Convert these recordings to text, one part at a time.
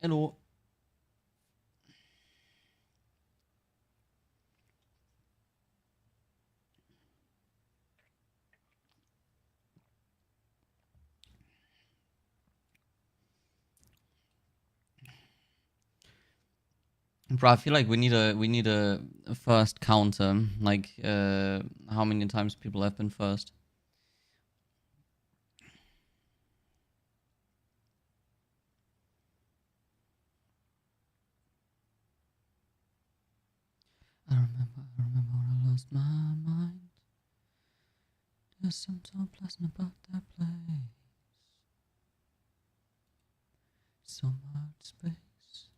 Hello. Bro, I feel like we need a first counter, like how many times people have been first. I remember when I lost my mind. There's something so pleasant about that place. So much space.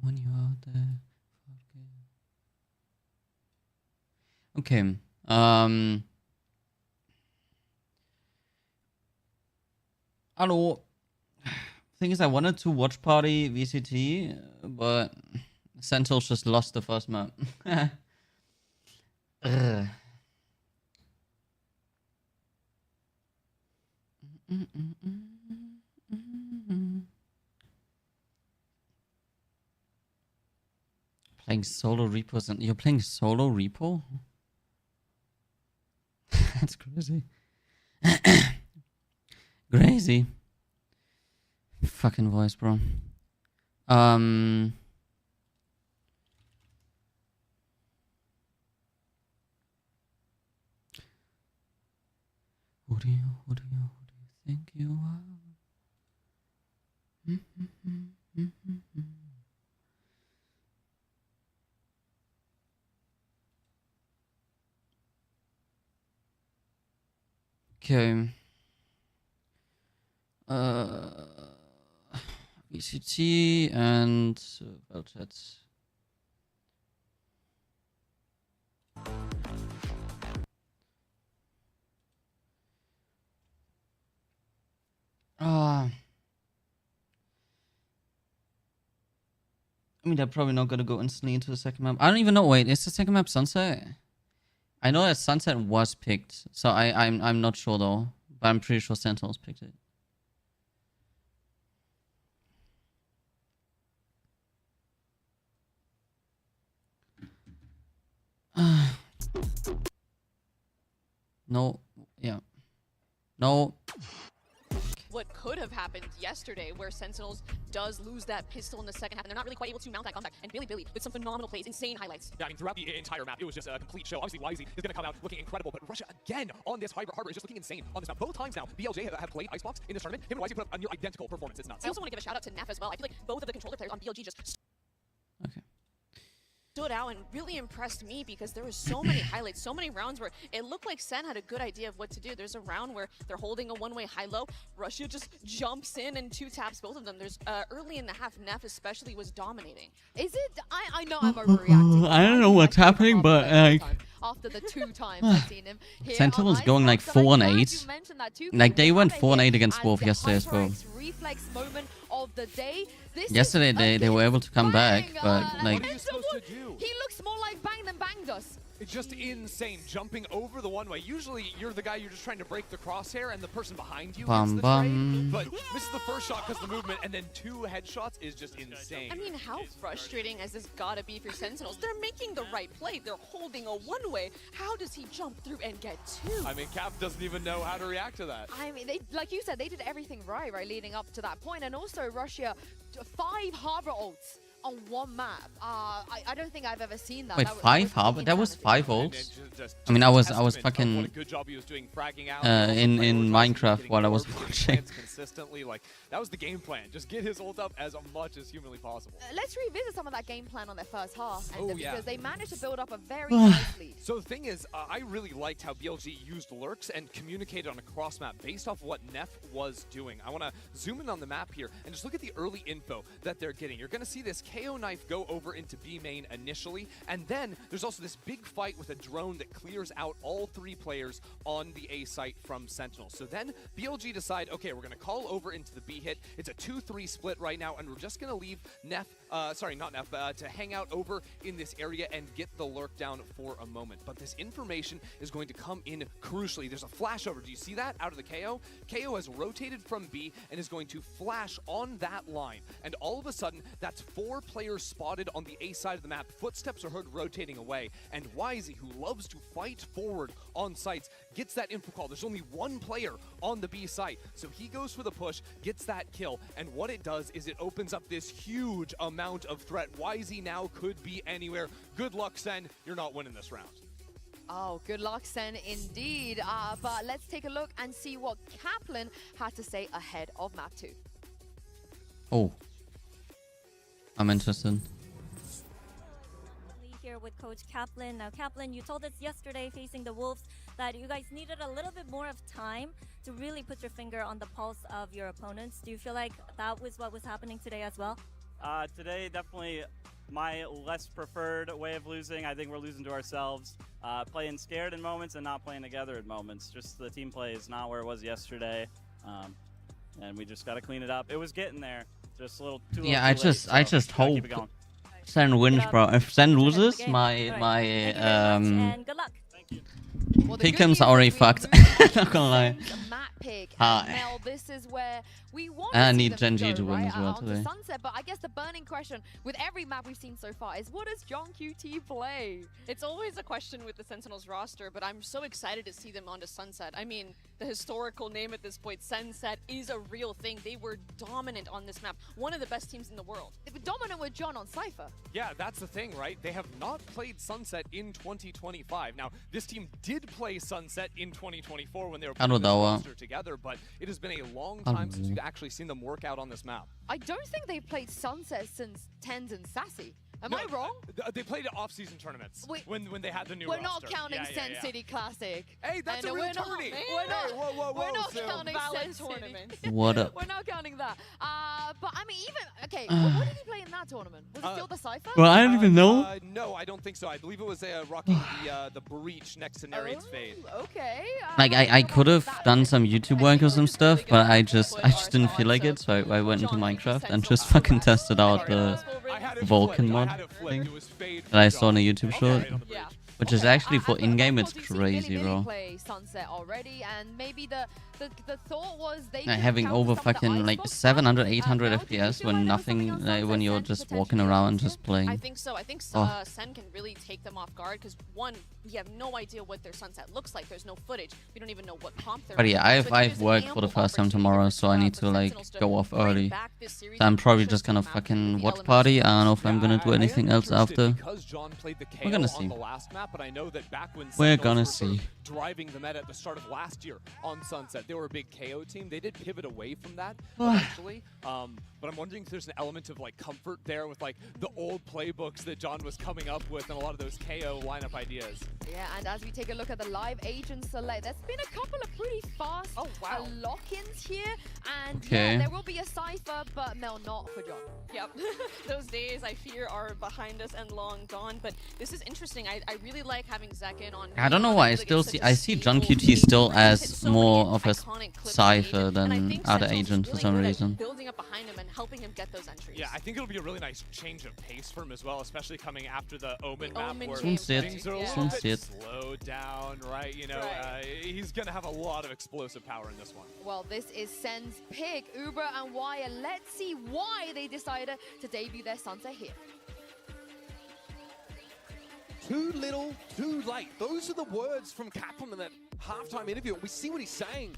When you're out there. Okay. Hello. Thing is, I wanted to watch party VCT, but Sentinels just lost the first map. Playing solo repos and you're playing solo repo? That's crazy. Crazy. Fucking voice, bro. Who do you think you are? Okay. VCT and Velchat. I mean, they're probably not gonna go instantly into the second map. I don't even know. Wait, is the second map Sunset? I know that Sunset was picked, so I'm not sure though. But I'm pretty sure Sentinels picked it. No. Yeah. No. What could have happened yesterday, where Sentinels does lose that pistol in the second half, and they're not really quite able to mount that comeback. And Billy with some phenomenal plays, insane highlights. Yeah, I mean, throughout the entire map, it was just a complete show. Obviously, Wisey is going to come out looking incredible, but Russia, again, on this harbor is just looking insane on this map. Both times now, BLJ have played Icebox in this tournament. Him and Wisey put up a near identical performance. It's nuts. I also want to give a shout out to Neff as well. I feel like both of the controller players on BLG just Okay. stood out and really impressed me, because there were so many highlights, so many rounds where it looked like Sen had a good idea of what to do. There's a round where they're holding a one-way high-low. Russia just jumps in and two taps both of them. There's early in the half, Neff especially was dominating. Is it? I know I'm overreacting. I don't know what's happening, but like after the 2 times I've seen him here Sentinel's on going like Icebox, 4 and I'm glad 8. you mentioned that too, Like they went because 4 and 8 him against as Wolf the yesterday as well. HyperX reflex moment of the day. This Yesterday is they were able to come back, bang, but like What are you supposed to do? He looks more like Bang than banged us. It's just insane, jumping over the one-way. Usually, you're the guy, you're just trying to break the crosshair, and the person behind you Bum, hits the bum. trade. But misses the first shot because of the movement, and then 2 headshots is just insane. I mean, how frustrating has this gotta be for Sentinels? They're making the right play. They're holding a one-way. How does he jump through and get 2? I mean, Cap doesn't even know how to react to that. I mean, they, like you said, they did everything right leading up to that point, and also Russia, 5 harbor ults on one map. I don't think I've ever seen that. wait, That was 5 harbor? That was 5 And ults? just I mean, I was testament of fucking, what a good job he was doing, fragging out, in prioritizing, Minecraft getting while I was orbs, getting watching. plants consistently. Like, that was the game plan. Just get his ult up as much as humanly possible. Let's revisit some of that game plan on their first half, and Oh, yeah. because they managed to build up a very nice lead. So the thing is, I really liked how BLG used lurks and communicated on a cross map based off what Neff was doing. I want to zoom in on the map here and just look at the early info that they're getting. You're going to see this KO knife go over into B main initially, and then there's also this big fight with a drone that clears out all 3 players on the A site from Sentinel. So then BLG decide, okay, we're going to call over into the B hit. It's a 2-3 split right now, and we're just going to leave Neff, to hang out over in this area and get the lurk down for a moment. But this information is going to come in crucially. There's a flash over. Do you see that out of the KO? KO has rotated from B and is going to flash on that line. And all of a sudden, that's 4 players spotted on the A side of the map. Footsteps are heard rotating away. And Wisey, who loves to fight forward on sites, gets that info call. There's only 1 player on the B site. So he goes for the push, gets that kill. And what it does is it opens up this huge amount of threat. Wisey now could be anywhere. Good luck, Sen. You're not winning this round. Oh, good luck, Sen, indeed. But let's take a look and see what Kaplan had to say ahead of map 2. Oh. I'm interested. Here with Coach Kaplan. Now, Kaplan, you told us yesterday facing the Wolves that you guys needed a little bit more of time to really put your finger on the pulse of your opponents. Do you feel like that was what was happening today as well? Today, definitely my less preferred way of losing. I think we're losing to ourselves, playing scared in moments and not playing together in moments. Just the team play is not where it was yesterday, and we just got to clean it up. It was getting there, just a little too. Yeah, little too I late, just so gotta hope keep it going. Sen wins, bro. If Sen loses, Thank you my very much, and good luck. Thank you. Well, the good Pickham's news already is we fucked. moved Not gonna lie. Sen's map pick. Hi. And Mel, this is where we want I to see need them Gen G go, to win right? as well Onto today. Sunset, but I guess the burning question with every map we've seen so far is, what does John QT play? It's always a question with the Sentinels roster, but I'm so excited to see them onto Sunset. I mean, the historical name at this point, Sunset, is a real thing. They were dominant on this map. One of the best teams in the world. They were dominant with John on Cypher. Yeah, that's the thing, right? They have not played Sunset in 2025. Now, this team did play Sunset in 2024 when they were putting this roster together, but it has been a long time since we've actually seen them work out on this map. I don't think they've played Sunset since Tens and Sassy. Am I wrong? They played at off-season tournaments when they had the new We're roster. not counting Yeah, Sen City Classic. Hey, that's a real tourney. We're not, whoa, we're not Sil. counting Valid Sen City. tournament. What up? We're not counting that. But I mean, even okay. What did he play in that tournament? Was it still the Cypher? Well, I don't even know. No, I don't think so. I believe it was rocking the breach next to Narrate's Fade. Okay. Like I could have done some YouTube work or some stuff, but I just didn't feel like it, so I went into Minecraft and just fucking tested out the Vulcan mod thing that I saw in a YouTube short. Yeah. Which is actually for But in-game, it's obviously crazy, Millie bro. play Sunset already, and maybe the thought was they Like having over fucking like 700, 800 FPS when nothing, when you're just walking around just playing. I think so. I think Oh. Sen can really take them off guard because one, we have no idea what their Sunset looks like. There's no footage. We don't even know what comp they're But yeah, running. So I there's have an work for the ample first time opportunity tomorrow, for, so I need for to like Sentinels to go off bring early. back this series So I'm and probably push just this gonna map fucking with the watch elements party. of I don't know if I'm gonna do I am anything else interested after. Because John played the KO We're gonna on see. the last map, but I know that back when We're Sentinels gonna were sort of see. driving the meta at the start of last year on Sunset, they were a big KO team. They did pivot away from that eventually. But I'm wondering if there's an element of like comfort there with like the old playbooks that John was coming up with and a lot of those KO lineup ideas. Yeah, and as we take a look at the live agent select, there's been a couple of pretty fast lock-ins here, and Okay. yeah, there will be a Cypher, but Mel not for John. Yep. Those days, I fear, are behind us and long gone. But this is interesting. I really like having Zekin on. I don't know why I still see John QT stable still team. as Hit so more many of a iconic clips Cypher and I than think other Sentinels is agents for really some good at reason. building up behind him and helping him get those entries. Yeah, I think it'll be a really nice change of pace for him as well, especially coming after the Omen map Omen where change, things are a little Soon bit sit. slowed down, right? You know, Right. he's going to have a lot of explosive power in this one. Well, this is Sen's pick, Uber and Wire. Let's see why they decided to debut their Sunset here. Too little, too late. Those are the words from Kaplan in that halftime interview. We see what he's saying.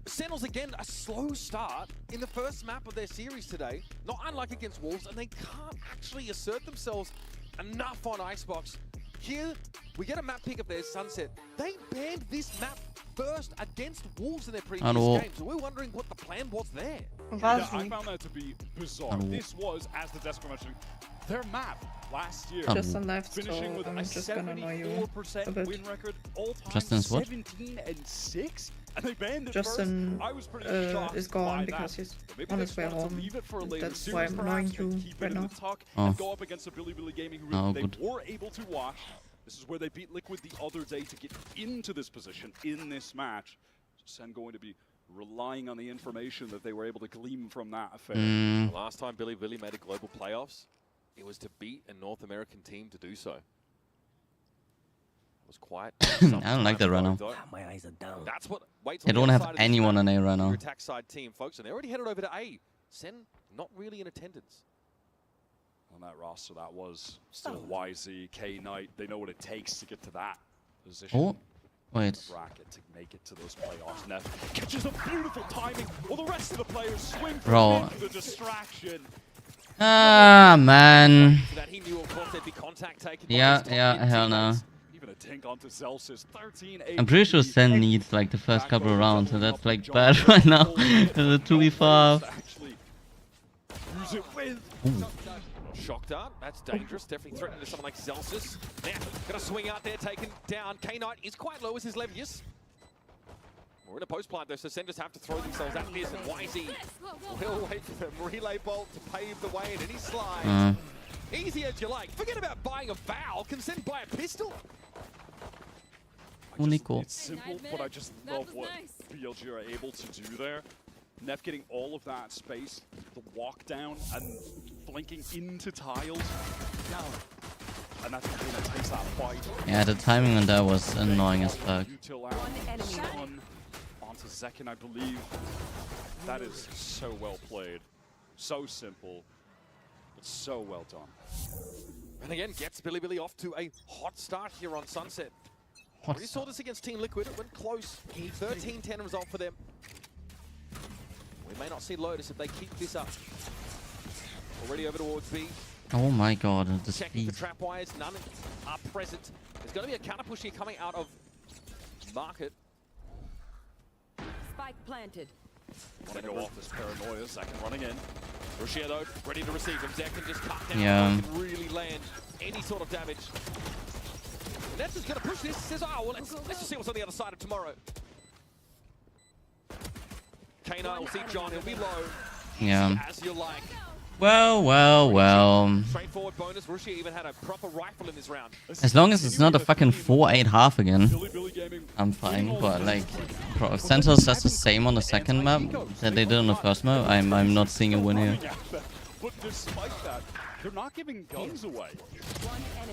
Sentinels, again, a slow start in the first map of their series today. Not unlike against Wolves, and they can't actually assert themselves enough on Icebox. Here, we get a map pick of theirs, Sunset. They banned this map first against Wolves in their previous game, so we're wondering what the plan was there. Yeah, I found that to be bizarre. Oh. This was, as the desk mentioned, their map last year. Oh. Just on live, so Finishing with I'm a just gonna annoy you a 74% bit. win record, all time Justin's what? 17-6, and they banned it Justin first. I was pretty shocked is by gone that. because he's But maybe on they his way just wanted to home. leave it for a later That's series, why I'm annoying perhaps, and you keep it right in now. the tuck Oh. and go up against a Bilibili Gaming who Oh, they good. were able to watch. This is where they beat Liquid the other day to get into this position in this match. Sen going to be relying on the information that they were able to glean from that affair. Mm. The last time Bilibili made a global playoffs, it was to beat a North American team to do so. It was quite. I don't like that right now. My eyes are down. That's what. Wait They till the don't other have side of this anyone map, on A right your now. attack side team, folks, and they're already headed over to A. Sen not really in attendance. On that roster, that was still YZ, K Knight. They know what it takes to get to that position. Oh, wait. Bracket to make it to those playoffs. Neff catches a beautiful timing, while the rest of the players swing for Bro. the distraction. Ah, man. So that he knew, of course, there'd be contact taken. Yeah, yeah, hell no. Even a tink onto Celsius, 13 I'm pretty sure Sen needs like the first couple of rounds, and that's like bad right now. The 2v5. Actually, use it with. Shock dart, that's dangerous. Definitely threatening to someone like Celsius. Now, gonna swing out there, taken down. K-Knight is quite low as his Levius. We're in a post plant though, so Sen just have to throw themselves at this, and YZ will wait for them. Relay bolt to pave the way in any slide. Easy as you like. Forget about buying a Val. Can Sen buy a pistol? Unico. It's simple, but I just love what BLG are able to do there. Neff getting all of that space, the walk down, and flanking into tiles. And that's the thing that takes that fight. Yeah, the timing on that was annoying as fuck. Util out, stun onto Zekin, I believe. That is so well played. So simple, but so well done. And again, gets Bilibili off to a hot start here on Sunset. We saw this against Team Liquid. It went close. 13-10 result for them. We may not see Lotus if they keep this up. Already over towards B. Oh my god, the Checking for speed. trap wires. None are present. There's going to be a counter push here coming out of Market. Spike planted. Want to go off this paranoia, Zekin running in. Russia though, ready to receive him. Zek can just cut down. Yeah. Can really land any sort of damage. Nets is going to push this. Says, oh, well, let's just see what's on the other side of tomorrow. K9 will see John. He'll be low. Yeah. As you like. Well, well, well. Straightforward bonus. Russia even had a proper rifle in this round. As long as it's not a fucking 4-8 half again, Bilibili Gaming I'm fine. But like, bro, if Santos does the same on the second map that they did on the first map, I'm not seeing a win here. But despite that, they're not giving guns away.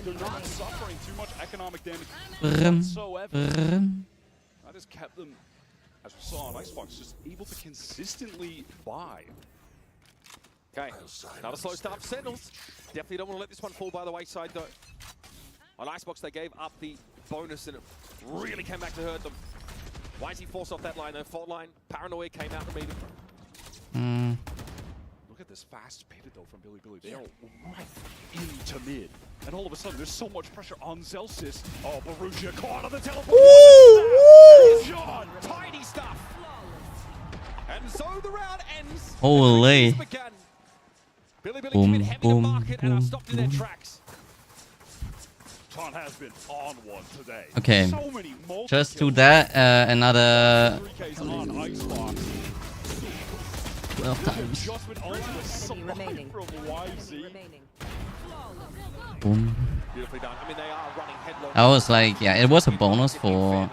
They're not suffering too much economic damage whatsoever. That has kept them, as we saw on Icebox, just able to consistently buy. Okay, another slow start for Sentinels. Definitely don't want to let this one fall by the wayside though. On Icebox they gave up the bonus and it really came back to hurt them. Why is he forced off that line though? Fault line, Paranoia came out to meet him. Look at this fast pivot though from Bilibili. They are right into mid. And all of a sudden there's so much pressure on Celsius. Oh, Borussia caught on the teleport. John, tidy stuff. And so the round ends. Holy. Bilibili Boom, commit heavy to boom, Market and are boom, stopped in their boom. tracks. Ton has been on one today. Okay, So many just to that, another 3Ks on Icebox. 12 times. Just went onto the side remaining. from YZ. Remaining. Boom. Beautifully done. I mean, they are running headlong. I was like, yeah, it was a bonus for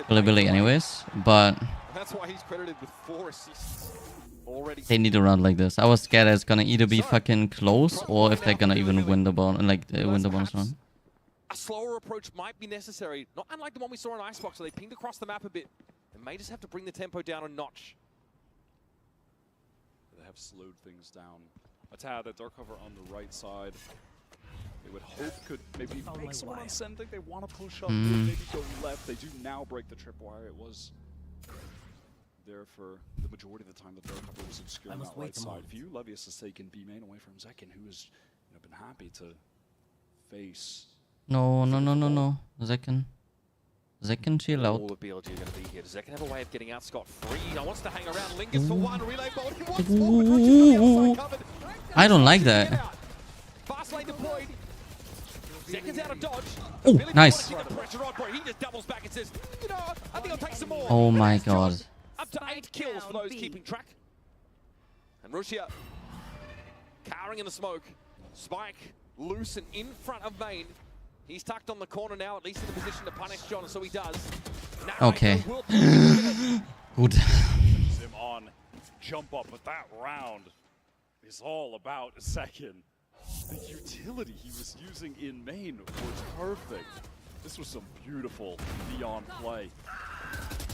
Bilibili anyways, but That's why he's credited with 4 assists already. they need a round like this. I was scared it's gonna either be fucking close or if they're gonna even win the bonus, like win the bonus round. A slower approach might be necessary, not unlike the one we saw on Icebox, so they pinged across the map a bit. They may just have to bring the tempo down a notch. They have slowed things down. A tad, that dark cover on the right side. They would hope could maybe make someone on Sen think they want to push up, maybe go left. They do now break the tripwire. It was there for the majority of the time. The dark cover was obscured on that right side view. Levius has taken B main away from Zekin, who has been happy to face. No, no, no, no, no. Zekin. Zek can chill out. All of BLG are going to be here. Does Zek have a way of getting out scot-free? He wants to hang around. Lingers for one. Relay ball. He wants more, but Russia's on the outside covered. I don't like that. Fast lane deployed. Seconds out of dodge. Oh, Billy nice. wants to keep the pressure on, but he just doubles back and says, you know, I think I'll take some more. Oh my god. Up to 8 kills for those keeping track. And Russia cowering in the smoke. Spike loose and in front of main. He's tucked on the corner now, at least in the position to punish John, so he does. Okay. Good. Him on jump up, but that round is all about a second. The utility he was using in main was perfect. This was some beautiful Neon play.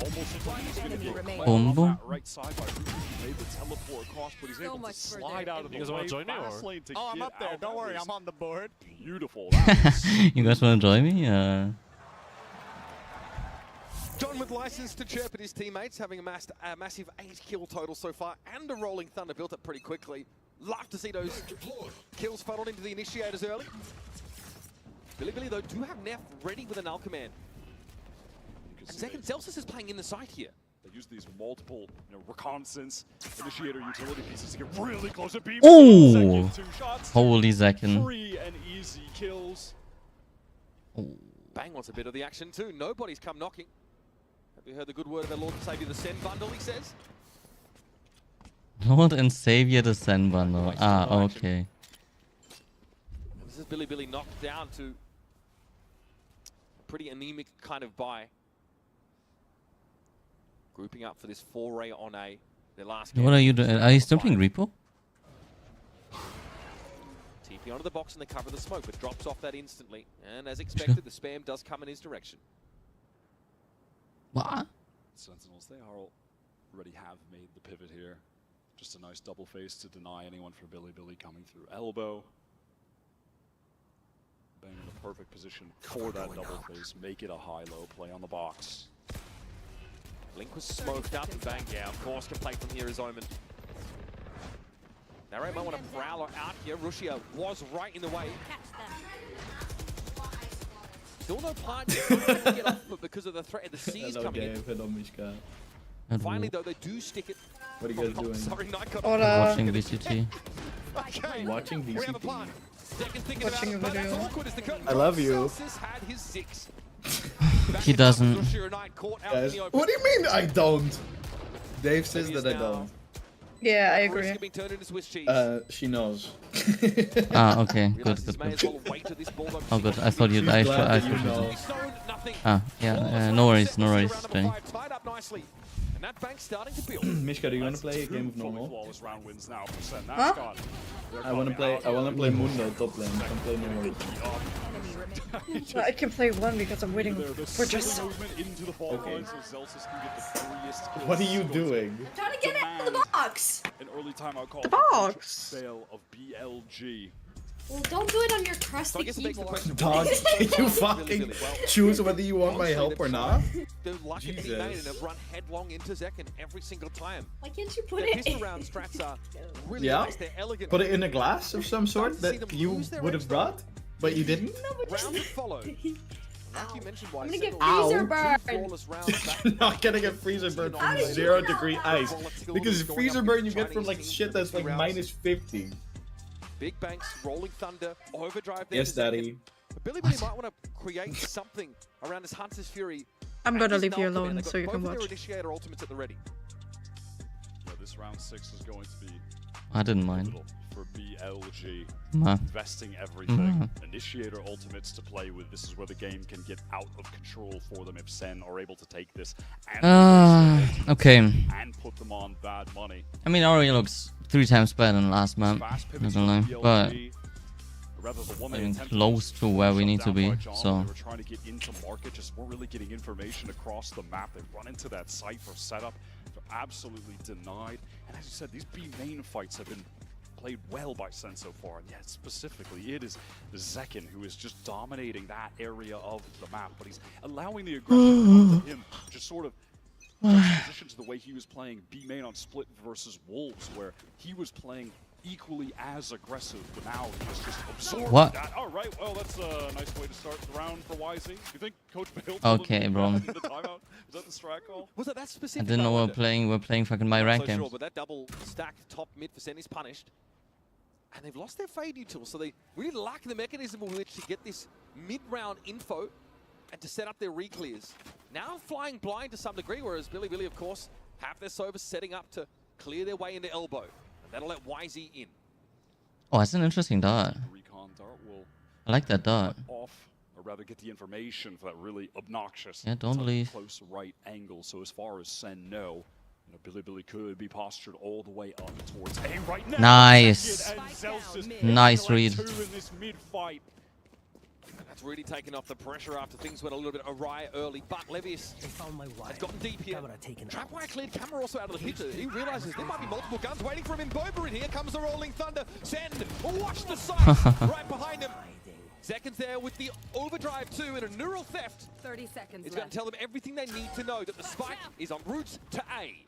Almost looked like he was going to get Boom, boom. right side by Ruby. He made the teleport across, but he's able to slide out of the way. Fast lane to I'm get up there. out. Don't worry, That I'm on the board. was beautiful. That was You guys want to join me? John with license to chirp at his teammates, having amassed a massive 8 kill total so far, and a rolling thunder built up pretty quickly. Love to see those kills funneled into the initiators early. Billy, though, do have Neff ready with an Null command. And Zek and Celsius is playing in the site here. They use these multiple, reconnaissance initiator utility pieces to get really close to beam. Ooh. 2 shots. Holy Zekin. Free and easy kills. Bang wants a bit of the action too. Nobody's come knocking. Have you heard the good word of our Lord and Savior, the Send bundle, he says? Lord and Savior the Zen bundle. Ah, okay. This is Billy knocked down to a pretty anemic kind of buy. Grouping up for this foray on A. Their last game. What are you doing? Are you still playing Repo? TP onto the box and they cover the smoke, but drops off that instantly. And as expected, the spam does come in his direction. What? Sentinels, they already have made the pivot here. Just a nice double face to deny anyone for Billy coming through elbow. Bang in the perfect position for that double face. Make it a high-low play on the box. Blink was smoked up and Bang, yeah, of course, can play from here as Omen. Narrow might want to prowl out here. Russia was right in the way. Still no plan to get off, but because of the threat of the seas coming in. Finally, though, they do stick it. What are you guys doing? Sorry, Nightcot. Watching VCT. Okay. Watching We have a VCT. plan. Second thinking Watching about it, a but that's video. awkward as the curtain I love drops. you. Celsius had his 6. He doesn't. Russia and Knight caught out in Guys, the open. what do you mean I don't? Dave says Maybe that I it's now. don't. Yeah, I Risk agree. of being turned into Swiss cheese. She knows. Ah, okay. Good, Realizes good, may good. as well wait till this ball don't Oh, kick good. off. I thought you. She's I glad that should. you know. Stone, nothing. Ah, yeah. No worries, no worries, Jenny. Tied up nicely. And that bank's starting to build. Mishka, do you want to That's play a 2 game of fully normal? flawless round wins now for Sen. Huh? That's gone. They're I want to coming play. out. I want to play Mundo top lane. I can play normal. Well, I can play one because I'm waiting for just. Movement into the ball Okay. line so Zelsis can get the freest kills. What are you He's going to doing? Trying to get it out of the box! An early timeout call. The for the box! Fail of BLG. Well, don't do it on your So I crusty guess it begs the keyboard. question. Dog, can you fucking Well, choose whether you want my help or not? they're lucky to be made and Jesus. have run headlong into Zekin every single time. Why can't you put Their it? pistol round strats are really Yeah. nice. They're elegant. Put it in a glass of some sort that you would have brought, but you didn't? No, but just. Round that followed. Like you mentioned, why I'm gonna get Sentinel- freezer Ow. burn. flawless rounds back. You're not getting a freezer burn How from did you 0 know degree that? ice. Volatility Because going freezer up burn in you get from Chinese like teams shit that's like rounds. minus 50. Big banks, rolling thunder, overdrive there. Yes, to Zekin. daddy. But Billy might want to create something around his Hunter's Fury. I'm and gonna his leave you Null command. alone They've so got you can both of watch. their initiator ultimates at the ready. Yeah, this round 6 is going to be I didn't mind. pivotal for BLG. Nah. Investing everything. Initiator ultimates to play with. This is where the game can get out of control for them if Sen are able to take this and, Okay. and put them on bad money. I mean, already looks 3 times better than last map. Fast Not pivots gonna lie, from but BLG. Rather the one they even attempted close to where we shut need to down be. by John, So they were trying to get into market, just weren't really getting information across the map. They run into that site for setup. They're absolutely denied. And as you said, these B main fights have been played well by Sen so far. And yet specifically, it is Zekin who is just dominating that area of the map. But he's allowing the aggression to come to him, just sort of juxtaposition to the way he was playing B main on Split versus Wolves, where he was playing equally as aggressive, but now he's just absorbing What? that. All right, well, that's a nice way to start the round for YZ. You think Coach Bale Okay, bro. the timeout? Was that the strat call? Was it that I specific? didn't know I we're playing fucking my Not rank so games. sure, but that double stack top mid for Sen is punished. And they've lost their fade util, so they really lack the mechanism with which to get this mid-round info and to set up their re-clears. Now flying blind to some degree, whereas Billy, of course, have their Sova setting up to clear their way into elbow. And that'll let YZ in. Oh, that's an interesting dart. Recon dart will I like that dart. off, or rather get the information for that really obnoxious Yeah, don't leave. close right angle. So as far as Sen know, you know, Billy could be postured all the way up towards A right now. Nice. And Zelsis Nice collect read. 2 in this mid-fight. That's really taken off the pressure after things went a little bit awry early. But Levius has gotten deep here. Trapwire cleared camera also out of the picture. He realizes there might be multiple guns waiting for him in Boba, and here comes the Rolling Thunder. Sen, watch the sight right behind him. Seconds there with the overdrive too and a neural theft. 30 seconds It's going to tell them everything they need to know that the spike is en route to A.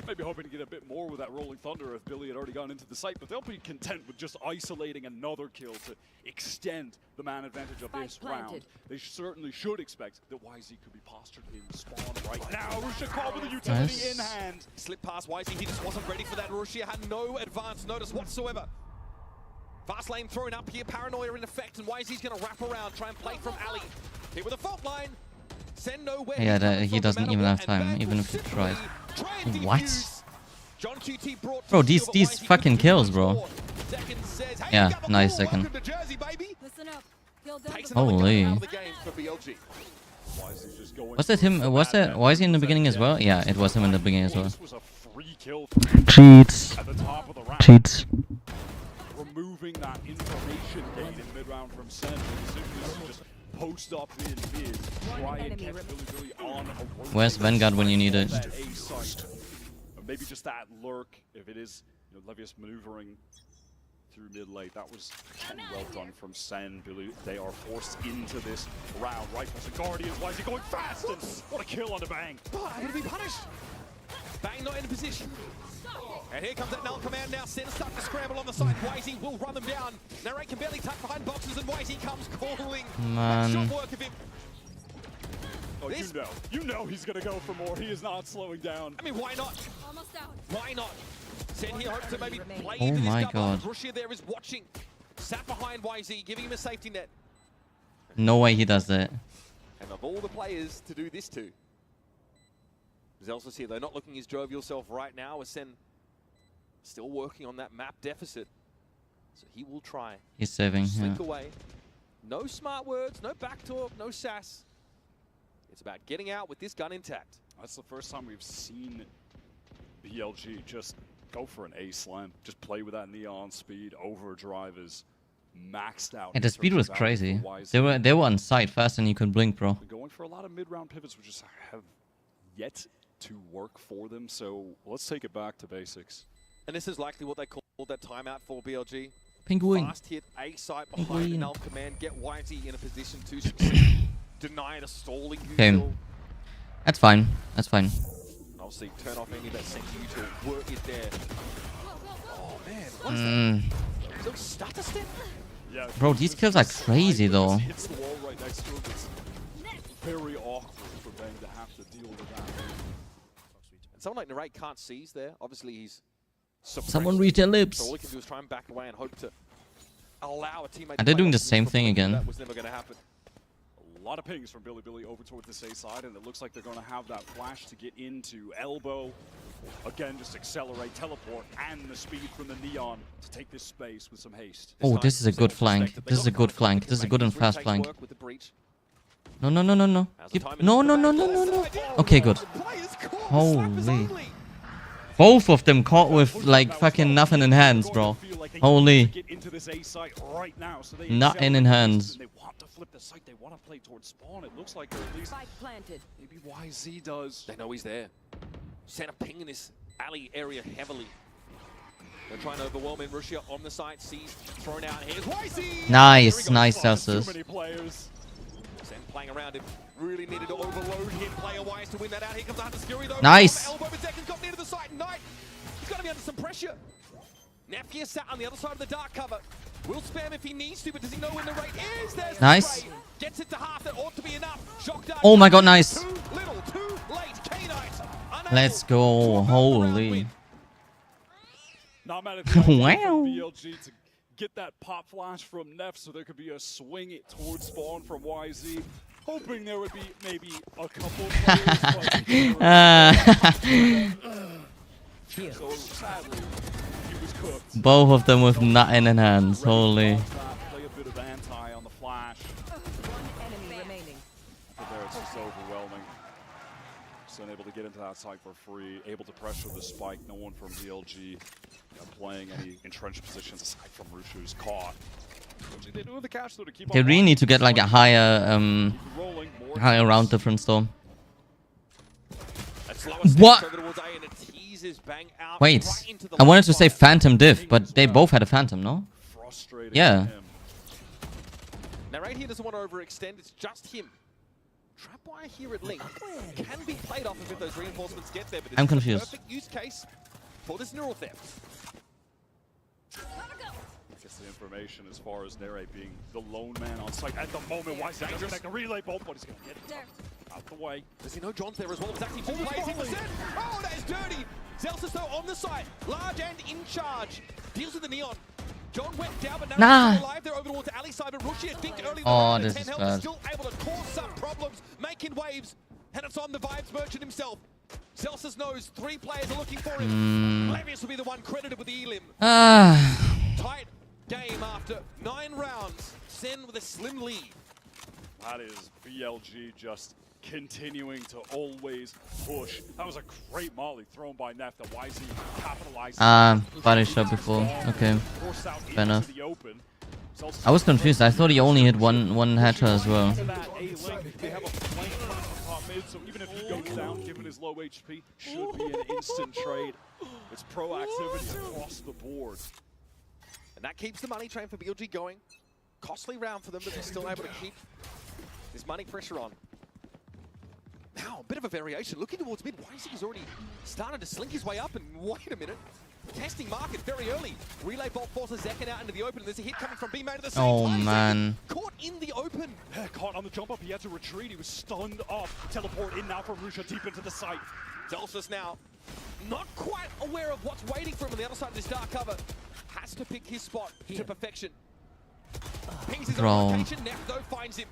Maybe hoping to get a bit more with that Rolling Thunder if Billy had already gone into the site, but they'll be content with just isolating another kill to extend the man advantage of this round. They certainly should expect that YZ could be postured in spawn right now. Russia called with the utility in hand. Slip past YZ, he just wasn't ready for that. Russia had no advance notice whatsoever. Fast lane thrown up here, paranoia in effect, and YZ's going to wrap around, try and play from alley. Here with a fault line. Send nowhere. Yeah, he doesn't even have time, even if he tried. What? Bro, these fucking kills, bro. Yeah, nice second. Holy. Was that him? Was that YZ in the beginning as well? Yeah, it was him in the beginning as well. Cheats. Cheats. Removing that information gate in mid-round from Sen. The decision is to just post up in mid, try and catch Billy on a Where's Vanguard when you need it? Maybe just that lurk, if it is, you know, Levius maneuvering through mid-late. That was well done from Sen. Billy, they are forced into this round. Rifles and Guardians. Why is he going fast? And what a kill on the Bang. Oh, would he be punished? Bang not in a position. And here comes that null command now. Sen starting to scramble on the side. YZ will run them down. Narrate can barely tuck behind boxes, and YZ comes calling. Man. Shot work of him. Oh, you know he's gonna go for more. He is not slowing down. I mean, why not? Almost out. Why not? Sen here hopes to maybe play Oh into this my double. God. Russia there is watching. Sat behind YZ, giving him a safety net. No way he does that. And of all the players to do this to, Zelsis here, though, not looking his jovial self right now, as Sen still working on that map deficit. So he will try. He's saving. Slink Yeah. away. No smart words, no back talk, no sass. It's about getting out with this gun intact. That's the first time we've seen BLG just go for an A-slam. Just play with that neon speed. Overdrive is maxed out. And the speed was crazy. They were on site faster than you could blink, bro. Going for a lot of mid-round pivots, which just have yet to work for them. So let's take it back to basics. And this is likely what they call that timeout for BLG. Penguin. Fast hit A site behind the null command, get YZ in a position to succeed. Deny the stalling util. That's fine. That's fine. I'll see, turn off any of that sent util. Work it there. Oh man, what is that? Is it a stutter step? Yeah, Bro, these kills are crazy though. Hits the wall right next to him. It's very awkward for Bang to have to deal with that. And someone like Narrate can't seize there. Obviously he's suppressed. Someone read their lips. So all he can do is try and back away and hope to allow a teammate. Are they doing the same thing again? That was never going to happen. A lot of pings from Billy over towards the safe side, and it looks like they're going to have that flash to get into elbow. Again, just accelerate, teleport, and the speed from the neon to take this space with some haste. Oh, this is a good flank. This is a good flank. This is a good and fast flank. No, no, no, no, no. No, no, no, no, no, no. Okay, good. Holy. Both of them caught with like fucking nothing in hands, bro. Holy. Nothing in hands. They want to flip the site. They want to play towards spawn. It looks like they're at least Planted. maybe YZ does. They know he's there. Set a ping in this alley area heavily. They're trying to overwhelm him. Russia on the site, sees thrown out. Here's YZ! Nice, nice Too Celsius. many players. Sen playing around him. Really needed to overload him player-wise to win that out. Here comes Hunter Skiri though. Nice. Elbow, but Zekin's got near to the site. Knight, he's got to be under some pressure. Nepgear sat on the other side of the dark cover. Will spam if he needs to, but does he know when the rate is? There's Nice. the spray. Gets it to half, that ought to be enough. Shock dart. Oh my god, nice. Too little, too late. K-Knight. Let's go. Holy. Not mad at the idea Wow. from BLG to get that pop flash from Neff so there could be a swing it towards spawn from YZ. Hoping there would be maybe a couple players, but so sadly, he was cooked. Both of them with nothing in hands. Holy. Play a bit of anti on the flash. One enemy remaining. But there it's just overwhelming. Just unable to get into that site for free. Able to pressure the spike. No one from BLG playing any entrenched positions aside from Rushu who's caught. They do the catch though to keep They on really line. need to get like a higher Rolling, more higher round attempts. difference though. What? What? Wait, I wanted to say Phantom Diff, but they both had a Phantom, no? Frustrating Yeah. for him. Now right here doesn't want to overextend, it's just him. Trapwire here at Link can be played off of if those reinforcements get there, but this I'm is the confused. perfect use case for this neural theft. Gets the information as far as Nere being the lone man on site at the moment. Why is he doesn't make a relay bolt, but he's going to get it out the way. Does he know John's there as well? It's actually two players in percent. Oh, that is dirty. Zelsus though on the site, large and in charge. Deals with the Neon. John went down, but now Nah. he's still alive. They're over towards Ali side, but Rushi, I think early Oh, on this 10 is health bad. is still able to cause some problems, making waves, and it's on the Vibes Merchant himself. Zelsus knows 3 players are looking for him. Lavius will be the one credited with the elim. Ah. Tight game after 9 rounds. Sen with a slim lead. That is BLG just continuing to always push. That was a great molly thrown by Neff that YZ capitalized. Body shot before. Okay. Forced out Fair into enough. the open. I was confused. I thought he only hit one header as well. To that A-Link, they have a flank coming from top mid, so even if he goes down, given his low HP, should be an instant trade. It's proactivity across the board. And that keeps the money train for BLG going. Costly round for them, but they're still able to keep this money pressure on. Now, a bit of a variation. Looking towards mid, YZ's already started to slink his way up, and wait a minute. Testing market very early. Relay bolt forces Zekken out into the open, and there's a hit coming from B-Mate at the same Oh time. man. Caught in the open. Yeah, caught on the jump up, he had to retreat, he was stunned up. Teleport in now from Rusha deep into the site. Zelsus now not quite aware of what's waiting for him on the other side of this dark cover. Has to pick his spot to perfection. Pings his Bro. own location, Neff though finds him.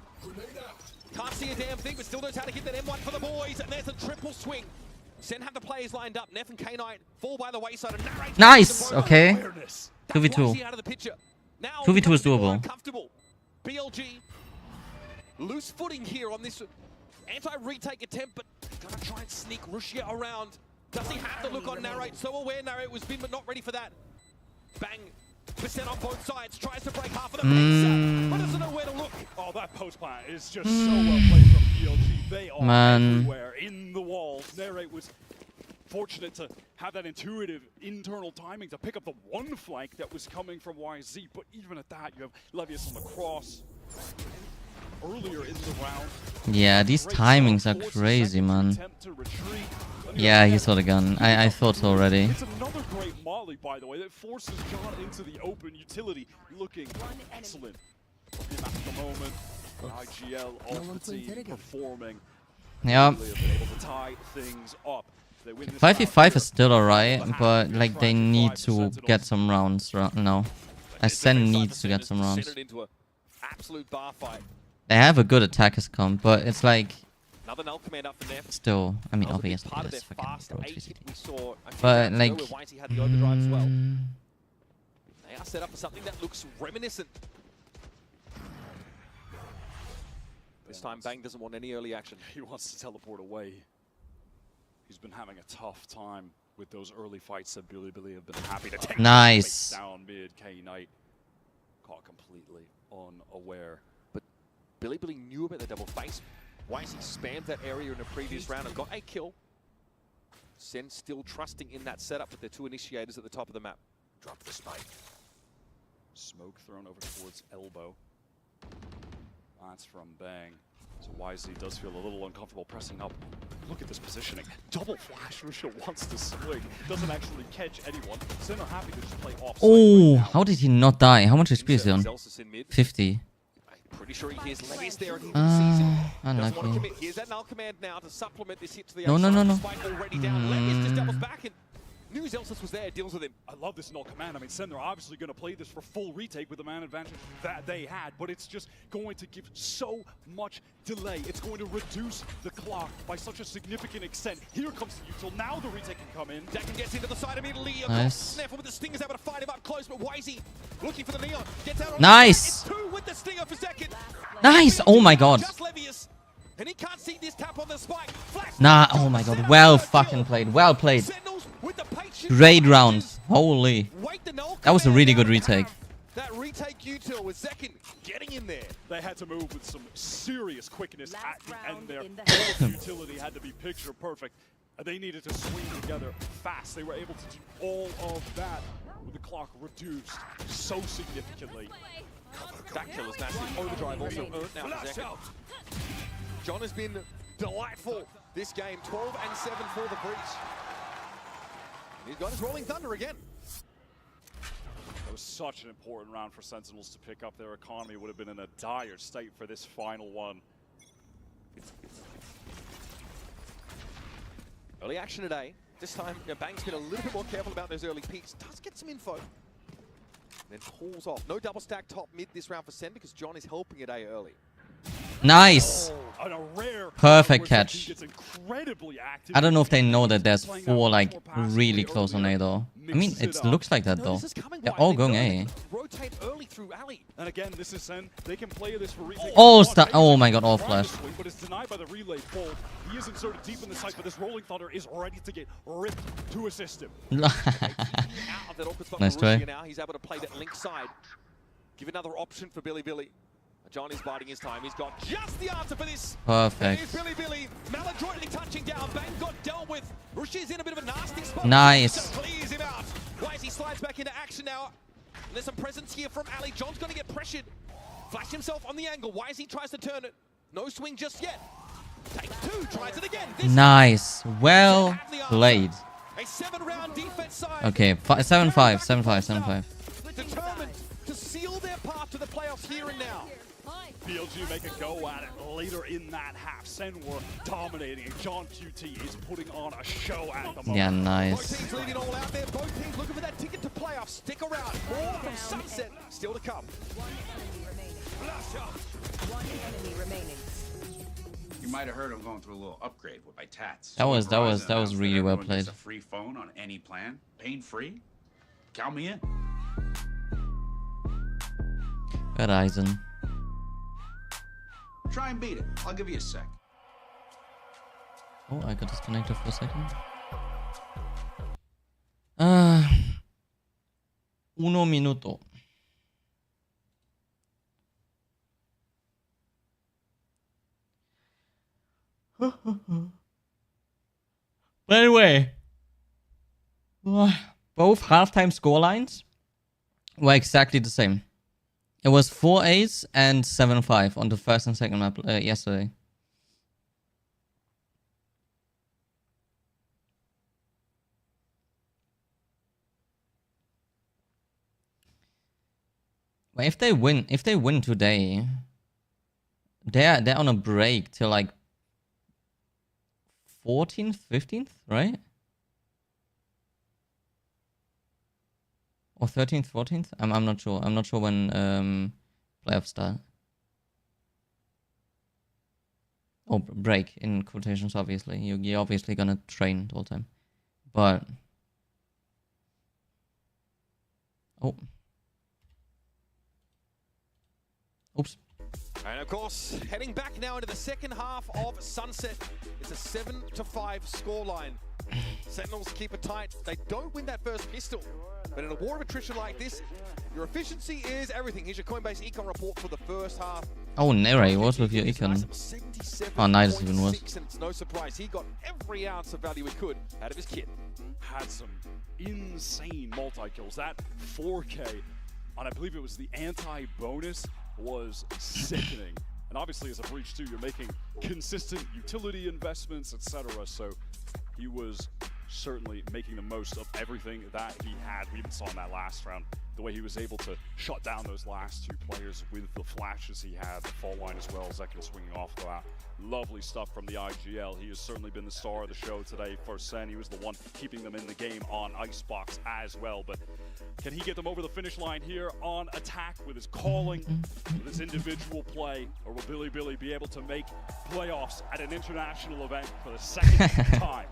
Can't see a damn thing, but still knows how to hit that M1 for the boys, and there's a triple swing. Sen have the players lined up. Neff and K-Knight fall by the wayside. And narrates Nice. them both. Okay. Awareness. That's 2v2. YZ out of the picture. Now 2v2 is becomes more doable. uncomfortable. BLG loose footing here on this anti-retake attempt, but gonna try and sneak Rushia around. Does he have the look on Narrate? So aware Narrate was been, but not ready for that. Bang. Percent on both sides. Tries to break half of the base, but doesn't know where to look. Oh, that post plant is just so well played from BLG. They are Man. everywhere in the walls. Narrate was fortunate to have that intuitive internal timing to pick up the one flank that was coming from YZ. But even at that, you have Levius on the cross earlier in the round. Yeah, these timings are crazy, man. Yeah, he saw the gun. I thought so already. It's another great molly, by the way, that forces John into the open utility, looking excellent. At the moment, IGL off the team performing. Yeah. Really have been able to tie things up. They win this 5v5 round. is still alright, but like they need to get some rounds now. Sen needs to get some rounds. Centered into an absolute bar fight. They have a good attackers comp, but it's like Another null command up for Neff. still. I mean, That was a big obviously part of it's their fucking fast broad A physique. hit we saw a few But rounds ago like, where YZ had the overdrive as well. They are set up for something that looks reminiscent. This time Bang doesn't want any early action. He wants to teleport away. He's been having a tough time with those early fights that Billy have been happy to take. Nice. Down mid, K-Knight caught completely unaware. Billy knew about the double face. YZ spammed that area in a previous round and got a kill. Sen still trusting in that setup with their 2 initiators at the top of the map. Drop the spike. Smoke thrown over towards elbow. That's from Bang. So YZ does feel a little uncomfortable pressing up. Look at this positioning. Double flash. Russia wants to swing. Doesn't actually catch anyone. Sen are happy to just play off. Oh, how did he not die? How much HP is he on? 50. Pretty sure he hears Levi's there and he sees him. Doesn't want to Unlucky. commit. Here's that null command now to supplement this hit to the No, outside. no, no, no. Spike already down. Levi's just doubles back and knew Zelsis was there, deals with him. I love this null command. I mean, Sen, they're obviously going to play this for full retake with the man advantage that they had, but it's just going to give so much delay. It's going to reduce the clock by such a significant extent. Here comes the util. Now the retake can come in. Decken gets into the side immediately. Nice. Snaffle with the stingers able to fight him up close, but Wisey looking for the neon. Gets out on Nice. It's two with the stinger for Decken. Nice. Oh my god. Just Levius. And he can't see this tap on the spike. Flash. Nah, oh my god. Well fucking played. Well played. Sentinels with the patient Great round. Holy. Wait the null That was a really good command. retake. That retake util with Zekin getting in there. They had to move with some serious quickness Last at the end round there. in the All the utility had to be picture perfect. They needed to swing together fast. They were able to do all of that with the clock reduced so significantly. That kill is massive. Overdrive also earned now for Zekin. John has been delightful this game. 12 and 7 for the breach. He's got his Rolling Thunder again. It was such an important round for Sentinels to pick up. Their economy would have been in a dire state for this final one. Early action today. This time, Bang's been a little bit more careful about those early peaks. Does get some info. Then pulls off. No double stack top mid this round for Sen because John is helping it A early. Nice. On a rare Perfect where catch. he gets incredibly active. I don't know if they know that there's Playing 4 out like much more passes really way close on earlier. A though. I mean, Mixed it up. looks like that No, though. this is coming They're wide. all They going know A. it. Rotate early through alley. And again, this is Sen. They can play this for retake. Oh, oh my god, all flash. But it's denied by the relay bolt. He is inserted deep in the site, but this Rolling Thunder is ready to get ripped to assist him. Out of that awkward spot Nice for try. Russia now. He's able to play that link side. Give another option for Billy Billy. John is biding his time. He's got just the answer for this. Perfect. Here's Billy Billy. Maladroitly touching down. Bang got dealt with. Rushia's in a bit of a nasty spot. Nice. Just clears him out. Wisey slides back into action now. And there's some presence here from Ali. John's going to get pressured. Flash himself on the angle. Wisey tries to turn it. No swing just yet. Take two. Tries it again. This Nice. Well played. a 7-round defense side. Okay, 7-5, 7-5, 7-5. Determined to seal their path to the playoffs here and now. BLG make a go at it later in that half. Sen were dominating, and John QT is putting on a show at the moment. Yeah, Both nice. teams leading all out there. Both teams looking for that ticket to playoffs. Stick around. More from Sunset still to come. One enemy remaining. You might have heard I'm going through a little upgrade with my tats. That was Verizon really announced well that everyone gets played. a free phone on any plan, pain-free. Count me in. Verizon. Try and beat it. I'll give you a sec. Oh, I got disconnected for a second. Uno minuto. By the way, both halftime scorelines were exactly the same. It was 4-8 and 7-5 on the first and second map yesterday. But if they win today, they're on a break till like 14th, 15th, right? Or 13th, 14th? I'm not sure. I'm not sure when playoffs start. Oh, break in quotations, obviously. You're obviously gonna train the whole time. But oh. Oops. And of course, heading back now into the second half of Sunset. It's a 7-5 scoreline. Sentinels keep it tight. They don't win that first pistol. But in a war of attrition like this, your efficiency is everything. Here's your Coinbase econ report for the first half. Oh, Nere, what's with your econ? Oh, nice even was. And it's no surprise. He got every ounce of value he could out of his kit. Had some insane multi-kills. That 4K on, I believe it was the anti-bonus, was sickening. And obviously as a Breach 2, you're making consistent utility investments, etc. So he was certainly making the most of everything that he had. We even saw in that last round the way he was able to shut down those last two players with the flashes he had, the fault line as well, Zekken swinging off of that. Lovely stuff from the IGL. He has certainly been the star of the show today for Sen. He was the one keeping them in the game on Icebox as well. But can he get them over the finish line here on attack with his calling, with his individual play? Or will Billy be able to make playoffs at an international event for the second time?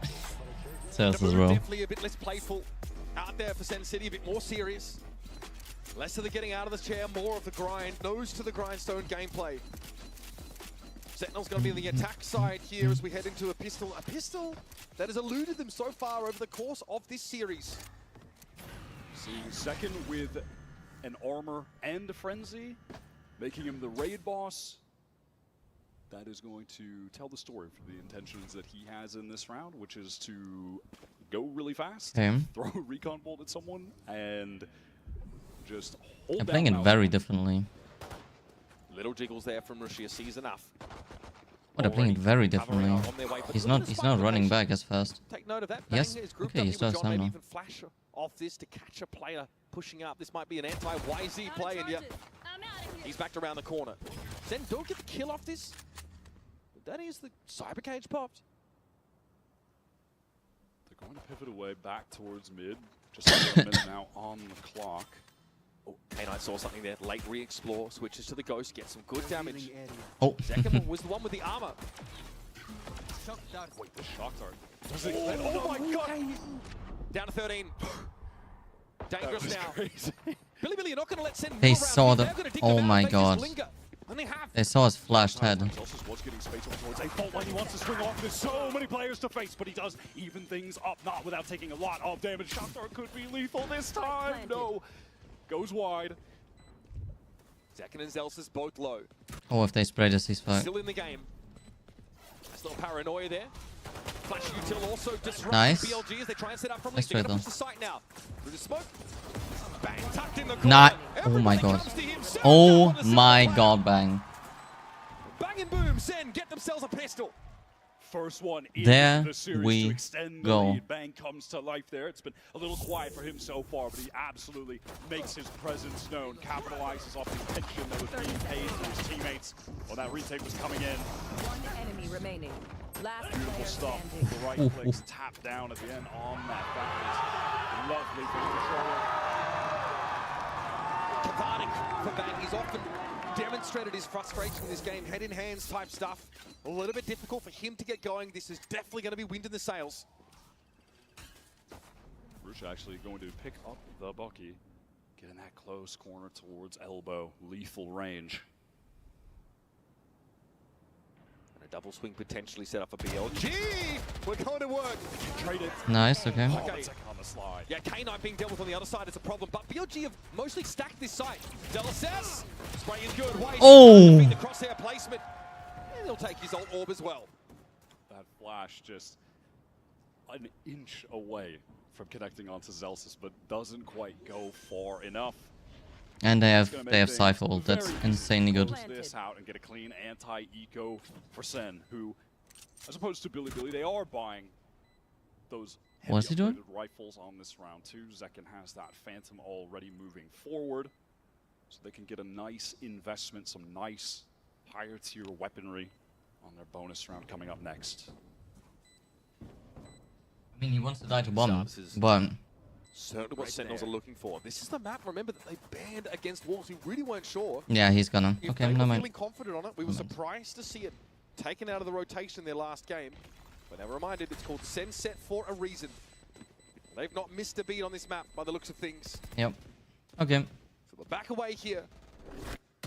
Sells as well. Definitely a bit less playful out there for Sen City, a bit more serious. Less of the getting out of the chair, more of the grind, nose to the grindstone gameplay. Sentinel's going to be on the attack side here as we head into a pistol that has eluded them so far over the course of this series. Seeing Zekken with an armor and a frenzy, making him the raid boss. That is going to tell the story for the intentions that he has in this round, which is to go really fast, throw a recon bolt at someone, and just hold I'm playing it very differently. Little jiggles there from Russia, sees enough. But I'm playing it very differently. He's not running back as fast. Take note of that. Yes, okay, he starts down now. Even flash off this to catch a player pushing up. This might be an anti-YZ play, and yeah, he's backed around the corner. Sen don't get the kill off this. But that is the cyber cage popped. They're going to pivot away back towards mid. Just a minute now on the clock. Oh, K9 saw something there. Late re-explore, switches to the ghost, gets some good damage. Oh. Zekken was the one with the armor. Wait, the shock dart. Oh my god! Down to 13. Dangerous now. Billy, you're not going to let Sen They saw the... Oh my god. They saw his flashed head. Was getting space towards a fault line. He wants to swing off. There's so many players to face, but he does even things up, not without taking a lot of damage. Shock dart could be lethal this time. No. Goes wide. Zekken and Zelsis both low. Oh, if they spray the ceasefire. Still in the game. There's a little paranoia there. Flash util also disrupts Nice. BLG as they try and set up from Nice They're trade gonna though. push the site now. Through the smoke. Bang, tucked in the corner. Not. Oh Everybody my god. comes to him. Sen Oh on the my side. god, bang. Bang and boom. Sen get themselves a pistol. First one in There the series we to extend the go. lead. Bang comes to life there. It's been a little quiet for him so far, but he absolutely makes his presence known, capitalizes off the attention that was being paid to his teammates while that retake was coming in. One enemy remaining. Last Beautiful player stuff. standing. The right clicks tap down at the end on that. That is lovely for the controller. Cathartic for Bang. He's often demonstrated his frustration in this game, head in hands type stuff. A little bit difficult for him to get going. This is definitely going to be wind in the sails. Rush actually going to pick up the Bucky, get in that close corner towards elbow, lethal range. And a double swing potentially set up for BLG. We're going to work. Trade it. Nice, okay. Okay. On the slide. Yeah, K9 being dealt with on the other side is a problem, but BLG have mostly stacked this site. Delasess, spray is good. Wait, Oh! the crosshair placement. And he'll take his ult orb as well. That flash just an inch away from connecting onto Zelsis, but doesn't quite go far enough. And they have things Cypher ult. That's very insanely good. Close this out and get a clean anti-eco for Sen, who, as opposed to Billy, they are buying those What's he doing? upgraded rifles on this round too. Zekken has that Phantom already moving forward, so they can get a nice investment, some nice higher tier weaponry on their bonus round coming up next. I mean, he wants to die to bomb, but... Certainly what Sentinels are looking for. This is the map, remember, that they banned against walls. We really weren't sure. Yeah, he's gonna. If Okay, they no were mind. feeling confident on it. We were surprised to see it taken out of the rotation in their last game. But now reminded, it's called Sen Set for a reason. They've not missed a beat on this map by the looks of things. Yep. Okay. So we're back away here.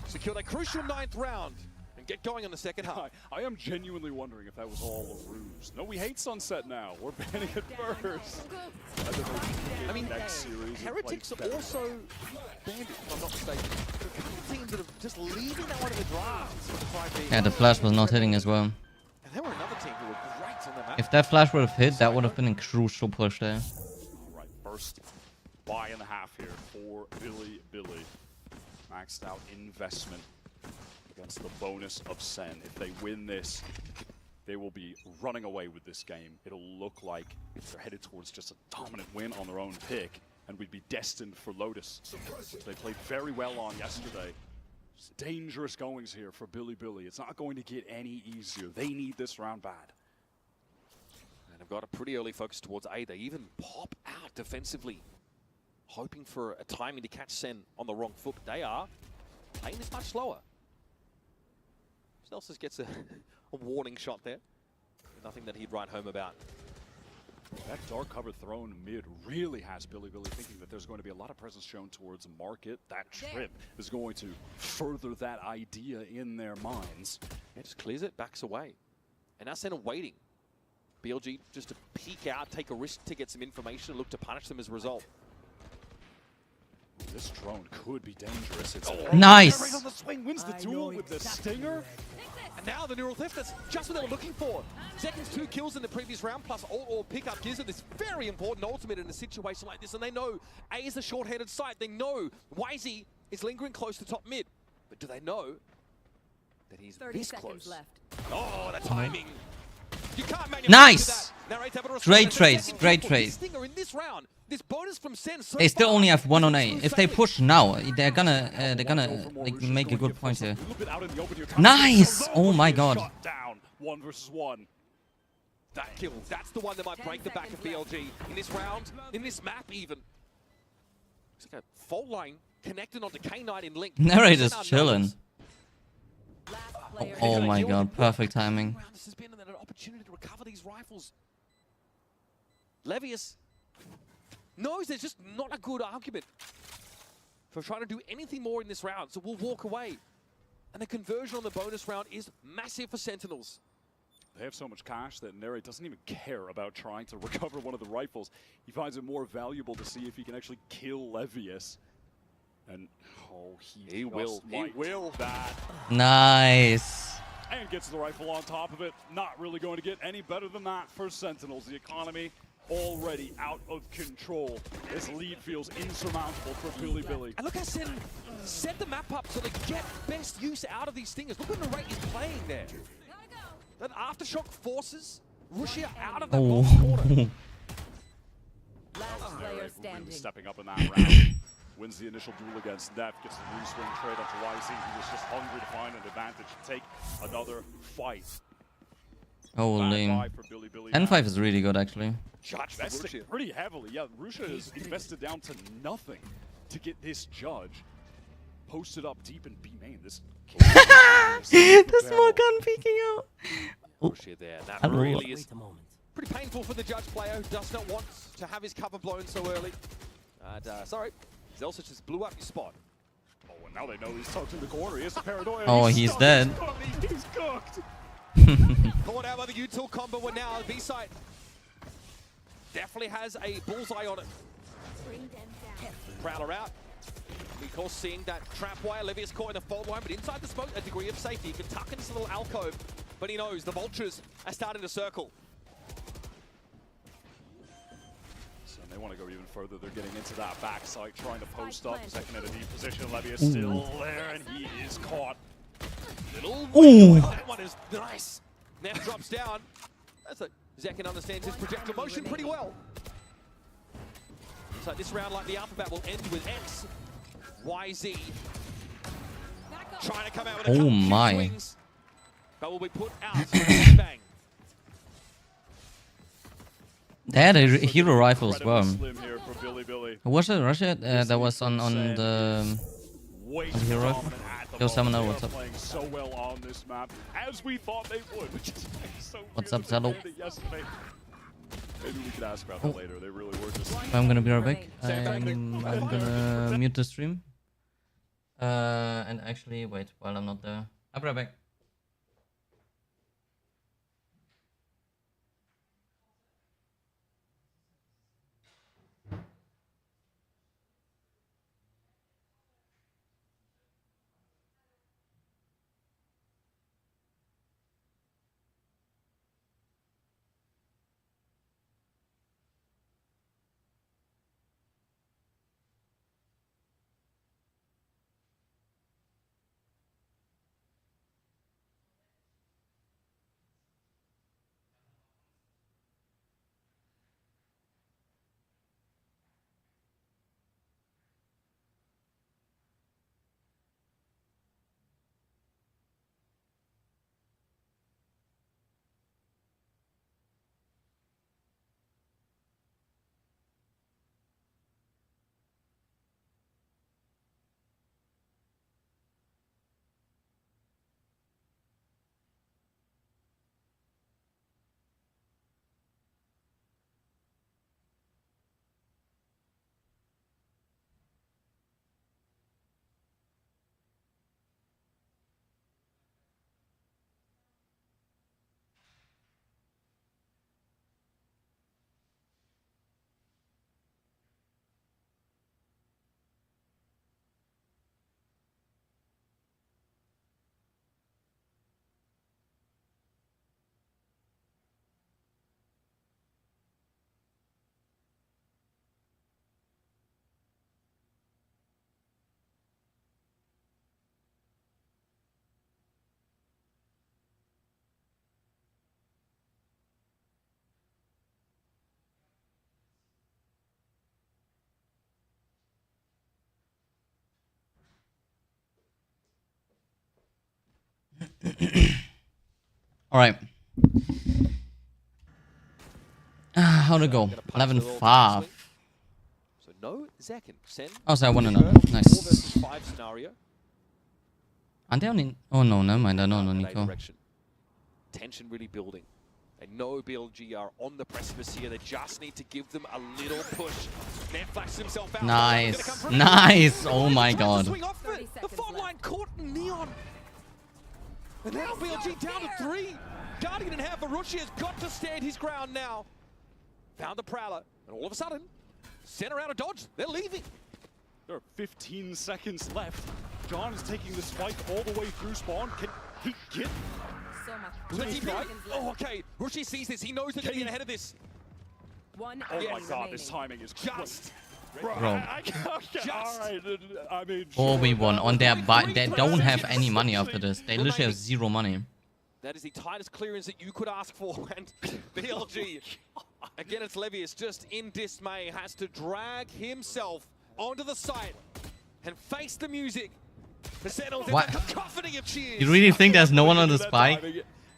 Secure that crucial 9th round and get going on the second half. I am genuinely wondering if that was all a ruse. No, we hate Sunset now. We're banning it first. I mean, next series Heretics are also banned, if I'm not mistaken. There are a couple of teams that are just leaving that one in the draft for the time being. Yeah, the flash was not hitting as well. And there were another team who were great on the map. If that flash would have hit, that would have been a crucial push there. All right, first buy and a half here for Billy. Maxed out investment. against the bonus of Sen. If they win this, they will be running away with this game. It'll look like they're headed towards just a dominant win on their own pick, and we'd be destined for Lotus, which they played very well on yesterday. It's dangerous goings here for Bilibili. It's not going to get any easier. They need this round bad. And have got a pretty early focus towards A. They even pop out defensively, hoping for a timing to catch Sen on the wrong foot. But they are playing this much slower. Celsius gets a warning shot there. Nothing that he'd write home about. That dark cover thrown mid really has Bilibili thinking that there's going to be a lot of presence shown towards market. That trip is going to further that idea in their minds. Yeah, just clears it, backs away. And now Sen are waiting. BLG just to peek out, take a risk to get some information, and look to punish them as a result. This drone could be dangerous. It's Nice! Right on the swing, wins the duel with the stinger. And now the neural theft, that's just what they were looking for. Seconds, 2 kills in the previous round, plus all pickup gives it this very important ultimate in a situation like this. And they know A is a short-handed site. They know YZ is lingering close to top mid. But do they know that he's this close? Left. Oh, the timing. You can't Nice! that. Great trades, great trades. Stinger in this round. This bonus from Sen so They still far only have 1 on A. is If they failing. push now, they're gonna like, make a good point here. Nice! Oh my god. Shot down, 1 versus 1. That kill, that's the one that might break the back of BLG in this round, in this map even. It's like a fault line connected onto K9 in link. Narrator's Sen are chilling. numbers. Oh my god, perfect timing. This has been an opportunity to recover these rifles. Levius knows there's just not a good argument for trying to do anything more in this round, so we'll walk away. And the conversion on the bonus round is massive for Sentinels. They have so much cash that Nere doesn't even care about trying to recover one of the rifles. He finds it more valuable to see if he can actually kill Levius. And, oh, he will that. Nice. And gets the rifle on top of it. Not really going to get any better than that for Sentinels. The economy already out of control. This lead feels insurmountable for Bilibili. And look how Sen set the map up so they get best use out of these stingers. Look when the rate is playing there. That aftershock forces Russia out of that bottom corner. Last player Really standing. stepping up in that round. Wins the initial duel against Neff, gets the re-swing trade onto YZ. He was just hungry to find an advantage to take another fight. Holy. Bad buy for Bilibili. N5 is really good actually. Judge for Invested Russia. pretty heavily. Yeah, Russia is invested down to nothing to get this judge posted up deep in B main. This The smoke gun peeking out. Russia there. That Hello. really is pretty painful for the judge player who does not want to have his cover blown so early. And sorry, Zelsic just blew up his spot. Oh, and now they know he's tucked in the corner. He has the paranoia. Oh, he's stuck. dead. He's cooked. Caught out by the util combo, and now the B-side definitely has a bullseye on it. Prowler out. Of course, seeing that trap wire, Levius caught in the fault line, but inside the smoke, a degree of safety. He can tuck into the little alcove, but he knows the vultures are starting to circle. So they want to go even further. They're getting into that backside, trying to post up. Second at a deep position. Levius still there, and he is caught. Little Ooh. that one is nice. Now drops down. That's a Zekin understands his projectile motion pretty well. So this round, like the alphabet, will end with X, YZ. Trying to come out with a couple my. swings, but will be put out with bang. They had a hero rifle as well. Slim here for Bilibili. Who was it? Russia? That was on the Way On the hero rifle? dominant at the Yo, Summoner, moment. what's They up? are playing so well on this map, as we thought they would, which is so What's weird up, that they Zalo? did it yesterday. Maybe we could ask about that later. They really were just. I'm gonna be right back. I'm gonna mute the stream. And actually, wait, while I'm not there. I'll be right back. All right. How'd it go? 11-5. So no Zekin. Sen. Oh, so I won another. Nice. 5 scenario. Aren't they only... Oh, no, never mind. I don't know, Nico. Tension really building. They know BLG are on the precipice here. They just need to give them a little push. Nair flashes himself out. Nice. Nice. Oh, my God. The fault line caught Neon. And now BLG down to 3. Guardian in half. Arushi has got to stand his ground now. Found the Prowler. And all of a sudden, center out of dodge. They're leaving. There are 15 seconds left. John is taking this fight all the way through spawn. Can he get... Oh, okay. Rushi sees this. He knows they're going to get ahead of this. One oh enemy my God, remaining. this timing is just. Bro, Bro. all right. I mean, 4v1 on their butt. They don't have any money after this. They literally have 0 money. That is the tightest clearance that you could ask for. And BLG, again, it's Levius, just in dismay, has to drag himself onto the site and face the music. The Sentinels, What? there's a cacophony of cheers. You really think there's no one on the spike?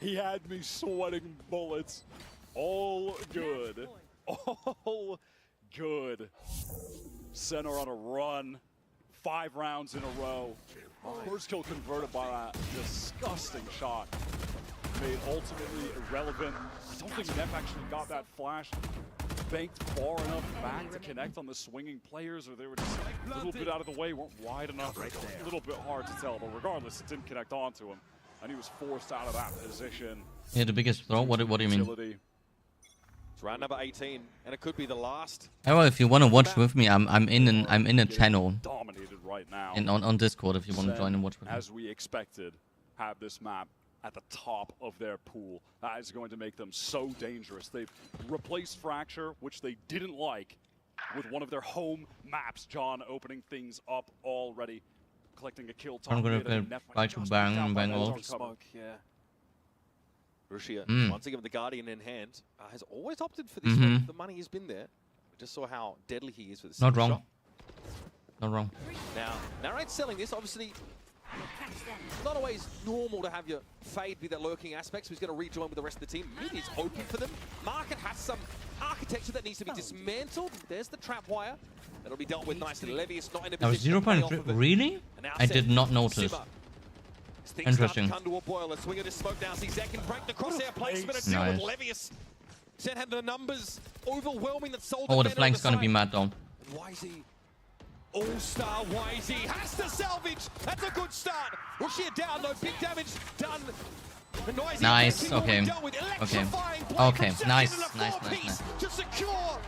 He had me sweating bullets. All good. All good. Center on a run. 5 rounds in a row. First kill converted by that disgusting shot. Made ultimately irrelevant. I don't think Neff actually got that flash banked far enough back to connect on the swinging players, or they were just a little bit out of the way, weren't wide enough. A little bit hard to tell, but regardless, it didn't connect onto him. And he was forced out of that position. Yeah, the biggest throw? What do you mean? It's round number 18, and it could be the last. Oh, well, if you want to watch with me, I'm in a channel. Dominated right now. On Discord if you want to join and watch with me. As we expected, have this map at the top of their pool. That is going to make them so dangerous. They've replaced Fracture, which they didn't like, with one of their home maps. John opening things up already, collecting a kill. I'm gonna play right to bang all. Smoke, yeah. Rushia, once again with the Guardian in hand, has always opted for this one. The money has been there. We just saw how deadly he is with the Not wrong. shot. Not wrong. Now, Narrate's selling this, obviously. Not always normal to have your Fade be that lurking aspect, so he's going to rejoin with the rest of the team. Mid is open for them. Market has some architecture that needs to be dismantled. There's the trap wire. That'll be dealt with nicely. Levius not in a That was position to play off 0.3. of it. Really? I did not notice. Interesting. Swing of his smoke down. See Zekin break the crosshair placement and Nice. deal with Levius. Sen had the numbers overwhelming that sold. Oh, the flank's gonna be mad though. YZ. All-star YZ has to salvage. That's a good start. Rushia down, no big damage done. Nice. Okay. Okay. Okay. Nice. Nice. To secure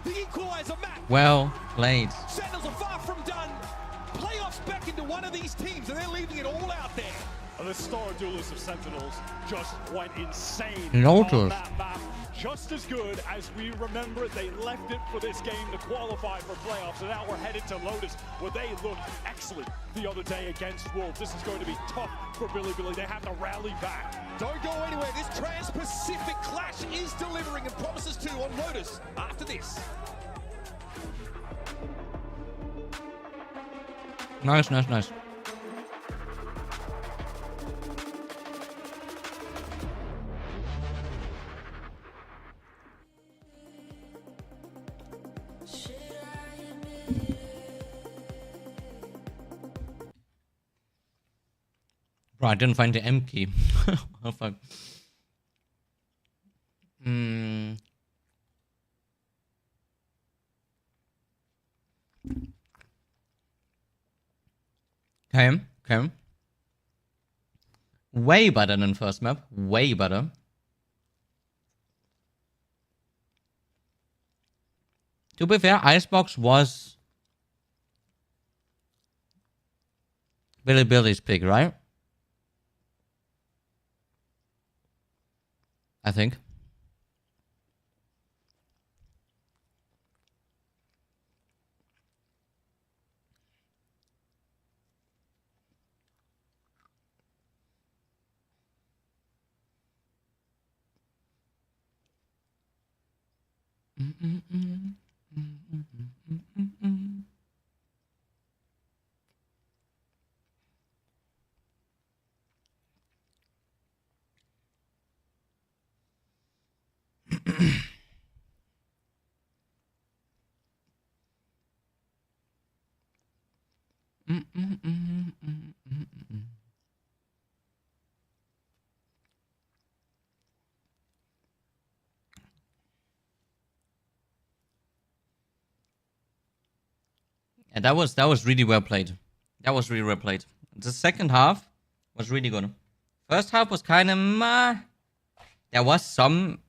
the equalizer map. Well played. Sentinels are far from done. Playoffs back into one of these teams, and they're leaving it all out there. And the Star Duelist of Sentinels just went insane Lotus. on that map. Just as good as we remember, they left it for this game to qualify for playoffs, and now we're headed to Lotus, where they looked excellent the other day against Wolves. This is going to be tough for Billy. They have to rally back. Don't go anywhere. This Trans-Pacific clash is delivering and promises to on Lotus after this. Nice. Bro, I didn't find the M key. Oh fuck. Okay. Way better than first map. Way better. To be fair, Icebox was Billy's pick, right? I think. And that was really well played. That was really well played. The second half was really good. First half was kind of meh. There was some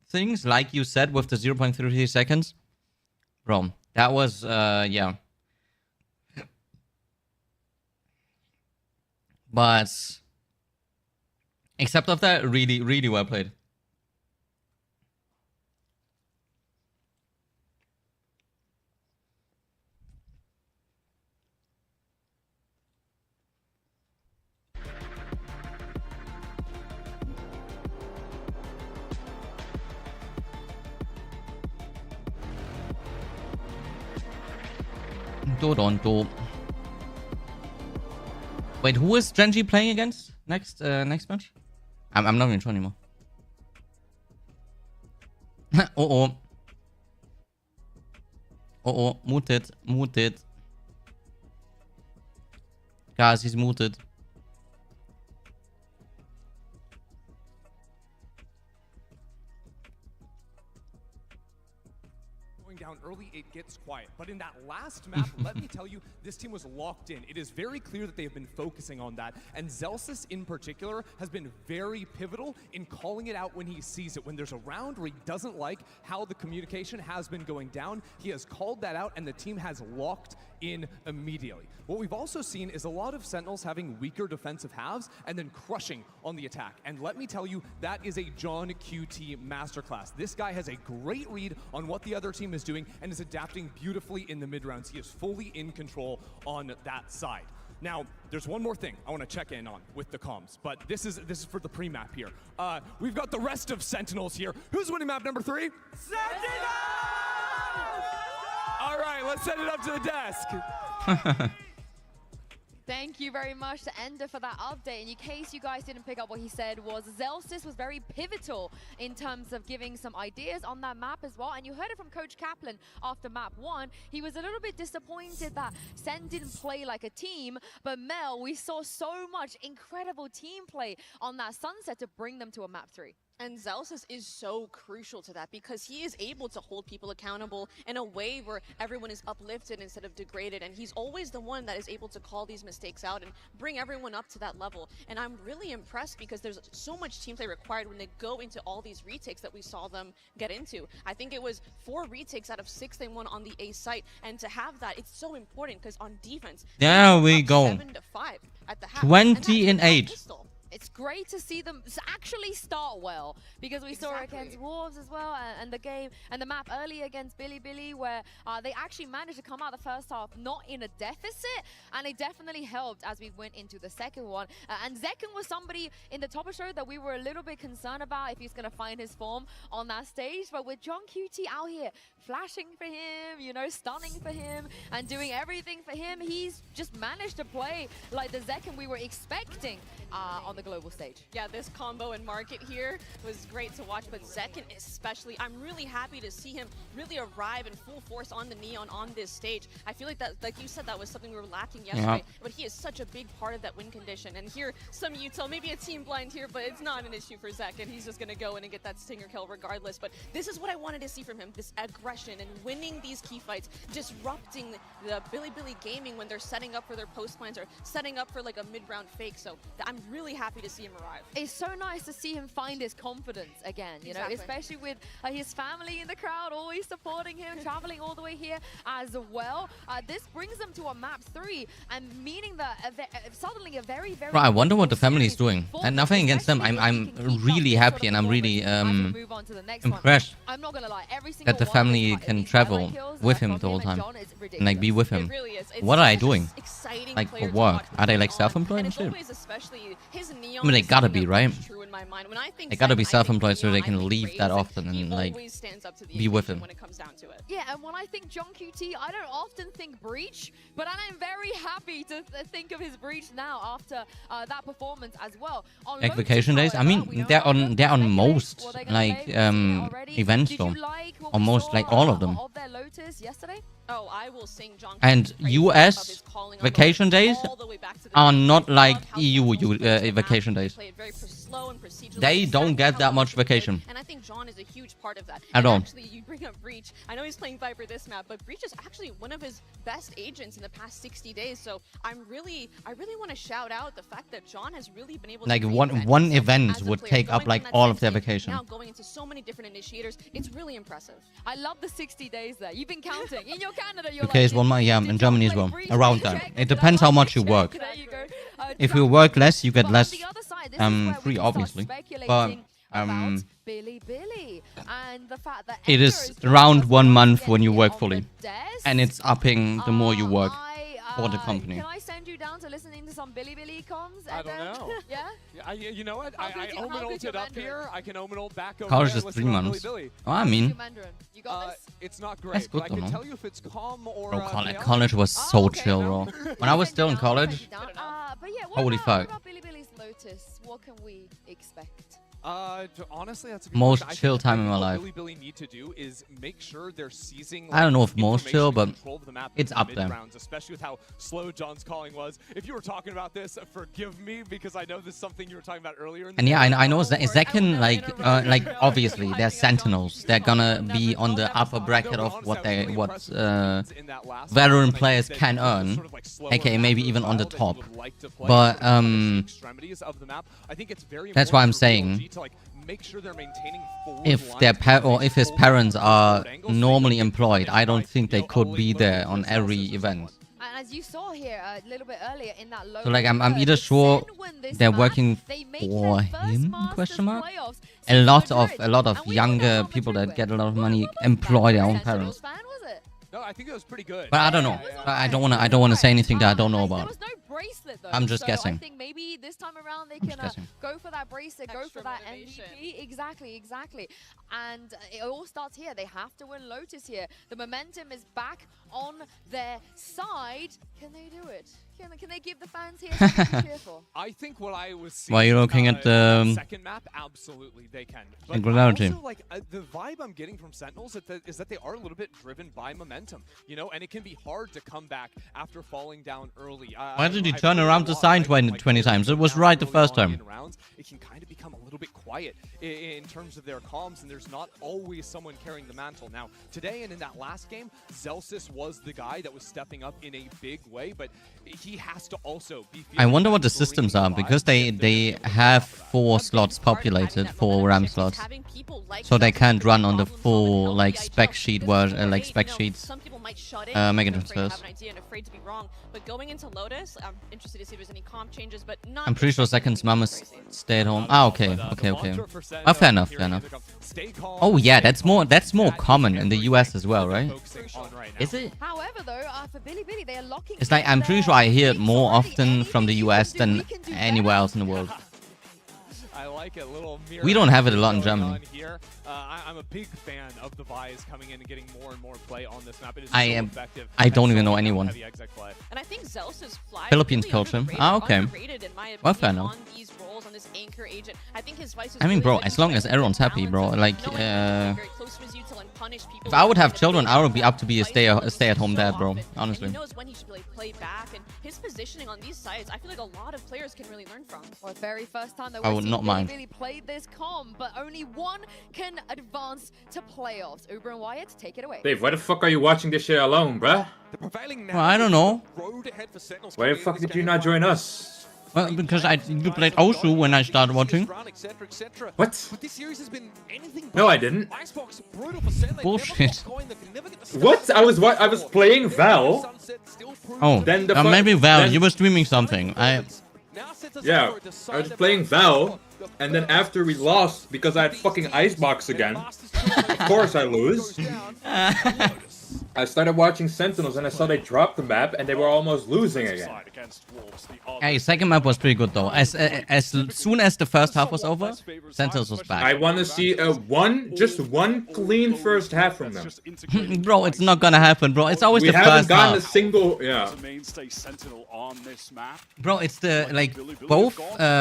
things, like you said, with the 0.33 seconds. Bro, that was, yeah. But except of that, really, really well played. Wait, who is Genji playing against next match? I'm not even sure anymore. Muted. Guys, he's muted. Down early, it gets quiet. But in that last map, let me tell you, this team was locked in. It is very clear that they have been focusing on that. And Zelsis in particular has been very pivotal in calling it out when he sees it. When there's a round where he doesn't like how the communication has been going down, he has called that out and the team has locked in immediately. What we've also seen is a lot of Sentinels having weaker defensive halves and then crushing on the attack. And let me tell you, that is a John QT masterclass. This guy has a great read on what the other team is doing and is adapting beautifully in the mid rounds. He is fully in control on that side. Now, there's one more thing I want to check in on with the comms, but this is for the pre-map here. We've got the rest of Sentinels here. Who's winning map number 3? Sentinels! All right, let's send it up to the desk. Thank you very much to Ender for that update. And in case you guys didn't pick up what he said, was Zelsis was very pivotal in terms of giving some ideas on that map as well. And you heard it from Coach Kaplan after map 1. He was a little bit disappointed that Sen didn't play like a team. But Mel, we saw so much incredible team play on that Sunset to bring them to a map 3. And Zelsis is so crucial to that because he is able to hold people accountable in a way where everyone is uplifted instead of degraded. And he's always the one that is able to call these mistakes out and bring everyone up to that level. And I'm really impressed because there's so much team play required when they go into all these retakes that we saw them get into. I think it was 4 retakes out of 6 they won on the A site. And to have that, it's so important because on defense, there we go. 7-5 at the half. 20 and 8. It's great to see them actually start well because we saw it against Wolves as well and the game and the map earlier against Billy where they actually managed to come out the first half not in a deficit, and it definitely helped as we went into the second one. And Zekken was somebody in the top show that we were a little bit concerned about if he's going to find his form on that stage, but with John QT out here flashing for him, you know, stunning for him and doing everything for him, he's just managed to play like the Zekken we were expecting on the global stage. Yeah, this combo and market here was great to watch, but Zekken especially, I'm really happy to see him really arrive in full force on the Neon on this stage. I feel like that, like you said, that was something we were lacking yesterday, but he is such a big part of that win condition. And here, some util, maybe a team blind here, but it's not an issue for Zekken. He's just going to go in and get that stinger kill regardless. But this is what I wanted to see from him, this aggression and winning these key fights, disrupting the Billy Gaming when they're setting up for their post plans or setting up for like a mid-round fake. So I'm really happy to see him arrive. It's so nice to see him find his confidence again, you know, especially with his family in the crowd always supporting him, traveling all the way here as well. This brings them to a map 3 and meaning that suddenly a very Bro, I wonder what the family is doing. And nothing against them. I'm really happy and I'm really impressed I'm not gonna lie, that the family can travel with him the whole time and like be with him. What are they doing? Like for work? Are they like self-employed and shit? Especially his Neon I mean, they gotta be, right? my mind. When I think They gotta be Sen, I think self-employed so they Leon, I can think leave Graves, that and often he and like always stands up to the be with occasion him. when it comes down to it. Yeah, and when I think John QT, I don't often think Breach, but I'm very happy to think of his Breach now after that performance as well. On Like Lotus, vacation days. I however, mean, we don't they're know. on Speculate most what they're gonna like play. We've seen it already. events Did though. you like what Or we most saw, like all of them. Of their Lotus yesterday? Oh, I will sing John And Q's praises US of his calling on vacation Lotus days all the way back to the are beginning. not I like love how EU Sentinels plays the map. vacation They days. play it very slow and procedurally, They don't exactly get how that much Lotus plays, vacation. and I think John is a huge part of that. At And all. Actually, you bring up Breach. I know he's playing Viper this map, but Breach is actually one of his best agents in the past 60 days. So I really want to shout out the fact that John has really been able Like to one reinvent event himself as a would player, take up going like from that all of their Sentinel, vacation. now going into so many different initiators. It's really impressive. I love the 60 days there. You've been counting. In your Canada, you're UK is one month, yeah, did in John Germany as play well. Breach? Around Check. that. It Did depends I how much you check? work. There you go. If you work less, you get But on less the other side, this is where we free, can start obviously. But speculating about Billy and the fact that it Edgar is is around just 1 month getting when you it work on fully. the desk. And it's upping the more you work for the company. Can I send you down to listening to some Billy comms? I don't know. Yeah? You know what? How I good you- how omenaled good your it up Mandarin? here. I can omenal back over College there is and 3 listen to months. Billy. Oh, I mean, Your Mandarin. You got this? It's not That's great, good but I to can know. tell you if it's calm or bro, chaotic. college was so chill, bro. When I was still in college, But yeah, Holy what fuck. about Billy's Lotus? What can we expect? Honestly, that's a good Most question. chill I think time in my what life. Billy need to do is make sure they're seizing. I don't know if like, most chill, information but and control of the map it's in the up there. mid-rounds, especially with how slow John's calling was. If you were talking about this, forgive me because I know this is something you were talking about earlier. In the and yeah, video. I know Zach can like obviously they're sentinels. They're gonna be on the upper bracket of what veteran players can earn, aka maybe even on the top. But that's why I'm saying if their if his parents are normally employed, I don't think they could be there on every event. And as you saw here a little bit earlier in that low So like I'm either sure they're working for him ? A lot of younger people that get a lot of money employ their own parents. No, I think it was pretty good. But I don't know. I don't wanna say anything that I don't know There about. was no bracelet though. I'm just so guessing. I think maybe this time around they I'm can just guessing. go for that bracelet, go Extra for that motivation. MVP. Exactly. And it all starts here. They have to win Lotus here. The momentum is back on their side. Can they do it? Can they give the fans here something to cheer for? I think what I was seeing While you're looking at the second map, absolutely they can. But Singularity. also, like the vibe I'm getting from Sentinels is that they are a little bit driven by momentum, you know, and it can be hard to come back after falling down early. Why did he I've turn heard a around the lot, sign right? 20 times? It was Now right the early first on time. in rounds, it can kind of become a little bit quiet in terms of their comms, and there's not always someone carrying the mantle. Now, today and in that last game, Zelsis was the guy that was stepping up in a big way, but he has to also be I feeling wonder that what the bringing systems are vibe because if they they're have 4 slots populated, 4 RAM slots, so they can't run on the full like spec sheet like spec sheets. Some people might shut in mega because they're afraid to transfers. have an idea and afraid to be wrong. But going into Lotus, I'm interested to see if there's any comp changes, but not. I'm pretty sure Second's mom is crazy. stay at home. Okay. Fair enough. Oh yeah, that's more common in the US as well, right? Is it? However, though, for Billy, they are locking. It's like in I'm pretty their sure I hear it leads more already. often from the Anything US you than can do, we can do anywhere better. else in the world. I like it. Little We don't have it a lot in going Germany. on here. I'm a big fan of the Vies coming in and getting more and more play on this map. It is I so am- effective I at don't even know slowing down anyone. heavy exec play. And I think Zelsa's fly Philippines really culture. underrated- Ah, okay. underrated in my Well, opinion, fair enough. on these roles, on this anchor agent. I think his vice is I mean, really bro, good. as He's long like as a everyone's good happy, bro. balance of Like, knowing when to be very close to his util and punish people if I would have in a children, big I would be way. up to be a stay-at-home dad, bro. And Honestly. he knows when he should really play back, and his positioning on these sides, I feel like a lot of players can really learn from. For the very first time that I we're would seeing not mind. Billy played this comp, but only one can advance to playoffs. Uber and Wyatt, take it away. Dave, why the fuck are you watching this shit alone, bruh? The prevailing Well, I don't know. road ahead for Sentinels Why the coming in fuck this did you game. not join us? Well, because you played Osu when I started watching. What? But this series has been anything No, but. I didn't. Icebox, brutal for Sen. They Bullshit. never got going, they can never get the What? start. I was playing Val. Sunset still proves Oh, Then the maybe fuck- Val, then- you were streaming something. Now sets us Yeah, up for a I was decisive playing round. Val, and then after we lost because I had fucking Icebox again, of course I lose. I started watching Sentinels and I saw they dropped the map and they were almost losing again. Hey, second map was pretty good though. As soon as the first half was over, Sentinels was back. I want to see just one clean first half from them. Bro, it's not gonna happen, bro. It's always We the haven't first gotten half. a single, yeah. Bro, it's the like both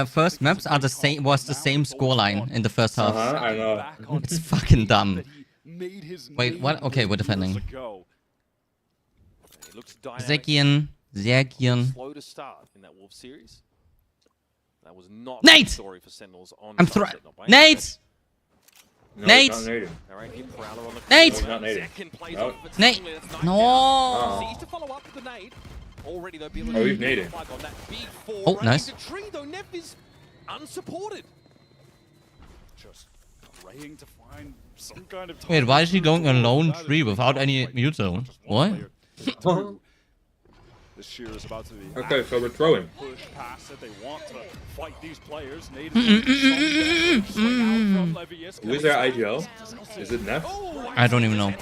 first maps are the same. Was the same scoreline in the first half. I know. It's fucking dumb. Wait, what? Okay, we're defending. Zekian. Slow to start in that Wolf series. That was not Nate! the story for Sentinels on I'm Sunset, throwing. not by Nate! No, Nate! it's not native. All right, here, Prowler on the Nate! corner. Not native. Second plays No. off of Nate! Stanley, that's knocked No! down. Sees to follow up with the nade. Already though, Oh, we've nated. on that big four. Oh, Running nice. into tree though, Neff is unsupported. Just praying to find some kind of. Wait, why is he going alone tree without any muto? What? This shear is about to be Okay, so we're throwing. push past it. They want to fight these players. Who is their IGL? Is it Neff? I don't even know.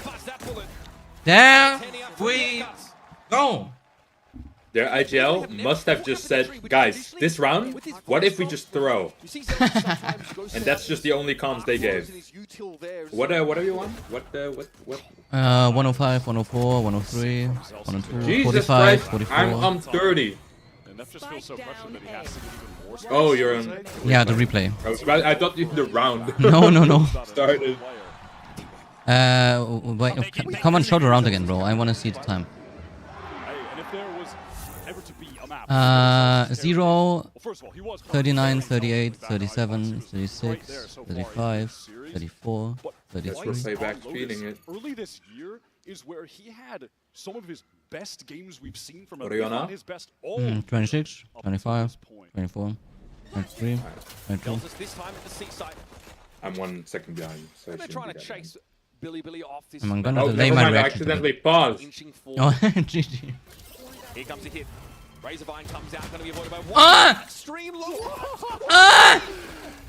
There we go. Their IGL must have just said, guys, this round, what if we just throw? And that's just the only comms they gave. What do you want? What? 105, 104, 103, 102, Jesus 45, Christ, 44. I'm on 30. And Neff just feels so pressured that he has to get even more. Oh, you're on. Yeah, the replay. I thought you the round. No. Started. Wait, come on, show the round again, bro. I want to see the time. And if there was ever to be a map, 0, first of all, he was 39, 38, 37, 36, 35, 34, Guess we're 33. playback feeding it. Early this year is where he had some of his best games we've seen from him. What are you on If not now? his best all 26, 25, 24, 23, 22. Deltas this time at the seaside. I'm 1 second behind. So They're trying to chase Billy off this. I'm gonna Oh, delay never my mind, I reaction. to accidentally that. paused. Inching Oh, forward. GG. Here comes a hit. Razorvine comes out, going to be avoided by one. Ah! Extreme low. Ah!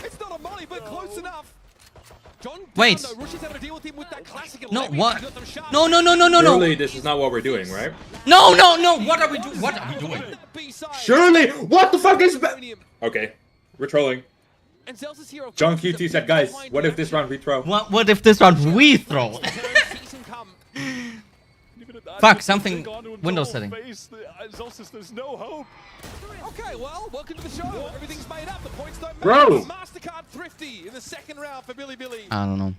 It's not a molly, but close enough. John Wait. Down, though, Rush is having to deal with him with that classic. No, 11. what? He got them shot. No. Surely this is not what we're doing, right? No. What are we doing? What are we doing? B-side. Surely! What the fuck is... Okay, we're trolling. And Zelsa's hero John comes to QT said, beat guys, behind what if the this round we throw? What if this round we throw? season come. Fuck, something. Windows setting. There's no hope. Okay, well, welcome to the show. Everything's made up. The points don't Bro. matter. MasterCard thrifty in the second round for Billy. I don't know.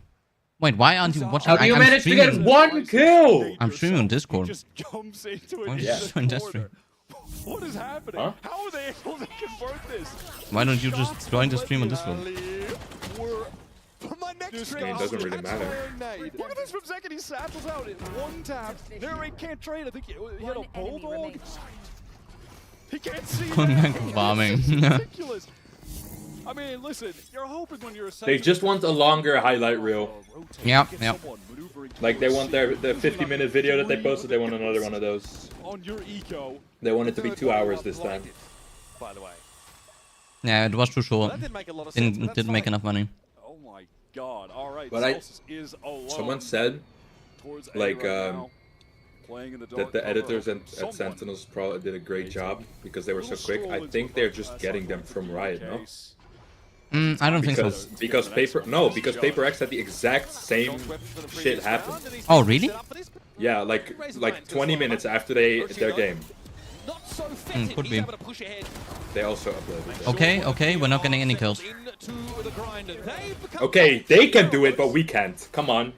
Wait, why aren't you watching? How do you I'm manage to get streaming- 1 kill? I'm streaming on Discord. Just jumps into Why it. don't you Yeah. just join that stream? What is happening? Huh? How are they able to convert this? Why don't you just join the stream on Discord? For my next This trick, game doesn't really matter. Look at this from Zek, and he satchels out at one tap. Narrate can't trade. I think he had a One enemy bulldog. remaining. He can't see. Farming. It's ridiculous. I mean, listen, you're hoping when you're a They just want a longer highlight reel. Yep. Like they want the 50-minute video that they posted, they want another one of those. On your eco. They want it to be 2 hours this time. by the way. Yeah, it was too short. That didn't make a lot of sense. but that's Didn't make fine. enough money. Oh my god. All right. But Celsius is alone someone said towards A like, right now, playing in the that dark the cover editors of at someone. Sentinels probably did a great job because they were so quick. I think they're just getting them from Riot, no? I don't think so. Because Paper X had the exact same shit happen. Oh, really? Yeah, like 20 minutes after their game. Not so fitted. could He's be. able to push ahead They also uploaded it. Okay, we're not getting any kills. into the grind. They've become Okay, they can do it, but we can't. Come on.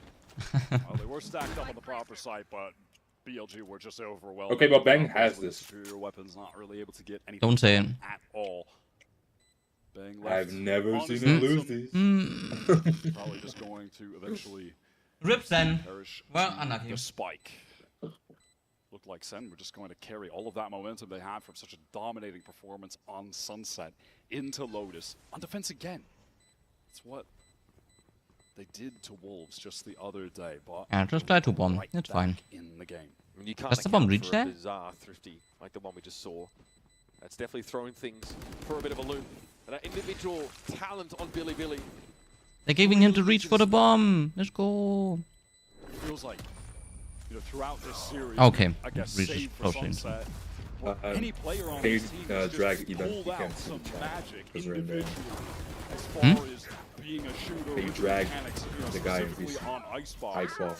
Well, they were stacked up on the proper site, but BLG were just overwhelmed. Okay, but Bang has this. Superior weapons, not really able to get anything Don't say it. done at all. Bang left I've never on seen his them own. lose these. Probably just going to eventually Rip Sen. perish. Well, to unlucky. the spike. Looked like Sen were just going to carry all of that momentum they had from such a dominating performance on Sunset into Lotus. On defense again. That's what they did to Wolves just the other day. But Yeah, just try to bomb. right It's back fine. in the game. I mean, you can't Does the bomb account reach for there? a bizarre thrifty like the one we just saw. That's definitely throwing things for a bit of a loop. And that individual talent on Billy. They're giving him to reach for the bomb. Let's go. Feels like you know, throughout this series. Okay, I guess we just save for closely. Sunset. Any player on can you this team has drag just even? pulled You out can't see some the chat, magic 'cause we're in there. individually as far as being a shooter. Can you with drag mechanics, you know, the guy in specifically recent on Icebox. high qual?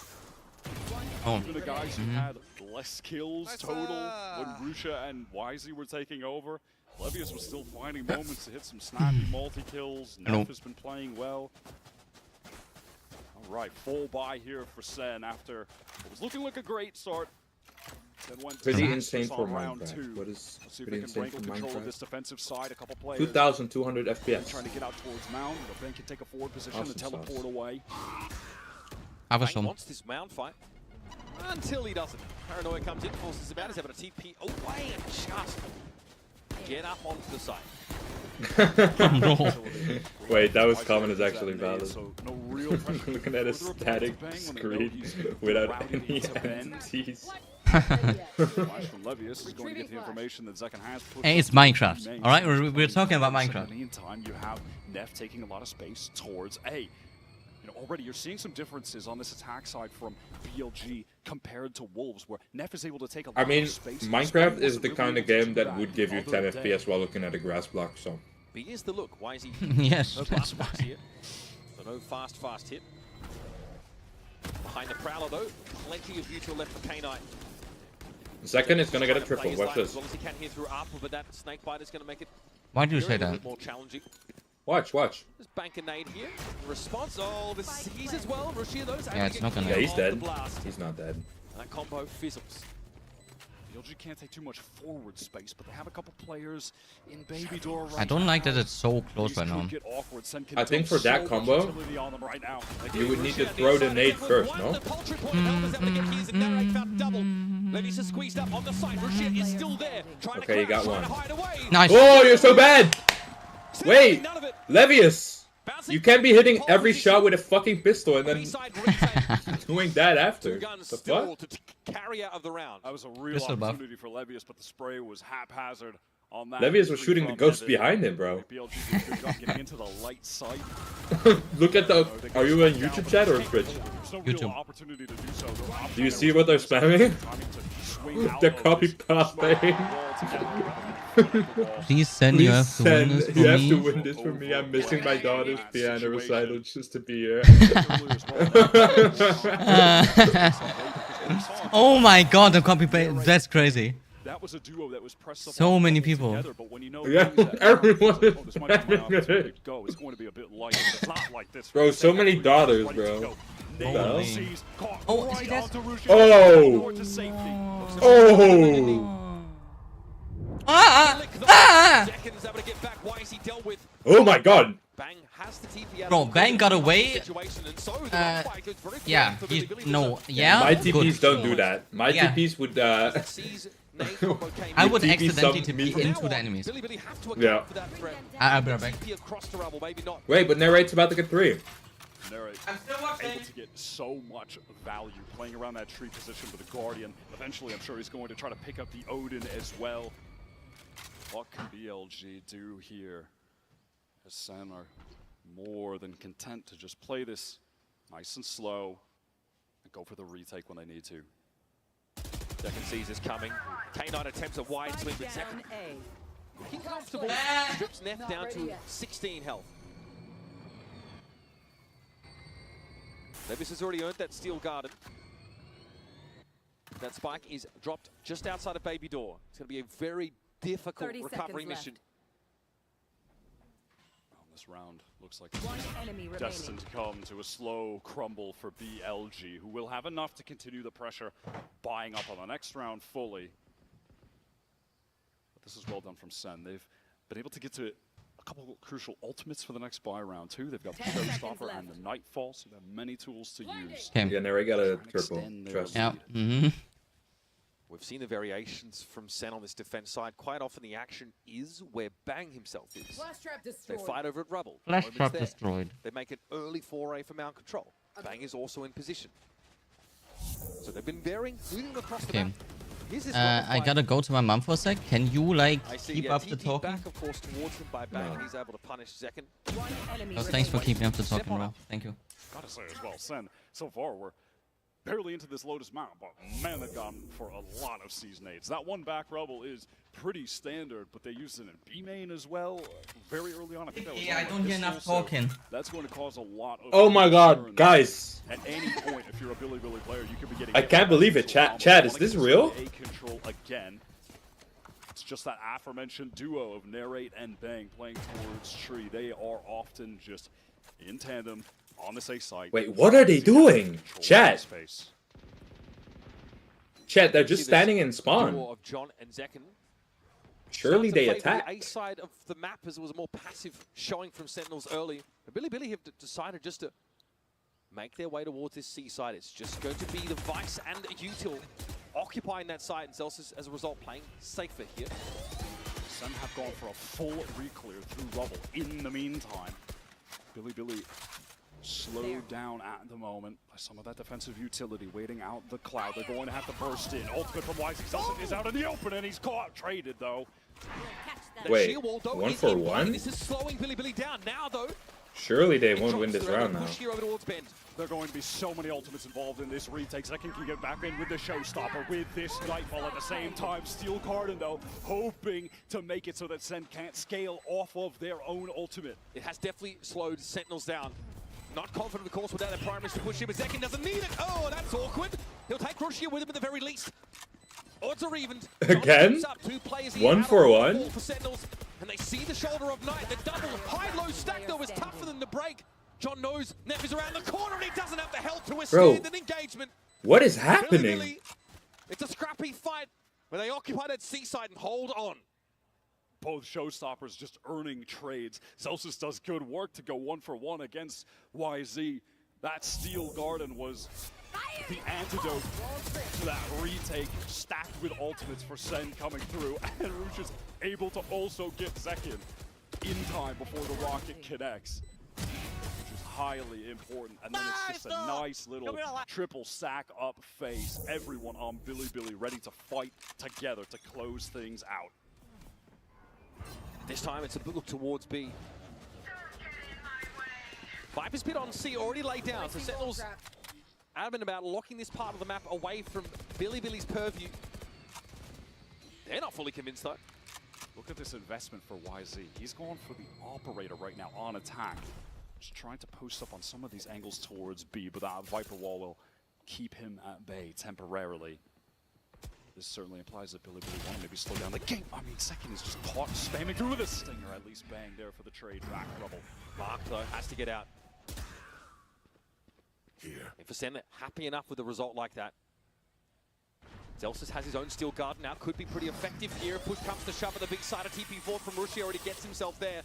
Oh. Even the guys who had less kills total when Rusha and Wisey were taking over, Levius was still finding moments to hit some snappy multi-kills. Neff has been playing well. All right, full buy here for Sen after what was looking like a great start. Then went Pretty to insane for round Minecraft. two. What is Let's see if pretty they can insane for wrangle control of this Minecraft? defensive side. A couple players 2,200 FPS. trying to get out towards Mound. But Ben can take a forward position Awesome and teleport sauce. away. Have a Bang some. wants this Mound fight until he doesn't. Paranoia comes in, forces him out. He's having a TP away and just get up onto the side. Wait, that was comment is actually valid. So no real pressure. Looking at a static screen without any NFTs. Flash from Levius is going to get the information that Zekken has pushed Hey, it's up Minecraft. main. All right, we're talking about In the Minecraft. meantime, you have Neff taking a lot of space towards A. You know, already you're seeing some differences on this attack side from BLG compared to Wolves, where Neff is able to take a lot I mean, of space. Minecraft is the Wasn't kind really of able to game do that would give you the 10 other FPS day. while looking at a grass block, so. But here's the look. Why is he? Yes, no that's blast box here. So no fast hit. Behind the Prowler though, plenty of neutral left for K9. Second is gonna get a Trying to play triple. his Watch line this. As well as he can here through Apple, but that snake bite is going to make it Why do you say very little that? bit more challenging. Watch. Just bank a nade here. Response. Oh, the C's as well. Rushia those. Yeah, it's not gonna- Yeah, he's dead. Blast. He's not dead. That combo fizzles. BLG can't take too much forward space, but they have a couple players in Baby Door right I don't like that now. it's so close These right could now. get awkward. Sen can I think dump for that so much combo, utility on them right now. You would need to throw the nade first, no? The poultry point Helmer's able to get keys and Narek found double. Levi's is squeezed up on the side. Rushia is still there. Trying Okay, you to got crouch, one. trying to hide away. Nice. Oh, you're so bad! Sen Wait! none of it. Levius! Bouncing You can't be hitting pole every position. shot with a fucking pistol and then B-side retake. doing that Two after. guns The still fuck? to carry out of the round. That was a real Pistol buff. opportunity for Levius, but the spray was haphazard on that. Levius was shooting the From ghosts Evan. behind him, bro. BLG did a good job getting into the light side. Look at the. Are you on YouTube chat or Twitch? There's no YouTube. real opportunity to do so. though. Do you see what they're spamming? They're copy pasting. Please send you have to win this for You have to me. win this for me. I'm missing my daughter's piano recital just to be here. Oh my god, the copy paste. That's crazy. That was a duo that was pressed up So on many together, people. but when you know Yeah, things that everyone happen, is oh, this might be my spamming opportunity it. to go. It's going to be a bit light. It's not like this. Bro, so many Everybody's daughters, ready to bro. go. Holy. Nail sees, caught Oh, right see, that's- onto Russia. Oh. Door to safety. Oh! Seconds able to get back. Why is he dealt with? Oh my god! Bang has the TP out Bro, of the Bang got corner. away. Situation, and so the fight goes very Yeah, flat for he's Billy Billy. no, yeah. My TPs good. don't do that. My Yeah. TPs would Sees Nate combo came I in. would TP accidentally some TP me- into the enemies. Billy Billy have to account Yeah. for that threat. I'll be right back. TP across the rubble, maybe not. Wait, but Narrate's about to get 3. Narrate able to get so much value playing around that tree position with the Guardian. Eventually, I'm sure he's going to try to pick up the Odin as well. What can BLG do here? As Sen are more than content to just play this nice and slow and go for the retake when they need to. Second Caesar's coming. K9 attempts a wide swing, but second Down A. looking comfortable. Strips Neff down to 16 health. Levis has already earned that steel garden. That spike is dropped just outside of Baby Door. It's going to be a very difficult 30 recovery seconds mission. Well, this round looks like One enemy remaining. destined to come to a slow crumble for BLG, who will have enough to continue the pressure, buying up on the next round fully. But this is well done from Sen. They've been able to get to a couple crucial ultimates for the next buy round too. They've got the 10 seconds Showstopper and left. the Nightfall, so they have many tools to use. Okay. Yeah, Narrate got a Trying to triple. extend their Trust. Yeah. lead. We've seen the variations from Sen on this defense side. Quite often the action is where Bang himself is. Flash trap They destroyed. fight over at rubble. Flash Moments trap there. destroyed. They make an early foray for mount control. Bang is also in position. So they've been varying, moving across the Okay. map. Here's this rubble I fight. gotta go to my mom for a sec. Can you like I see, keep yeah, up the TP talking? back, of course, towards him by Bang. No. He's able to punish Zekken. One enemy Oh, thanks for remaining. keeping up the Step talking, on bro. up. Thank you. Gotta say as well, Sen, so far we're barely into this Lotus Mount, but man, they've gone for a lot of Season 8s. That one back rubble is pretty standard, but they used it in B main as well very early on. I think that was I don't hear enough pistol, talking. so that's going to cause a lot of Oh my god, concern. guys. At any point, if you're a Billy player, you could be getting. I can't believe it, Chad, is this real? A control again. It's just that aforementioned duo of Narrate and Bang playing towards Tree. They are often just in tandem on this A site. Wait, what are they doing? Chad. Chad, they're just standing in spawn. Duo of John and Zekken. Surely they Starting to favour attack. the A side of the map as it was a more passive showing from Sentinels early. But Billy have decided just to make their way towards this C side. It's just going to be the Vice and Util occupying that side, and Zelsus, as a result, playing safer here. Sun have gone for a full re-clear through rubble. In the meantime, Billy slowed down at the moment by some of that defensive utility, waiting out the cloud. They're going to have to burst in. Ultimate from YZ. Zelsus is out in the open, and he's caught. Traded, though. Wait, 1-for-1? This is slowing Billy down. Now, though, Surely they won't win this round now. push here over towards Bend. There are going to be so many ultimates involved in this retake. Zekken can get back in with the showstopper with this Nightfall at the same time. Steel Garden, though, hoping to make it so that Sen can't scale off of their own ultimate. It has definitely slowed Sentinels down. Not confident, of course, without their primaries to push him, but Zekken doesn't need it. Oh, that's awkward. He'll take Rushia with him at the very least. Odds are evened. Again? 1-for-1? For Sentinels, and they see the shoulder of Night. The double high-low stack, though, is tougher than the break. John knows Neff is around the corner, and he doesn't have the help to withstand an engagement. What is happening? Billy, it's a scrappy fight where they occupy that seaside and hold on. Both showstoppers just earning trades. Zelsus does good work to go 1-for-1 against YZ. That Steel Garden was the antidote to that retake, stacked with ultimates for Sen coming through. And Roosh is able to also get Zekken in time before the rocket connects, which is highly important. And then it's just a nice little triple sack up face. Everyone on Billy ready to fight together to close things out. This time it's a look towards B. Viper's Pit on C already laid down, so Sentinels adamant about locking this part of the map away from Billy's purview. They're not fully convinced, though. Look at this investment for YZ. He's going for the operator right now on attack. Just trying to post up on some of these angles towards B, but that Viper wall will keep him at bay temporarily. This certainly implies that Billy want to maybe slow down the game. I mean, Zekken is just caught spamming through with a stinger. At least Bang there for the trade back rubble. Mark, though, has to get out. And for Sen, happy enough with a result like that. Zelsus has his own Steel Garden now, could be pretty effective here. Push comes to shove at the big side of TP4 from Rushi, already gets himself there.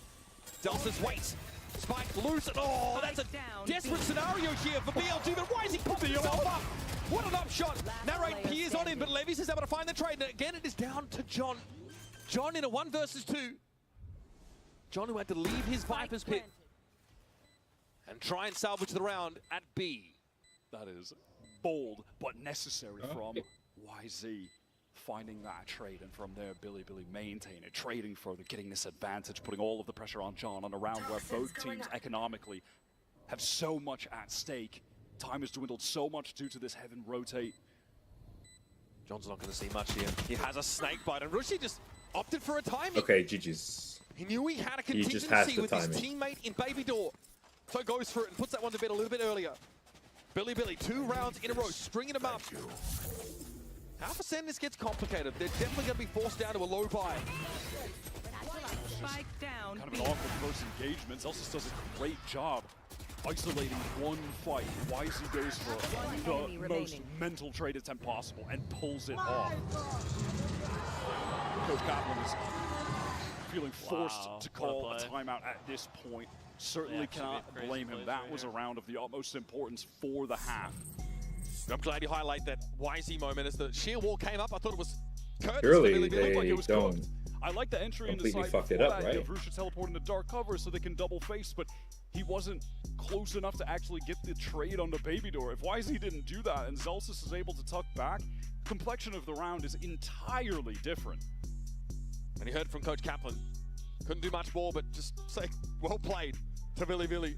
Zelsus waits. Spike loose, and oh, that's a desperate scenario here for BLG, but why is he popping himself up? What an upshot. Narrate peers on him, but Levy's is able to find the trade. And again, it is down to John. John in a 1 versus 2. John who had to leave his Viper's Pit and try and salvage the round at B. That is bold, but necessary from YZ. Finding that trade, and from there, Billy maintain it, trading further, getting this advantage, putting all of the pressure on John on a round where both teams economically have so much at stake. Time has dwindled so much due to this heaven rotate. John's not going to see much here. He has a snake bite, and Rushi just opted for a timing. Okay, GG's. He knew he had a He just contingency has the with timing. his teammate in Baby Door. So goes for it and puts that one to bed a little bit earlier. Billy, 2 rounds in a row, stringing them up. How for Sen this gets complicated? They're definitely going to be forced down to a low buy. Spike down. Kind of an awkward first engagement. Zelsus does a great job isolating one fight. YZ goes for the most mental trade attempt possible and pulls it off. Coach Kaplan is feeling forced to call a timeout at this point. Certainly cannot blame him. That was a round of the utmost importance for the half. I'm glad you highlight that YZ moment as the sheer wall came up. I thought it was Curtis. Surely Billy, they like it was don't cooked. I like the entry into the completely side fucked it before up, that. right? Vrusha teleport into dark cover so they can double face, but he wasn't close enough to actually get the trade on the Baby Door. If YZ didn't do that and Zelsus is able to tuck back, complexion of the round is entirely different. And you heard from Coach Kaplan. Couldn't do much more, but just say, well played to Billy.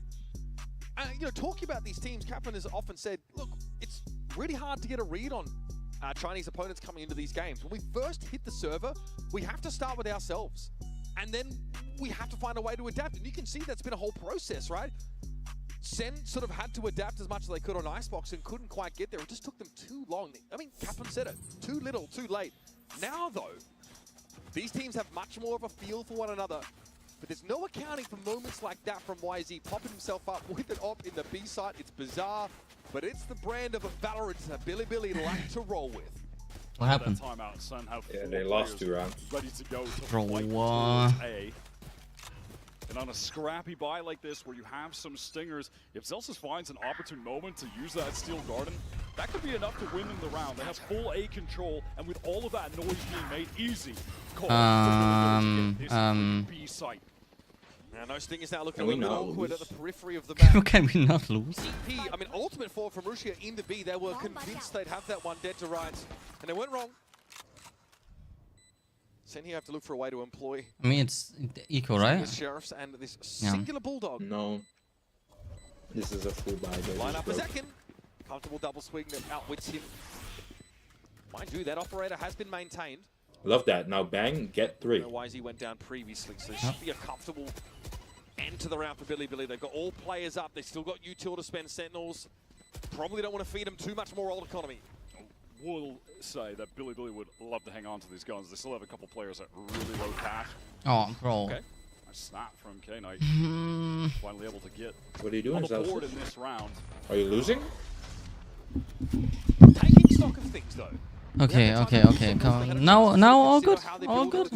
You know, talking about these teams, Kaplan has often said, look, it's really hard to get a read on Chinese opponents coming into these games. When we first hit the server, we have to start with ourselves. And then we have to find a way to adapt. And you can see that's been a whole process, right? Sen sort of had to adapt as much as they could on Icebox and couldn't quite get there. It just took them too long. I mean, Kaplan said it. Too little, too late. Now, though, these teams have much more of a feel for one another. But there's no accounting for moments like that from YZ, popping himself up with an op in the B site. It's bizarre, but it's the brand of a Valorant that Billy like to roll with. What happened? Yeah, they lost 2 rounds. Ready to go to Bro, A. And on a scrappy buy like this, where you have some stingers, if Zelsis finds an opportune moment to use that Steel Garden, that could be enough to win in the round. They have full A control, and with all of that noise being made easy, B site. Now, no Stingers now looking a little bit awkward at the periphery of the How map. can we not lose? CP, I mean, ultimate forward from Russia in the B. They were convinced they'd have that one dead to rights, and they went wrong. Sen here have to look for a way to employ. I mean, it's eco, right? The Sheriffs and this singular Bulldog. No. This is a full buy. Line up a second. Comfortable double swing that outwits him. Mind you, that operator has been maintained. Love that. Now bang, get 3. YZ went down previously, so it should be a comfortable end to the round for Billy. They've got all players up. They've still got util to spend Sentinels. Probably don't want to feed them too much more old economy. Will say that Billy would love to hang on to these guns. They still have a couple players at really low cash. Oh, bro. Okay. Nice snap from K-Knight. Finally able to get What are you doing, on the board Zelsis? in this round. Are you losing? Taking stock of things, though. Okay. Come on. Now all good. All good.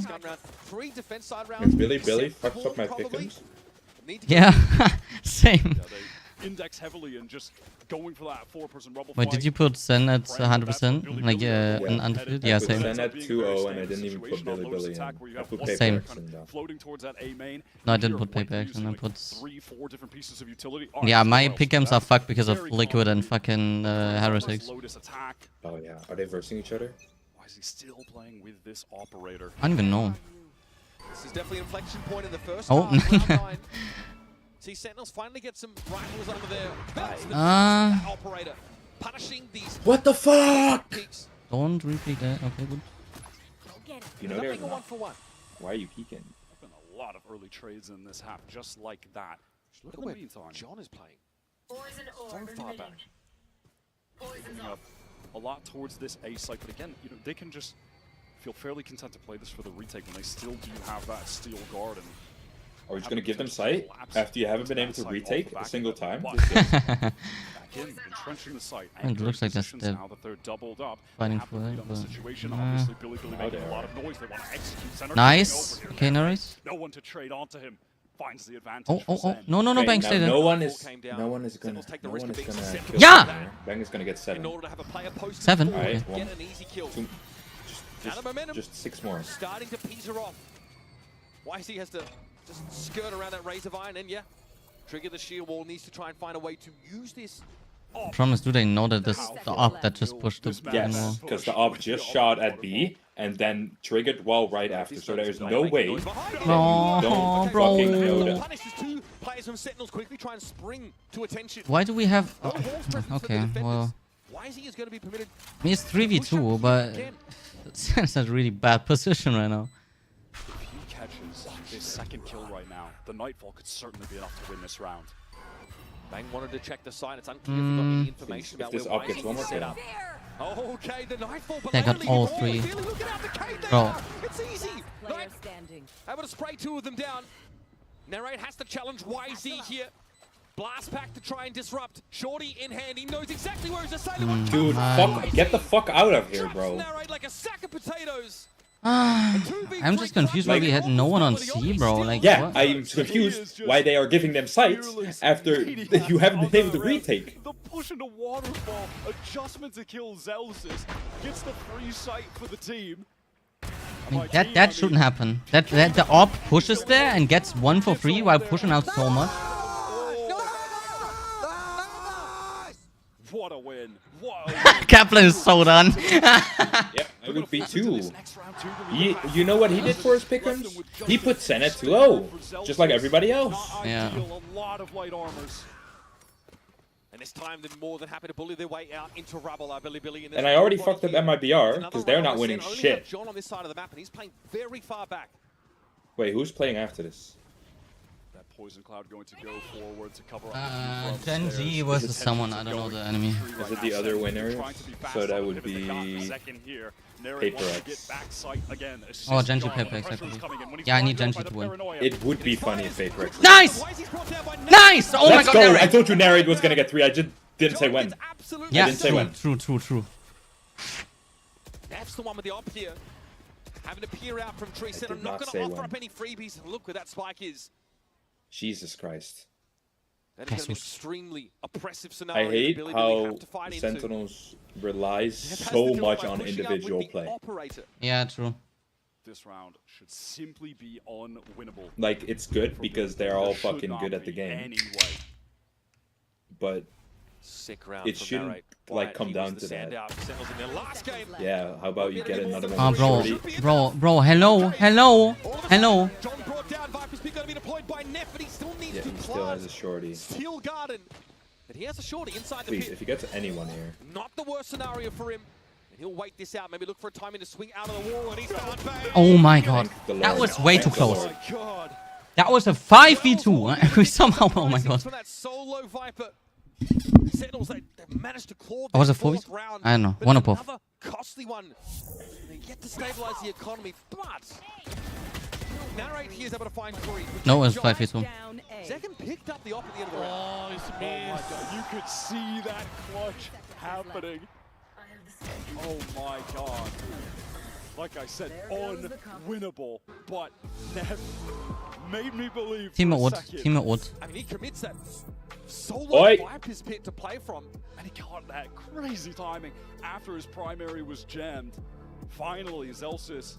Three defense side If rounds. Billy fucks up my pick'ems. Yeah, same. Yeah, they index heavily and just going for that 4-person rubble Wait, fight. did you put Sen at 100%? Like, an undefeated? Yeah, I put same. Sen at 2-0 and I didn't even put Billy in. I put Paper Same. Action down. Floating towards that A main. No, I didn't put paper action. I put. 3-4 different pieces of utility. Yeah, my pick'ems are fucked because of Liquid and fucking Heretics. Oh yeah, are they versing each other? Why is he still playing with this operator? I don't even know. This is definitely an inflection point in the first Oh. half. Round 9. See, Sentinels finally get some rifles under their belts. That operator punishing these. What the fuck? Peaks. Don't repeat that. Okay, good. You know there's Nothing a not. 1-for-1. Why are you peeking? Been a lot of early trades in this half, just like that. Look at in where the meantime, John is playing. Poison So far back. picking up a lot towards this A site, but again, you know, they can just feel fairly content to play this for the retake when they still do have that Steel Garden. Are we just gonna give them sight after you haven't been able to retake a single time? Back in, entrenching the site. It looks like that's the now that they're doubled up. fighting Have to for read it, on the but situation. Obviously, Billy making a lot of noise. They want to execute center. Nice. Okay, nice. No one to trade onto him. Finds the advantage. Oh. No, Okay, Bang, now stay there. no one is gonna kill Yeah! Bang. Bang is gonna get 7. In order to have a player posted 7? forward, Okay. Alright, get an easy kill. Just, Now the momentum just 6 more. starting to peter off. YC has to just skirt around that razor vine and trigger the shield wall. Needs to try and find a way to use this. Promise, do they know that this the op that just pushed the wall? Yes, because the op just shot at B and then triggered wall right after, so there's no way. No, Don't bro. fucking know that. Punishes 2 players from Sentinels quickly try and spring to attention. Why do we have? No walls present for the Okay, defenders. well, YZ is going to be permitted. I mean, it's 3v2, but it's a really bad position right now. If he catches his second kill right now, the Nightfall could certainly be enough to win this round. Bang wanted to check the site. It's unclear if we got any information If about this where op gets YZ one more is set kill. up. Okay, the Nightfall. But They got only all before 3. Really looking out the cave they Bro. are. It's easy. Night able to spray 2 of them down. Narrate has to challenge YZ here. Blast pack to try and disrupt. Shorty in hand. He knows exactly where his assailant. Dude, get the fuck out of here, bro. Narrate like a sack of potatoes. I'm just confused why we had no one on C, bro. Like, Yeah, what? I'm confused why they are giving them sights after you haven't been able to retake. The push into waterfall, adjustment to kill Zelsis, gets the free sight for the team. I mean, that shouldn't happen. That the op pushes there and gets 1 for free while pushing out so much. What a win. What a win. Kaplan is so done. Yep, it would be 2. You know what he did for his pick'ems? He put Sen at 2-0, just like everybody else. Yeah. A lot of light armors. And this time they're more than happy to bully their way out into rubble, Billy. And I already fucked up MIBR because they're not winning shit. John on this side of the map, and he's playing very far back. Wait, who's playing after this? That poison cloud going to go forward to cover up. Genji versus someone, I don't know the enemy. Is it the other winner? So that would be Paper X. Oh, Genji Paper X, exactly. Yeah, I need Genji to win. It would be funny if Paper X. Nice! Nice! Oh my god, go! I Narrate. told you Narrate was gonna get 3, I just didn't say when. Yeah, I didn't say when. True. That's the one with the op here. Having to peer out from Tree Center, did not not going say to offer when. up any freebies. Look where that spike is. Jesus Christ. That is going to be Jesus. extremely oppressive scenario. I hate Billy how have to fight into. Sentinels relies Has so to do it much by on pushing up individual with the play. operator. Yeah, true. This round should simply be unwinnable. Like, it's good because they're all fucking good at the game. Anyway. But Sick round it from shouldn't Narrate. like Wyatt, come he down was to the that. standout for Sentinels in their last game. Yeah, how about you get another one Oh, with bro, Shorty? hello. John brought down Viper's pick, going to be deployed by Neff, but he still needs Yeah, to he still plant has a Shorty. Steel Garden. But he has a Shorty inside the Please, pit. if he gets anyone here. Not the worst scenario for him. And he'll wait this out, maybe look for a timing to swing out of the wall, and he's found bang. Oh my god. Thank the That Lord. was way too Thank the close. Lord. God. That was a 5v2. We somehow, oh my god. For that solo Viper. Sentinels, they managed to claw Oh, was their it 4v2? fourth round, I don't know. but One it's of both. another costly one. They get to stabilize the economy, but Narrate here is able to find Curry. No, it was 5v2. Down A. Second picked up the op at the end of the round. Oh my god, you could see that clutch happening. Oh my god. Like I said, unwinnable, but Neff made me believe Team for a Ut. second. Team Ut. I mean, he commits that solo Oi. Viper's pit to play from. And he got that crazy timing after his primary was jammed. Finally, Zelsis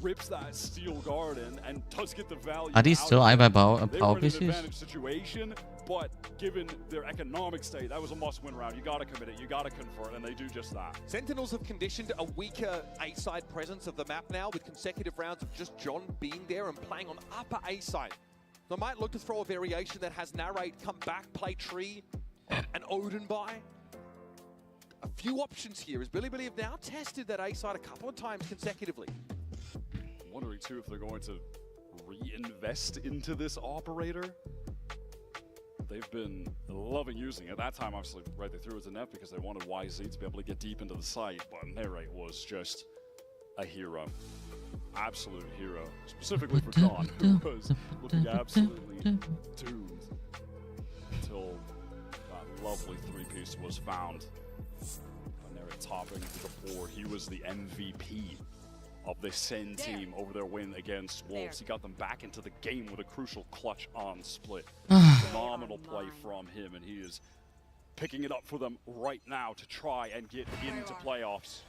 rips that steel garden and does get the value. Are these out still of it. I by They power were in an PCs? advantage situation, but given their economic state, that was a must-win round. You got to commit it, you got to convert, and they do just that. Sentinels have conditioned a weaker A-side presence of the map now with consecutive rounds of just John being there and playing on upper A-side. They might look to throw a variation that has Narrate come back, play Tree, and Odin by. A few options here as Billy have now tested that A-side a couple of times consecutively. I'm wondering too if they're going to reinvest into this operator. They've been loving using it. That time, obviously, right, they threw it to Neff because they wanted YZ to be able to get deep into the site, but Narrate was just a hero. Absolute hero. Specifically for John, who was looking absolutely doomed until that lovely three-piece was found. Narrate topping the board. He was the MVP of the Sen team over their win against Wolves. He got them back into the game with a crucial clutch on split. Phenomenal play from him, and he is picking it up for them right now to try and get into playoffs.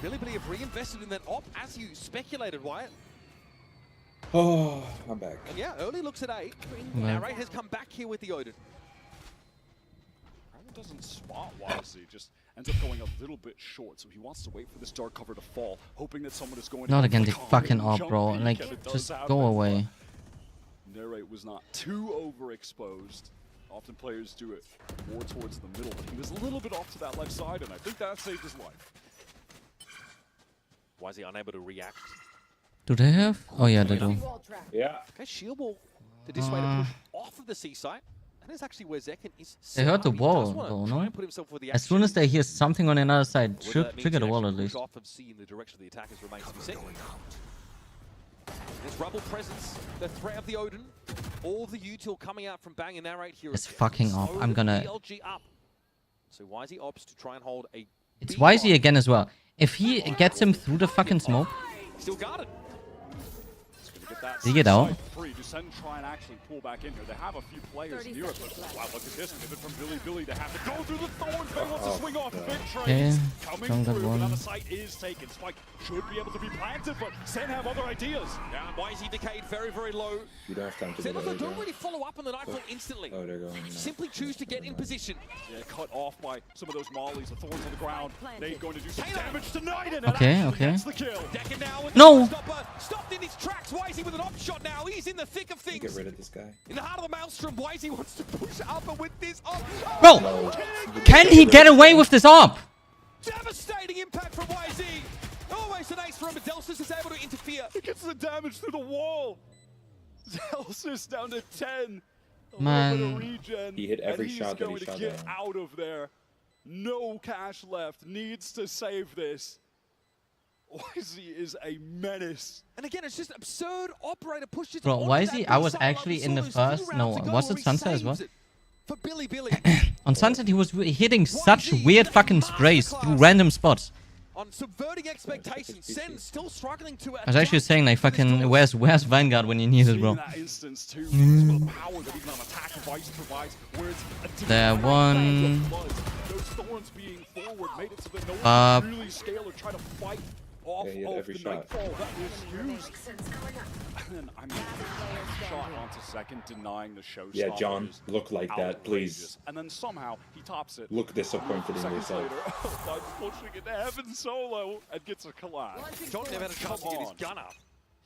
Billy have reinvested in that op as you speculated, Wyatt. Oh, I'm back. And yeah, early looks at 8. Well. Narrate has come back here with the Odin. Raven doesn't spot wisely, just ends up going a little bit short, so he wants to wait for this dark cover to fall, hoping that someone is going to Not again the come fucking in, op, jump bro. peek, Like, and it does just happen, go but away. Narrate was not too overexposed. Often players do it more towards the middle, but he was a little bit off to that left side, and I think that saved his life. Why is he unable to react? Do they have? Oh yeah, they do. Yeah. Okay, shield wall to this way to push off of the C site. And it's actually where Zekken is. They heard the set up. He wall, does wanna though, try no? and put himself with the As soon as action. they hear something on the other side, Whether that means trigger the he wall at actually least. push off and see in the direction of the attackers remains to be seen. There's Rubble presence, the threat of the Odin, all the util coming out from Bang and Narrate here. It's fucking up. Slow I'm the gonna- BLG up. So YZ opts to try and hold a It's B YZ bomb. again as well. If he gets him through the fucking smoke, Still guarded. That Did he get out? side free. Dusen try and actually pull back in here. They have a few players near it, but wow, look at this pivot from Billy to have to go through the thorns. They want to swing off big trades. Okay, Coming John got through, one. another site is taken. Spike should be able to be planted, but Sen have other ideas. Yeah, YZ decayed very, very low. You don't have time to Sentinels go there. don't really follow up on the Nightfall instantly. Oh, they're going. Simply choose to get in position. Yeah, cut off by some of those mollies, the thorns on the ground. Nade going to do some Taylor. damage to Naiden. Okay, and okay. That's the kill. Decker now with No! the stopper. Stopped in his tracks. YZ Wisey with an op shot now. He's in the thick of things. Get rid of this guy. In the heart of the maelstrom, Wisey wants to push up, and with this op. Bro, can he get away with this op? Devastating impact from Wisey. Almost an ace from him, but Delsus is able to interfere. He gets the damage through the wall. Zelsus down to 10. Man. He hit every shot that he He's shot going to get down. out of there. No cash left. Needs to save this. Wisey is a menace. And again, it's just absurd. Operator pushes. Bro, Wisey, I was actually in the first. No, was it Sunset as well? For Billy. On Sunset, he was hitting such weird fucking sprays through random spots. On subverting expectations, Sen still struggling to. I was actually saying like fucking where's Vanguard when you need it, bro. That instance too, the power that even on attack Vice provides, where it's There one. Those thorns being forward made it so that no one can really scale or try to fight off Yeah, he hit of every the shot. Nightfall that was used. And then I mean, shot onto second, denying the show. Yeah, John, look like that, please. And then somehow he tops it. Look disappointed in Seconds yourself. later, by pushing it to heaven solo and gets a collapse. John never had a chance to get his gun up.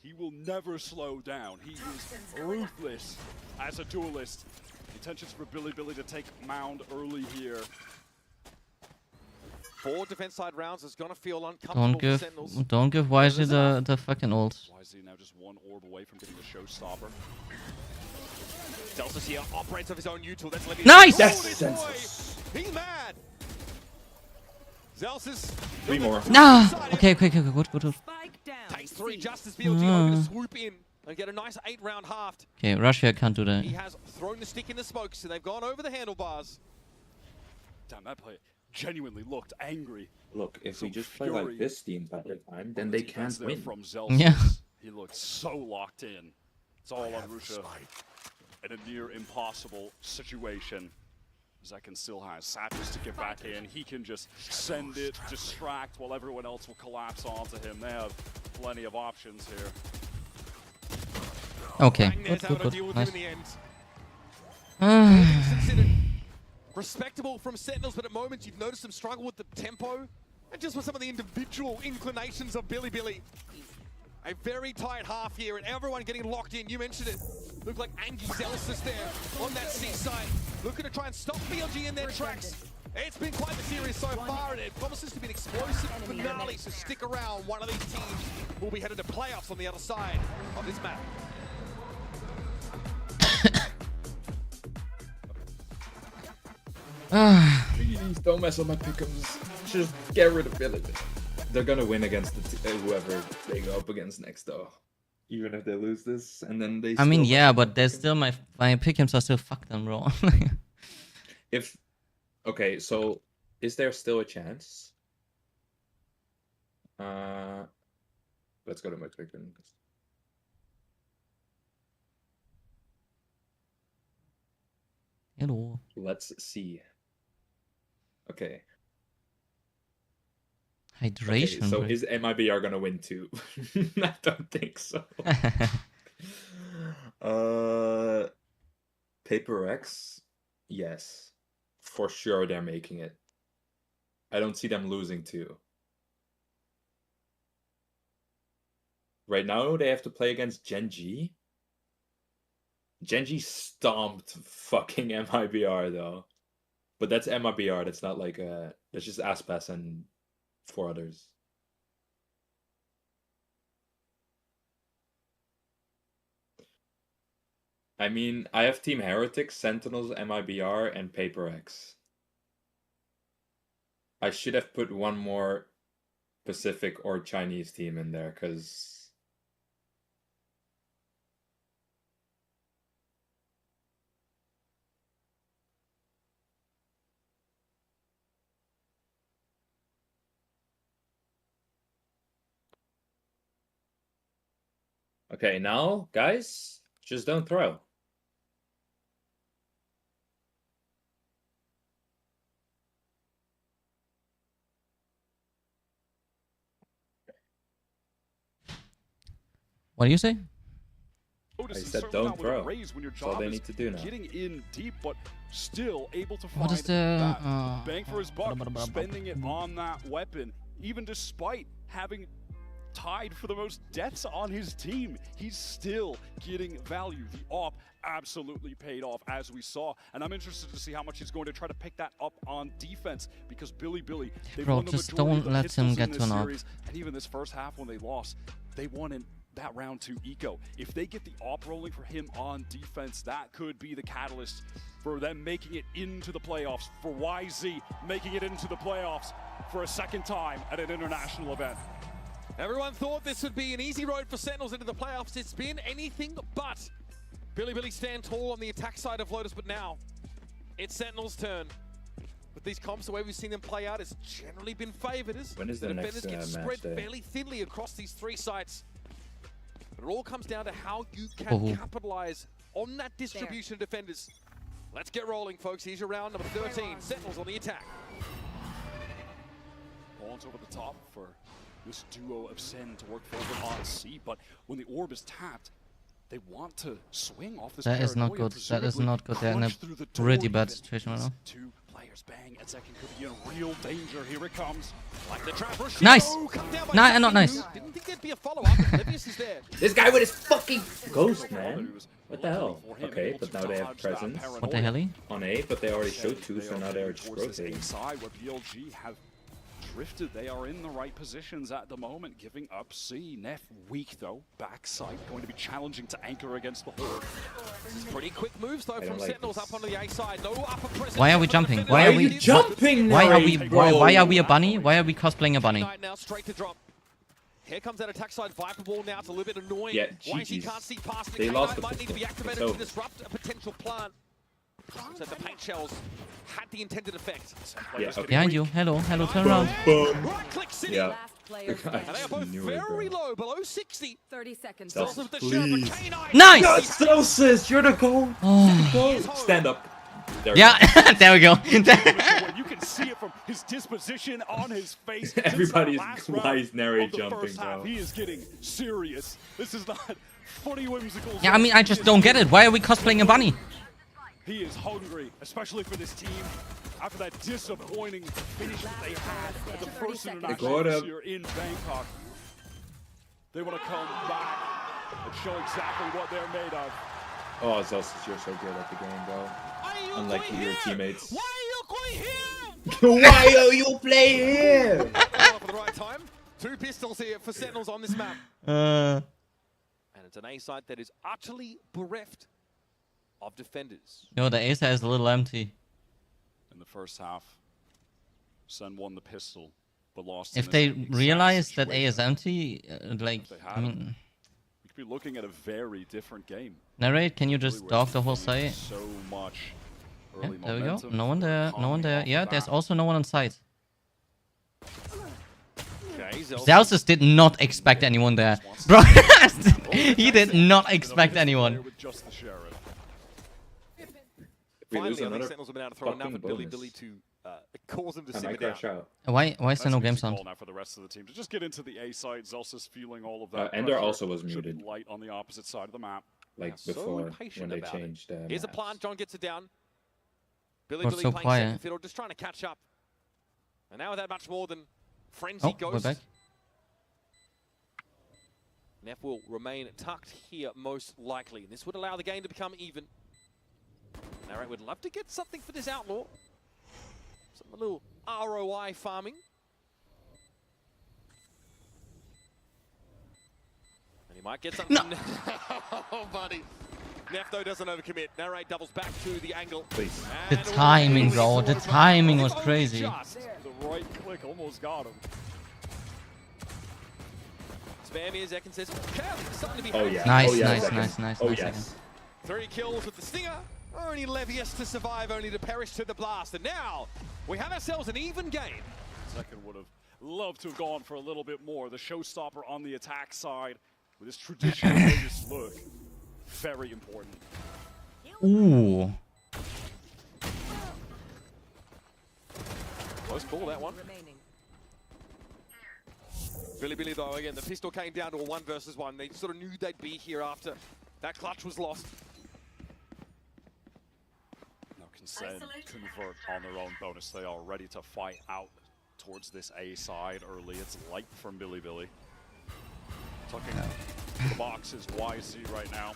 He will never slow down. He is ruthless as a duelist. Intentions for Billy to take Mound early here. 4 defense side rounds is gonna feel uncomfortable for Sentinels. Don't give Wisey the fucking ult. Wisey now just one orb away from getting the showstopper. Delsus here operates of his own util. That's Libby. Nice! Yes! He's mad. Zelsus. 3 more. Nah. Okay, good. Takes 3 just as BLG hoping to swoop in and get a nice 8-round halved. Okay, Russia can't do that. He has thrown the stick in the smoke, so they've gone over the handlebars. Damn, that play genuinely looked angry. Look, if we just play like this the entire time, then they can't win. From Zelsus. Yeah. He looked so locked in. It's all on Rusha in a near impossible situation. Zekin still has Satchers to get back in. He can just send it, distract, while everyone else will collapse onto him. They have plenty of options here. Okay, good. Nice. Respectable from Sentinels, but at moments you've noticed them struggle with the tempo and just with some of the individual inclinations of Billy. A very tight half here and everyone getting locked in. You mentioned it. Looked like Angie Zelsus there on that seaside, looking to try and stop BLG in their tracks. It's been quite the series so far, and it promises to be an explosive finale, so stick around. One of these teams will be headed to playoffs on the other side of this map. Please don't mess up my pickums. Just get rid of Billy. They're gonna win against whoever they go up against next, though. Even if they lose this, and then they. I mean, yeah, but there's still my pickums are still fucked them, bro. Okay, so is there still a chance? Let's go to my pickums. Hello. Let's see. Okay. Hydration. Okay, so bro. is MIBR gonna win too? I don't think so. Paper X, yes, for sure they're making it. I don't see them losing too. Right now they have to play against Genji. Genji stomped fucking MIBR though, but that's MIBR. That's not like that's just Aspas and 4 others. I mean, I have Team Heretics, Sentinels, MIBR, and Paper X. I should have put one more Pacific or Chinese team in there, because... Okay, now, guys, just don't throw. What do you say? I said don't throw. That's all they need to do now. Getting in deep, but still able to find What is the that bang for his buck, spending it on that weapon, even despite having tied for the most deaths on his team. He's still getting value. The AWP absolutely paid off, as we saw. And I'm interested to see how much he's going to try to pick that up on defense, because Billy, they've Bro, won the just majority of don't the let him pistols get in to this an AWP. series. And even this first half when they lost, they won in that round 2 eco. If they get the AWP rolling for him on defense, that could be the catalyst for them making it into the playoffs, for YZ making it into the playoffs for a second time at an international event. Everyone thought this would be an easy road for Sentinels into the playoffs. It's been anything but. Billy stand tall on the attack side of Lotus, but now it's Sentinels' turn. With these comps, the way we've seen them play out, it's generally been favored as When is the the defenders next, get match spread day? fairly thinly across these 3 sites. But it all comes down to how you can capitalize on that distribution of defenders. Let's get rolling, folks. Here's your round number 13. Sentinels on the attack. Balls over the top for this duo of Sen to work forward on C, but when the orb is tapped, they want to swing off this That is not paranoia, good. That is not good. They're in crunch a through the door really bad even. situation right now. 2 players bang, and Zekin could be in real danger. Here it comes. Like the trap. Nice. Not nice. Didn't think there'd be a follow-up. Livius is there. This guy with his fucking ghost, man. What the hell? Okay, but now they have presence. What the hell? On A, but they already showed 2, so now they're just rotating. Side where BLG have drifted. They are in the right positions at the moment, giving up C. Neff weak though, backside, going to be challenging to anchor against the Horde. This is pretty quick moves though from Sentinels up onto the A side. No upper presence. Why are we jumping? Why are you jumping? Why are we a bunny? Why are we cosplaying a bunny? Now straight to drop. Here comes that attack side Viper ball now. It's a little bit annoying. Yeah, YG can't see past it. They lost the might need to be activated it's to disrupt a potential plant. So the paint shells had the intended effect. Yeah, okay. Behind you. Hello, turn around. Boom. Right click City. Yeah. And they are both very low, below 60. 30 seconds. That's With the please. Sherpa canine. Nice! Yes, Celsius, you're the goal. Stand up. There we Yeah, there we go. You can see it from his disposition on his face. Everybody's why is Nary jumping, bro. He is getting serious. This is not funny whimsical. Yeah, I mean, I just don't get it. Why are we cosplaying a bunny? He is hungry, especially for this team. After that disappointing finish that they had at the first international this year in Bangkok, they want to come back and show exactly what they're made of. Oh, Celsius, you're so good at the game, bro. Unlike your teammates. Why are you going here? Why are you playing here? For the right time. 2 pistols here for Sentinels on this map. And it's an A side that is utterly bereft of defenders. Yo, the A side is a little empty. In the first half, Sen won the pistol, but lost. If they realize that A is empty, like, I mean... We could be looking at a very different game. Narrate, can you just dog the whole site? So much Yeah, early there we go. momentum. No one there, no one there. Yeah, there's also no one on site. Okay, Celsius did not expect anyone there. Bro, he did not expect anyone. With just the sheriff. We lose Finally, I think another Sentinels have been able to throw enough fucking at Billy bonus. to cause him to I simmer might down. crash out. Why is there That's no an game easy sound? call now for the rest of the team to just get into the A side. Zelsis feeling all of that. Ender pressure. also was Should be muted. light on the opposite side of the map. Like So before, patient when they about it. changed Here's a maps. plant. John gets it down. Billy What's so playing quiet? second fiddle, just trying to catch up. And now without much more than frenzy Oh, we're ghost. back. Neff will remain tucked here most likely. This would allow the game to become even. Alright, would love to get something for this outlaw. Some little ROI farming. And he might get something. No. Oh, buddy. Neff, though, doesn't overcommit. Narrate doubles back to the angle. Please. The timing, bro. The timing was crazy. Just the right click almost got him. Spam here, Zekin says, Kelly, starting to be Oh yeah. Nice, oh, yeah, nice, second. nice, nice, Oh nice yes. 3 kills with the Stinger. Only Levius to survive, only to perish to the blast. And now, we have ourselves an even game. Second would have loved to have gone for a little bit more. The showstopper on the attack side with his traditional Vegas look. Very important. Ooh. Close call, that one. Billy, though, again, the pistol came down to a 1 versus 1. They sort of knew they'd be here after that clutch was lost. Now can Sen convert on their own bonus. They are ready to fight out towards this A side early. It's light from Billy. tucking the box is YZ right now.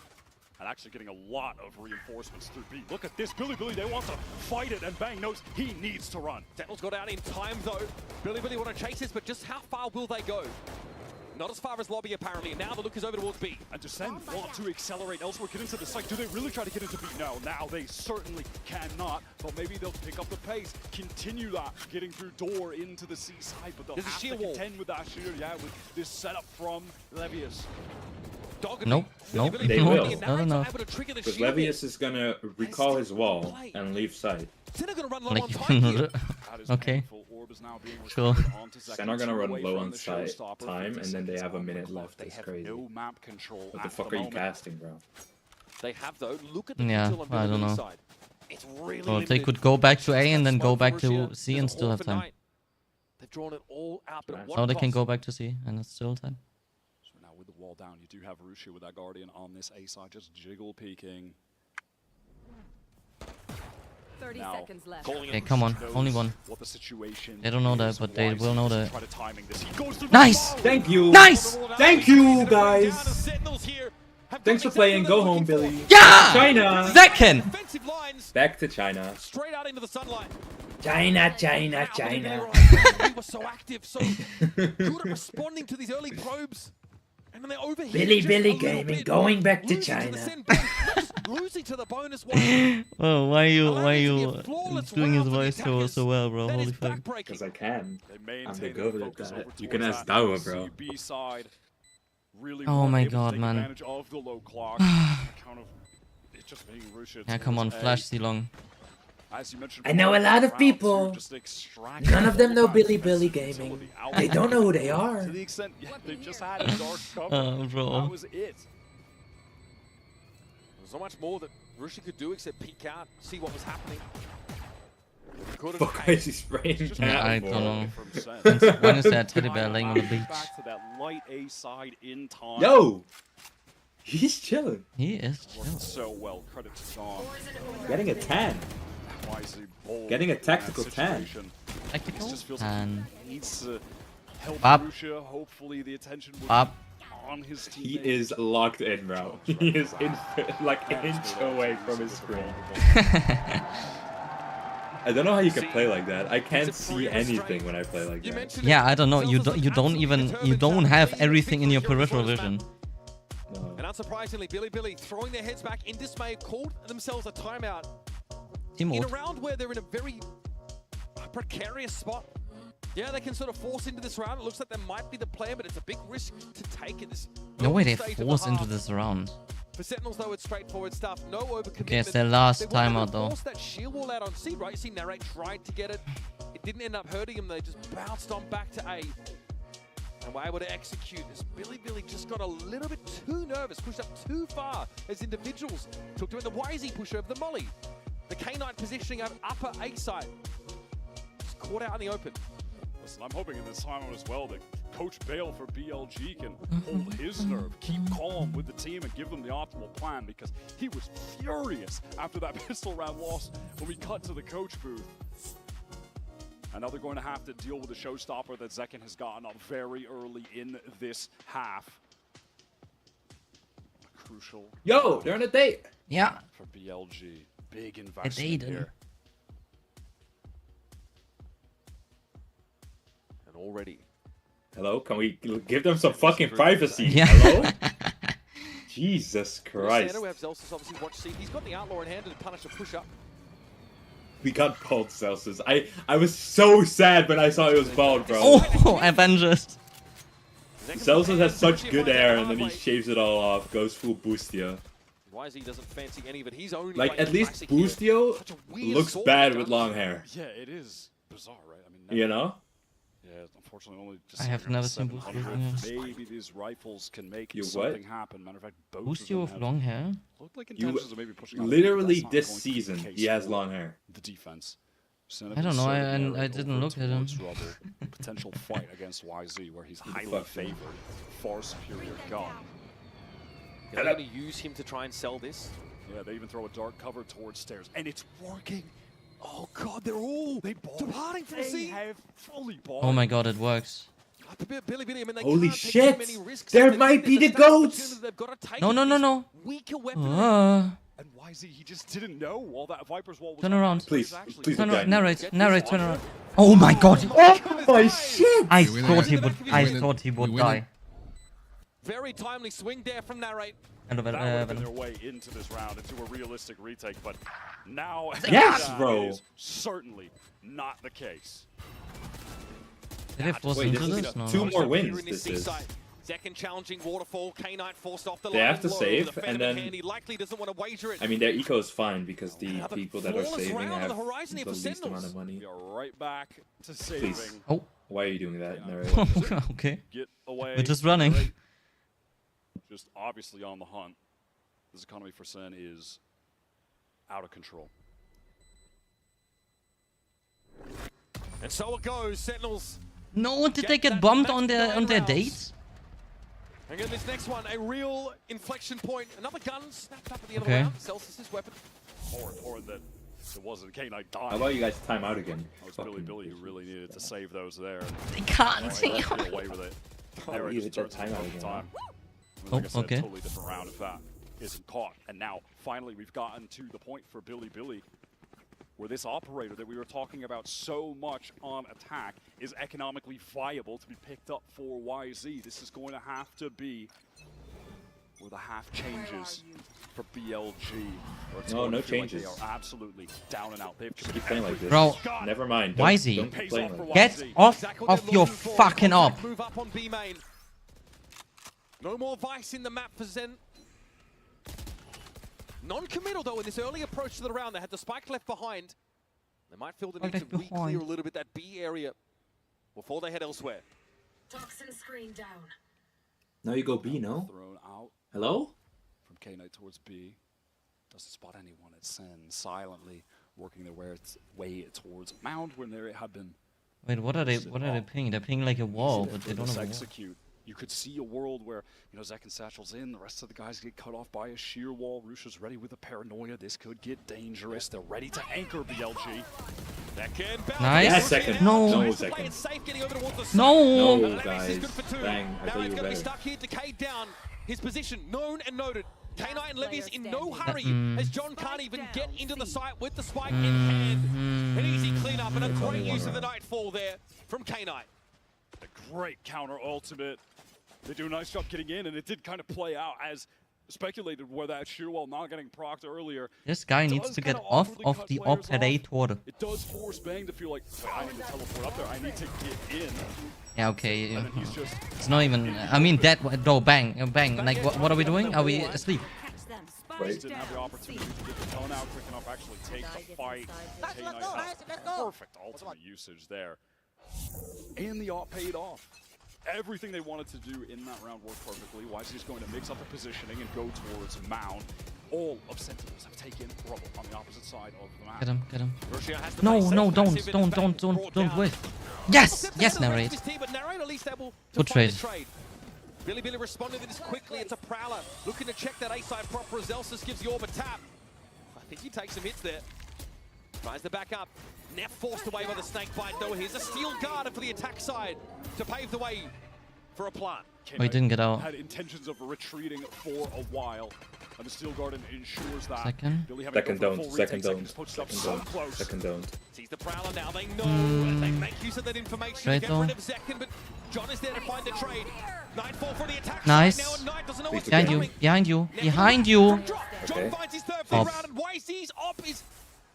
And actually getting a lot of reinforcements through B. Look at this, Billy, they want to fight it, and Bang knows he needs to run. Sentinels got out in time though. Billy want to chase this, but just how far will they go? Not as far as lobby apparently, and now the look is over towards B. And Descend want to accelerate elsewhere, get into the site. Do they really try to get into B? No, now they certainly cannot, but maybe they'll pick up the pace, continue that, getting through door into the C side, but they'll have to contend with that sheer, with this setup from Levius. Nope. They will. Not enough. Because Levius is gonna recall his wall and leave site. Okay. Sure. Sen are gonna run low on site time, and then they have a minute left. That's crazy. What the fuck are you casting, bro? They have though. Look at the Yeah, detail on I don't know. side. It's really Well, they could go back to A and then go back to C and still have time. They've drawn it all out, but at what Now they can cost? go back to C and it's still time. So now with the wall down, you do have Russia with that Guardian on this A side, just jiggle peeking. 30 Now, seconds left. Okay, come on. Only one. What the situation They don't know that, is, but they YZ will know just that. try to timing this. He goes through Nice! the Thank you! Nice! Thank you, guys! Thanks for playing. Go home, Billy. Yeah! China! Second! Back to China. Straight out into the sunlight. China. We were so active, so good at responding to these early probes. And then they overheat Billy just a little Gaming bit. going back to Losing China. the send button, just losing to the bonus one. Oh, why you flawless doing his round for the voice attackers. so well, bro? Then Holy it's fuck. backbreaking. Because I can. They I'm the maintain good their at focus that. over You can towards ask that Dawa, bro. CB side. Really Oh weren't my able to God, take man. advantage of the low clock. Account of it just being Russia Yeah, come on, towards A. flash C long. As you mentioned I know a lot of round people. two, just extract None of them know that Billy defensive Gaming. utility out They don't know who they are. To the extent, they just had a dark cover. Bro. That was it. There's so much more that Rushi could do except peek out, see what was happening. Fuck, why is he spraying Yeah, I cat, don't know. bro? When is that teddy bear laying on the beach? Back to that light A side in time. Yo! He's chilling. He is Worked chill. so well. Credit to John. Getting a 10. Wisely bold Getting a in that tactical 10. situation. Tactical? It just feels like And he needs to help Bop. Russia. Hopefully the attention will Bop. be on his team. He is locked in, bro. He is like an inch away from his screen. I don't know how you can play like that. I can't see anything when I play like that. Yeah, I don't know. You don't have everything in your peripheral vision. No. And unsurprisingly, Billy throwing their heads back in dismay, called themselves a timeout. Team In a ult. round where they're in a very precarious spot. Yeah, they can sort of force into this round. It looks like they might be the player, but it's a big risk to take in this. No way they stage of the force into half. this round. For Sentinels, though, it's straightforward stuff. No overcommitment. Okay, it's their last They wanted timeout to though. force that shield wall out on C, right? You see Narrate tried to get it. It didn't end up hurting him. They just bounced on back to A. And were able to execute this. Billy just got a little bit too nervous, pushed up too far as individuals. Took to it the YZ push over the Molly. The K-Knight positioning up upper A side. Just caught out in the open. Listen, I'm hoping in this timeout as well that Coach Bale for BLG can hold his nerve, keep calm with the team, and give them the optimal plan, because he was furious after that pistol round loss when we cut to the coach booth. And now they're going to have to deal with the showstopper that Zekin has gotten up very early in this half. Crucial. Yo, they're on a date. Yeah. For BLG. Big date, investment here. And already. Hello, can we give them some fucking privacy? Yeah. Hello? Jesus Christ. Santa, we have Zelsus obviously watch C. He's got the Outlaw in hand to punish a push-up. We got bald Celsius. I was so sad when I saw it was bald, bro. Oh, Avengers. Celsius has such good air, and then he shaves it all off, goes full Boostio. YZ doesn't fancy any of it. He's only Like, at least classic here. Boostio Such a weird looks sword bad gun. with long hair. Yeah, it is bizarre, right? I mean, You know? Yeah, unfortunately, only just I have never seen 700. Boostio. Maybe these rifles can make You something what? happen. Matter of fact, both of Boostio them with have long hair? looked like You intentions of maybe pushing out, literally but this that's not going to be the season, case he has for long hair. The defense. I don't know, I didn't look at him. Potential fight against YZ, where he's highly fuck? favored, far superior gun. They're going to use him to try and sell this. Yeah, they even throw a dark cover towards stairs, and it's working. Oh god, they're all departing from They C. have fully bought. Oh my god, it works. Billy, I mean, they Holy can't take too shit! many risks. There It's might be a the stakes opportunity goats! they've got to take No, with no, no, this no. weaker weaponry. And YZ, he just didn't know while that Viper's wall was Turn up. around. Please, please Turn don't around. die. Narrate, turn around. Oh my god! Oh my shit! I We thought he win would. it. I We win it. thought he would We win die. it. Very timely swing there from Narrate. And That would have been their way into this round, into a realistic retake, but now Yes, that bro. is certainly not the case. Did it force Wait, into this is this? No. 2 no. more wins. This is. Second challenging waterfall. K-Knight forced off the They line have to low. save, The Phantom and then- in hand, he likely doesn't want to wager it. I mean, their eco is fine because the Another people that are flawless saving round on have the horizon here the for least amount Sentinels. of money. We are right back to saving. Please. Oh. Why are you doing that? Narrate? Okay. Get away. We're just running. Right. Just obviously on the hunt. This economy for Sen is out of control. And so it goes. Sentinels. No, did they get bombed on their date? And then this next one, a real inflection point. Another gun snapped up at the end Okay. of the round. Celsius's weapon. More important that it wasn't K-Knight dying. How about you guys time out again? It was Billy who really needed to save those there. They can't. Get away with it. Oh, Narrate you just hit that turns it timeout all the again, time. Oh, Like I said, okay. totally different round if that isn't caught. And now, finally, we've gotten to the point for Billy, where this operator that we were talking about so much on attack is economically viable to be picked up for YZ. This is going to have to be where the half changes for BLG. Or it's No, going no to feel like changes. They are absolutely down and out. They've Just keep playing like this. Bro, Never mind. YZ, Don't keep playing like get this. off Exactly what of they're your looking for. fucking op. Contact Move up on B main. No more Vice in the map for Zen. Non-committal though in this early approach to the round. They had the spike left behind. They might feel the need to Left behind. re-clear a little bit that B area before they head elsewhere. Toxin screen down. Now you go B, no? Thrown out Hello? from K-Knight towards B. Doesn't spot anyone at Sen, silently working their way towards Mound when there had been. Wait, what are they pinging? They're pinging like a wall, easy but for they don't this have a wall. execute. You could see a world where, you know, Zek and Satchel's in, the rest of the guys get cut off by a sheer wall. Rusha's ready with a paranoia. This could get dangerous. They're ready to anchor BLG. Nice. Yeah, second. No. No second. No. No, guys. Bang. I thought you were better. Stuck here, decayed down. His position known and noted. K-Knight and Levy's in no hurry as John can't even get into the site with the spike in hand. An easy cleanup and a great use of the Nightfall there from K-Knight. A great counter ultimate. They do a nice job getting in, and it did kind of play out as speculated where that sheer wall not getting procced earlier. This guy needs to get off of the operator. It does force Bang to feel like, wait, I need to teleport up there. I need to get in. Yeah, okay. And then he's just It's not even. I mean, that. No, bang, bang. Like, what are we doing? Are we asleep? just didn't have the opportunity to get the tone out quick enough, actually take the fight. K-Knight has perfect ultimate usage there. And the op paid off. Everything they wanted to do in that round worked perfectly. YZ is going to mix up the positioning and go towards Mound. All of Sentinels have taken rubble on the opposite side of the map. Get him, get him. No, don't wait. Yes, yes, Narrate. Good trade. Billy responded to this quickly. It's a Prowler looking to check that A-side proper as Elsis gives the orb a tap. I think he takes some hits there. Tries to back up. Neff forced away by the snake bite though. Here's a steel guard for the attack side to pave the way for a plant. Oh, he didn't get out. Had intentions of retreating for a while. And the Steel Garden ensures that. Second. Second don't. Sees the Prowler now. They know. They make use of that information. Straight Get though. rid of Zekin, but John is there to find the trade. Nightfall for the attack. Nice. Now, and Knight doesn't know what's Behind you, coming. behind you, behind you. John finds his third Op. round, and YZ's op is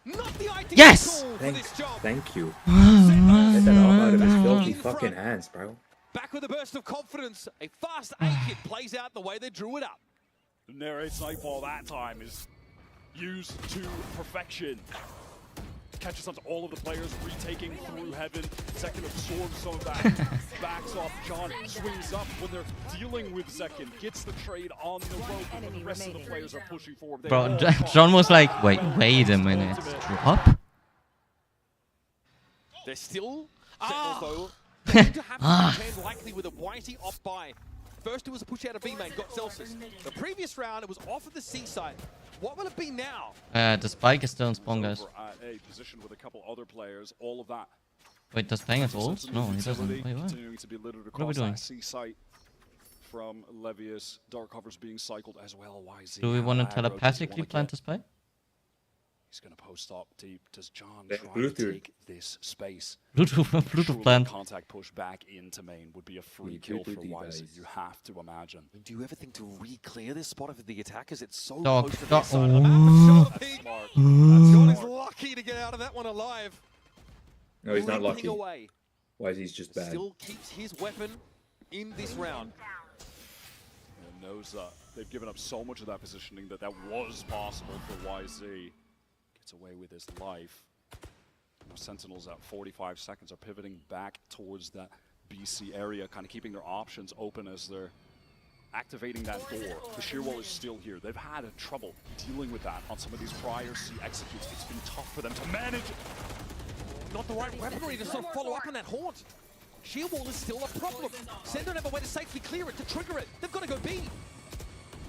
not the ideal Yes! tool for this job. Thank you. Get that arm out of his filthy fucking hands, bro. Back with a burst of confidence. A fast A-kit plays out the way they drew it up. The Narrate's Nightfall that time is used to perfection. Catches up to all of the players, retaking through heaven. Second absorbs some of that. Backs off. John swings up when they're dealing with Zekin. Gets the trade on the rope. And the rest of the players are pushing forward. Bro, John was like, wait a minute. Drop? They're still Sentinels, though. They need to have to contend likely with a YZ off by. First it was a push out of B main, got Celsius. The previous round it was off of the C side. What will it be now? The spike is still in spawn, guys. Over at a position with a couple other players. All of that Wait, does Bang have ult? No, he doesn't. Wait, what? Continuing to be littered What are we across doing? that C site from Levius. Dark cover's being cycled as well. YZ. Do we want to how aggro does he telepathically wanna plant get? a spy? He's going to post up deep. Does John Yeah, try Bluetooth. to take this space? Bluetooth Surely plant. contact push back into main would be a free We kill for Bluetooth YZ. device. You have to imagine. Do you ever think to re-clear this spot for the attackers? It's so Dog, close to dog. this side of the map. And Shoulder That's peek. smart. John That's is smart. lucky to get out of that one alive. No, he's not Limping lucky. away. Why is he's just bad? Still keeps his weapon in this round. And knows that they've given up so much of that positioning that was possible for YZ. Gets away with his life. Now Sentinels at 45 seconds are pivoting back towards that BC area, kind of keeping their options open as they're activating that door. The shear wall is still here. They've had trouble dealing with that on some of these prior C executes. It's been tough for them to manage. Not the right weaponry to sort of follow up on that haunt. Sheer wall is still a problem. Sen don't have a way to safely clear it, to trigger it. They've got to go B.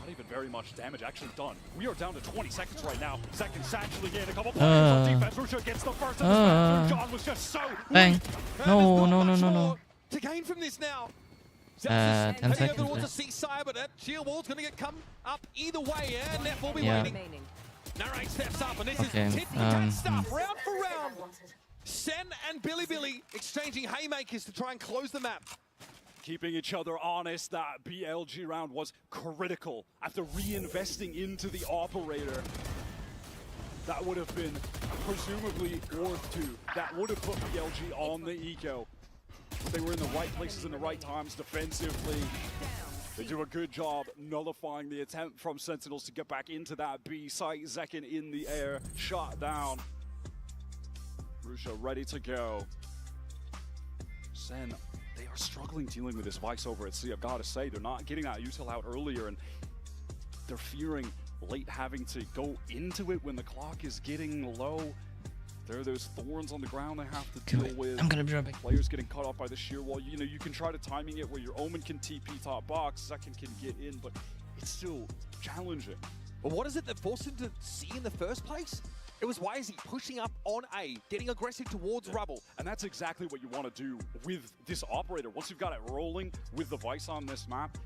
Not even very much damage actually done. We are down to 20 seconds right now. Second actually in a couple players on defense. Rusha gets the first of the match. John was just so Bang. weak. No, no, no, no, no. To gain from this now. 10 Heading seconds over towards the left. seaside, but that sheer wall's going to get come up either way, and Neff will be Yeah. waiting. Narrate steps up, and this Okay, is tit-for-tat stuff, round for round. Sen and Billy exchanging haymakers to try and close the map. Keeping each other honest, that BLG round was critical. After reinvesting into the operator, that would have been presumably worth 2. That would have put BLG on the eco. They were in the right places in the right times defensively. They do a good job nullifying the attempt from Sentinels to get back into that B site. Zekin in the air, shot down. Rusha ready to go. Sen, they are struggling dealing with this Vice over at sea. I've got to say, they're not getting that util out earlier, and they're fearing late having to go into it when the clock is getting low. There are those thorns on the ground they have to deal with. I'm gonna be right back. Players getting caught off by the sheer wall. You know, you can try to timing it where your Omen can TP top box, Second can get in, but it's still challenging. But what is it that forced him to C in the first place? It was YZ pushing up on A, getting aggressive towards Rubble. And that's exactly what you want to do with this operator. Once you've got it rolling with the Vice on this map,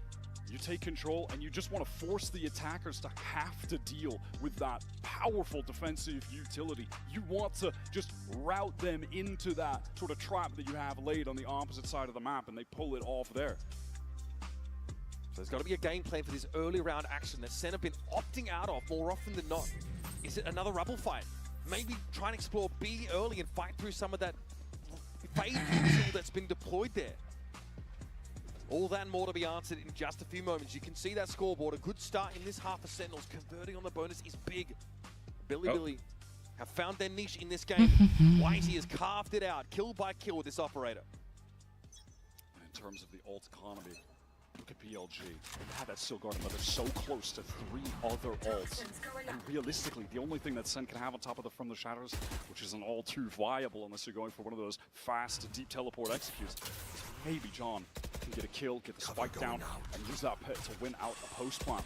you take control and you just want to force the attackers to have to deal with that powerful defensive utility. You want to just route them into that sort of trap that you have laid on the opposite side of the map, and they pull it off there. So there's got to be a game plan for this early round action that Sen have been opting out of more often than not. Is it another Rubble fight? Maybe try and explore B early and fight through some of that fade util that's been deployed there. All that and more to be answered in just a few moments. You can see that scoreboard. A good start in this half of Sentinels. Converting on the bonus is big. Billy have found their niche in this game. Whitey has carved it out, kill by kill with this operator. In terms of the ult economy, look at PLG. They have that Still Garden, but they're so close to 3 other ults. And realistically, the only thing that Sen can have on top of the From the Shadows, which isn't all too viable unless you're going for one of those fast, deep teleport executes, is maybe John can get a kill, get the spike down, and use that pit to win out a post plant.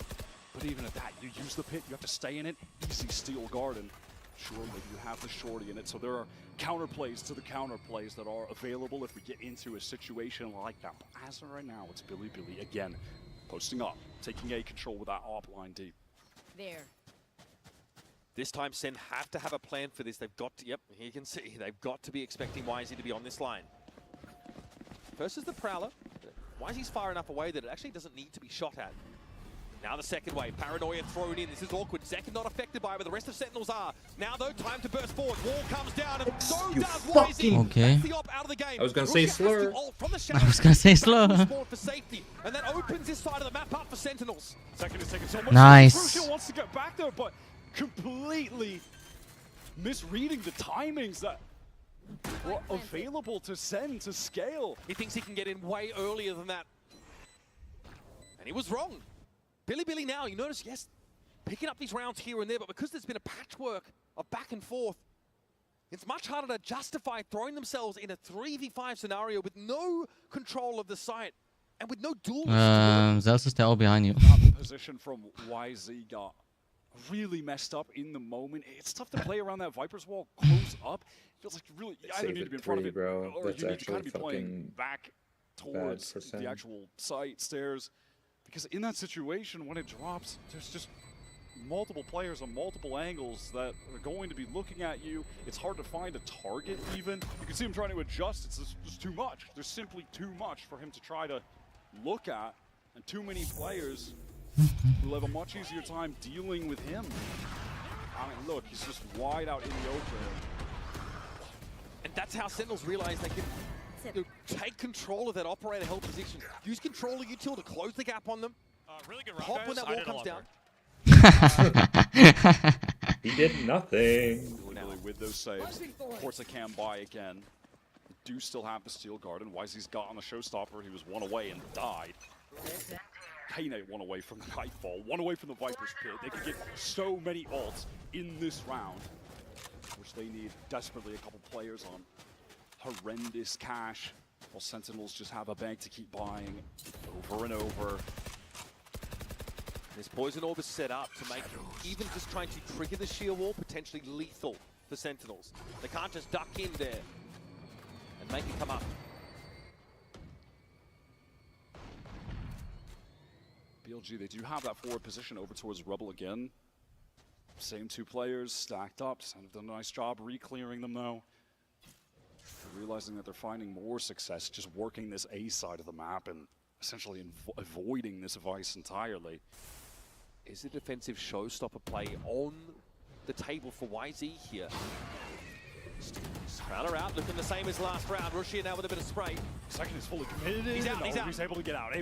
But even at that, you use the pit, you have to stay in it, easy Steel Garden. Sure, maybe you have the shorty in it, so there are counterplays to the counterplays that are available if we get into a situation like that. But as of right now, it's Billy again, posting up, taking A control with that op line deep. There. This time, Sen have to have a plan for this. They've got to, yep, here you can see, they've got to be expecting YZ to be on this line. First is the Prowler. YZ's far enough away that it actually doesn't need to be shot at. Now the second wave, Paranoia thrown in. This is awkward. Zekin not affected by it, but the rest of Sentinels are. Now though, time to burst forward. Wall comes down, and so does YZ. Okay. That's the op out of the game. I was gonna say slur. I was gonna say slow. For safety, and that opens this side of the map up for Sentinels. Second is taking so much. Nice. Crucial wants to get back there, but completely misreading the timings that were available to Sen to scale. He thinks he can get in way earlier than that. And he was wrong. Billy now, you notice, yes, picking up these rounds here and there, but because there's been a patchwork of back and forth, it's much harder to justify throwing themselves in a 3v5 scenario with no control of the site and with no duel. Zeus is still behind you. Not the position from YZ got really messed up in the moment. It's tough to play around that Viper's wall close up. It feels like you really either need to be in front of it, bro. or That's you need to kind of be actually playing fucking back towards bad for the Sen. actual site, stairs. Because in that situation, when it drops, there's just multiple players on multiple angles that are going to be looking at you. It's hard to find a target even. You can see him trying to adjust. It's just too much. There's simply too much for him to try to look at, and too many players will have a much easier time dealing with him. I mean, look, he's just wide out in the open. And that's how Sentinels realize they can take control of that operator held position. Use control of util to close the gap on them. Really good Pop when that wall comes down. He did nothing. Really with those saves. Of course, they can buy again. They do still have the Steel Guard, and YZ's got on the Showstopper. He was one away and died. Kane one away from the Nightfall, one away from the Viper's Pit. They could get so many ults in this round, which they need desperately. A couple players on horrendous cash, while Sentinels just have a bank to keep buying over and over. This poison orb is set up to make even just trying to trigger the sheer wall potentially lethal for Sentinels. They can't just duck in there and make it come up. BLG, they do have that forward position over towards Rebel again. Same two players stacked up. Kind of done a nice job re-clearing them though. Realizing that they're finding more success just working this A side of the map and essentially avoiding this Vice entirely. Is a defensive showstopper play on the table for YZ here? Crowder out, looking the same as last round. Rushia now with a bit of spray. Second is fully committed. He's out, he's out. He's able to get out,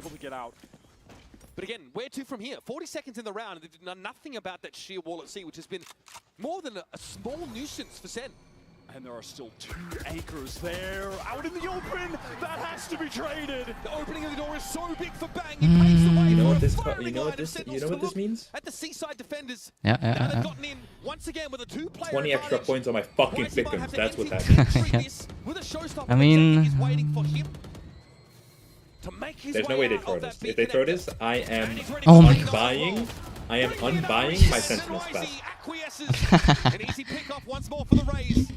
But again, where to from here? 40 seconds in the round, and they did nothing about that sheer wall at sea, which has been more than a small nuisance for Sen. And there are still two anchors there, out in the open. That has to be traded. The opening of the door is so big for Bang. He paves the way You know what this means? At the seaside defenders. Yeah. They've gotten in once again with a 2-player 20 extra advantage. points on my fucking YZ might victims. have to That's what's end happening. this with a showstopper. I mean, he's waiting for him to make his There's no way way they out throw of this. that If they big throw connector. this, I am Oh my unbuying. I am unbuying my Sentinels class. Acquiesces. An easy pick off once more for the Rays.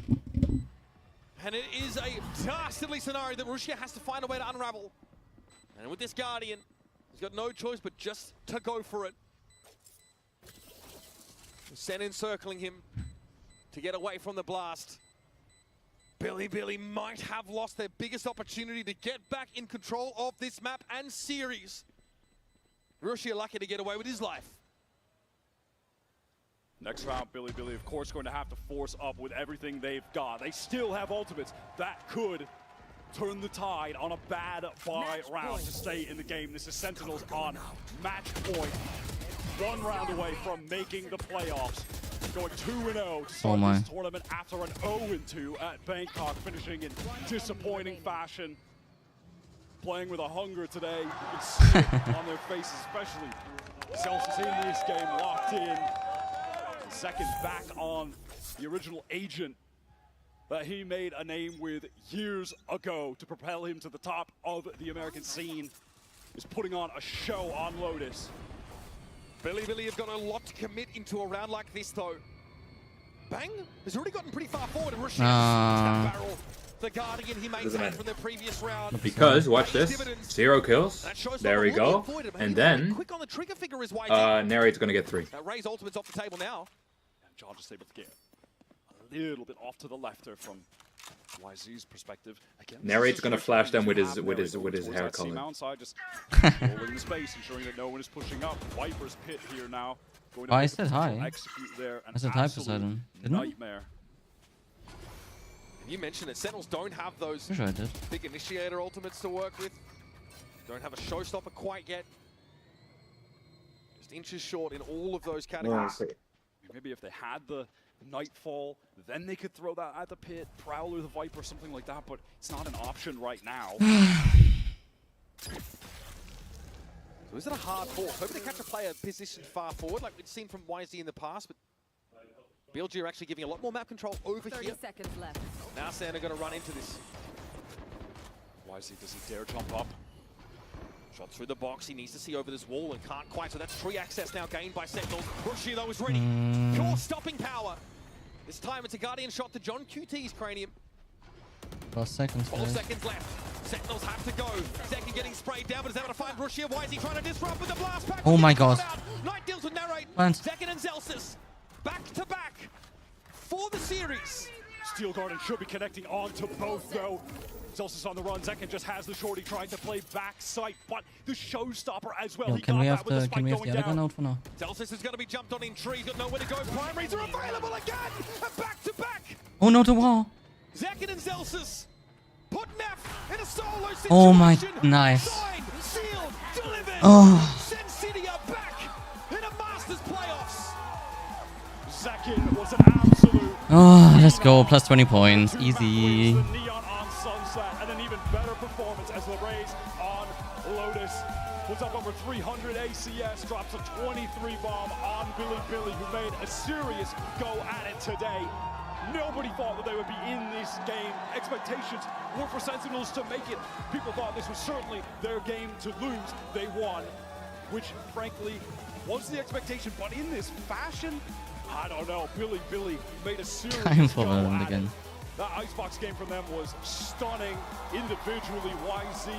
And it is a dastardly scenario that Rushia has to find a way to unravel. And with this Guardian, he's got no choice but just to go for it. Sen encircling him to get away from the blast. Billy might have lost their biggest opportunity to get back in control of this map and series. Rushia lucky to get away with his life. Next round, Billy, of course, going to have to force up with everything they've got. They still have ultimates. That could turn the tide on a bad buy round to stay in the game. This is Sentinels on match point. One round away from making the playoffs. Going 2-0 to start this tournament after an 0-2 at Bangkok, finishing in disappointing fashion. Playing with a hunger today. You can see it on their faces, especially Celsius in this game, locked in. Second back on the original agent that he made a name with years ago to propel him to the top of the American scene. Is putting on a show on Lotus. Billy have got a lot to commit into a round like this though. Bang has already gotten pretty far forward and Rushia that barrel. The Guardian he maintained from the previous round. Because, watch this, 0 kills, there we go, and then Narrate's gonna get 3. Ray's ultimate's off the table now. And John just able to get a little bit off to the left there from YZ's perspective. Again, Narrate's gonna flash them with his hair color. Side, just holding the space, ensuring that no one is pushing up. Viper's Pit here now. Oh, I said hi. Execute there. I said hi, Poseidon. Didn't I? Nightmare. And you mentioned it, Sentinels don't have those Sure I did. big initiator ultimates to work with. Don't have a showstopper quite yet. Just inches short in all of those categories. Maybe if they had the Nightfall, then they could throw that at the Pit, Prowler, the Viper, something like that, but it's not an option right now. So is it a hard force? Hoping to catch a player positioned far forward like we've seen from YZ in the past, but BLG are actually giving a lot more map control over 30 here. seconds left. Now Santa going to run into this. YZ doesn't dare jump up. Shot through the box, he needs to see over this wall and can't quite, so that's free access now gained by Sentinels. Rushi though is ready. Pure stopping power. This time it's a Guardian shot to John QT's cranium. 12 seconds. 12 seconds left. Sentinels have to go. Zeki getting sprayed down, but is able to find Rushia. Why is he trying to disrupt with the blast pack? Oh my god. Knight deals with narrate. Plant. Zekin and Zelsis back to back for the series. Steel Garden should be connecting onto both though. Zelsis on the run. Zekin just has the shorty trying to play back sight, but the showstopper as well. Yo, He can got we that have with the spike going other down. gun out for now? Zelsis is going to be jumped on in tree. Got nowhere to go. Primaries are available again. And back to back. Oh no, the wall. Zekin and Zelsis put Neff in a solo situation. Oh my, nice. Signed, sealed, delivered. Oh. Send City are back in a Masters playoffs. Zekin was an absolute. Oh, let's go. Plus 20 points. Easy. The Neon on Sunset, and an even better performance as LeBraze on Lotus puts up over 300 ACS, drops a 23 bomb on Billy, who made a serious go at it today. Nobody thought that they would be in this game. Expectations were for Sentinels to make it. People thought this was certainly their game to lose. They won, which frankly was the expectation. But in this fashion, I don't know. Billy made a serious Time for go Valorant at again. it. That Icebox game from them was stunning. Individually, YZ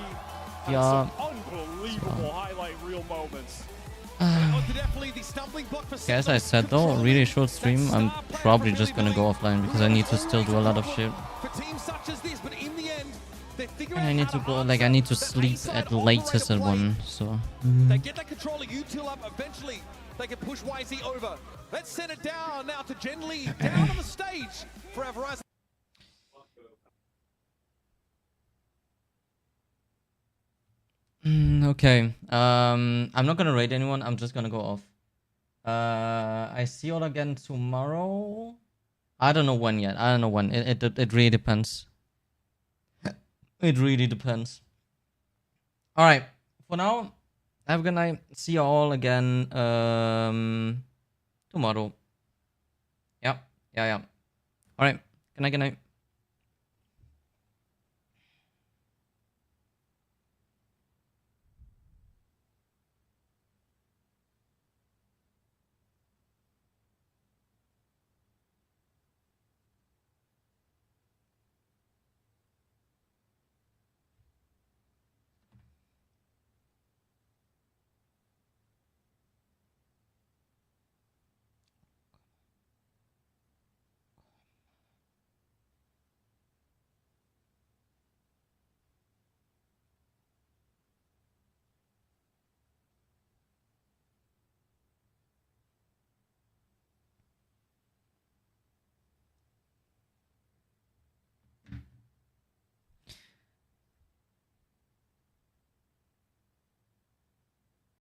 had Yeah. some unbelievable highlight reel moments. Okay, as I said though, really short stream. I'm probably just gonna go offline because I need to still do a lot of shit. And I need to go, like, I need to sleep at latest at 1, so. They get that controller util up eventually. They can push YZ over. Let's send it down now to Gen Lee, down on the stage for our Verizon. Okay. I'm not gonna raid anyone. I'm just gonna go off. I see you all again tomorrow. I don't know when yet. I don't know when. It really depends. It really depends. All right. For now, have a good night. See you all again tomorrow. Yeah. All right. Good night. Good night.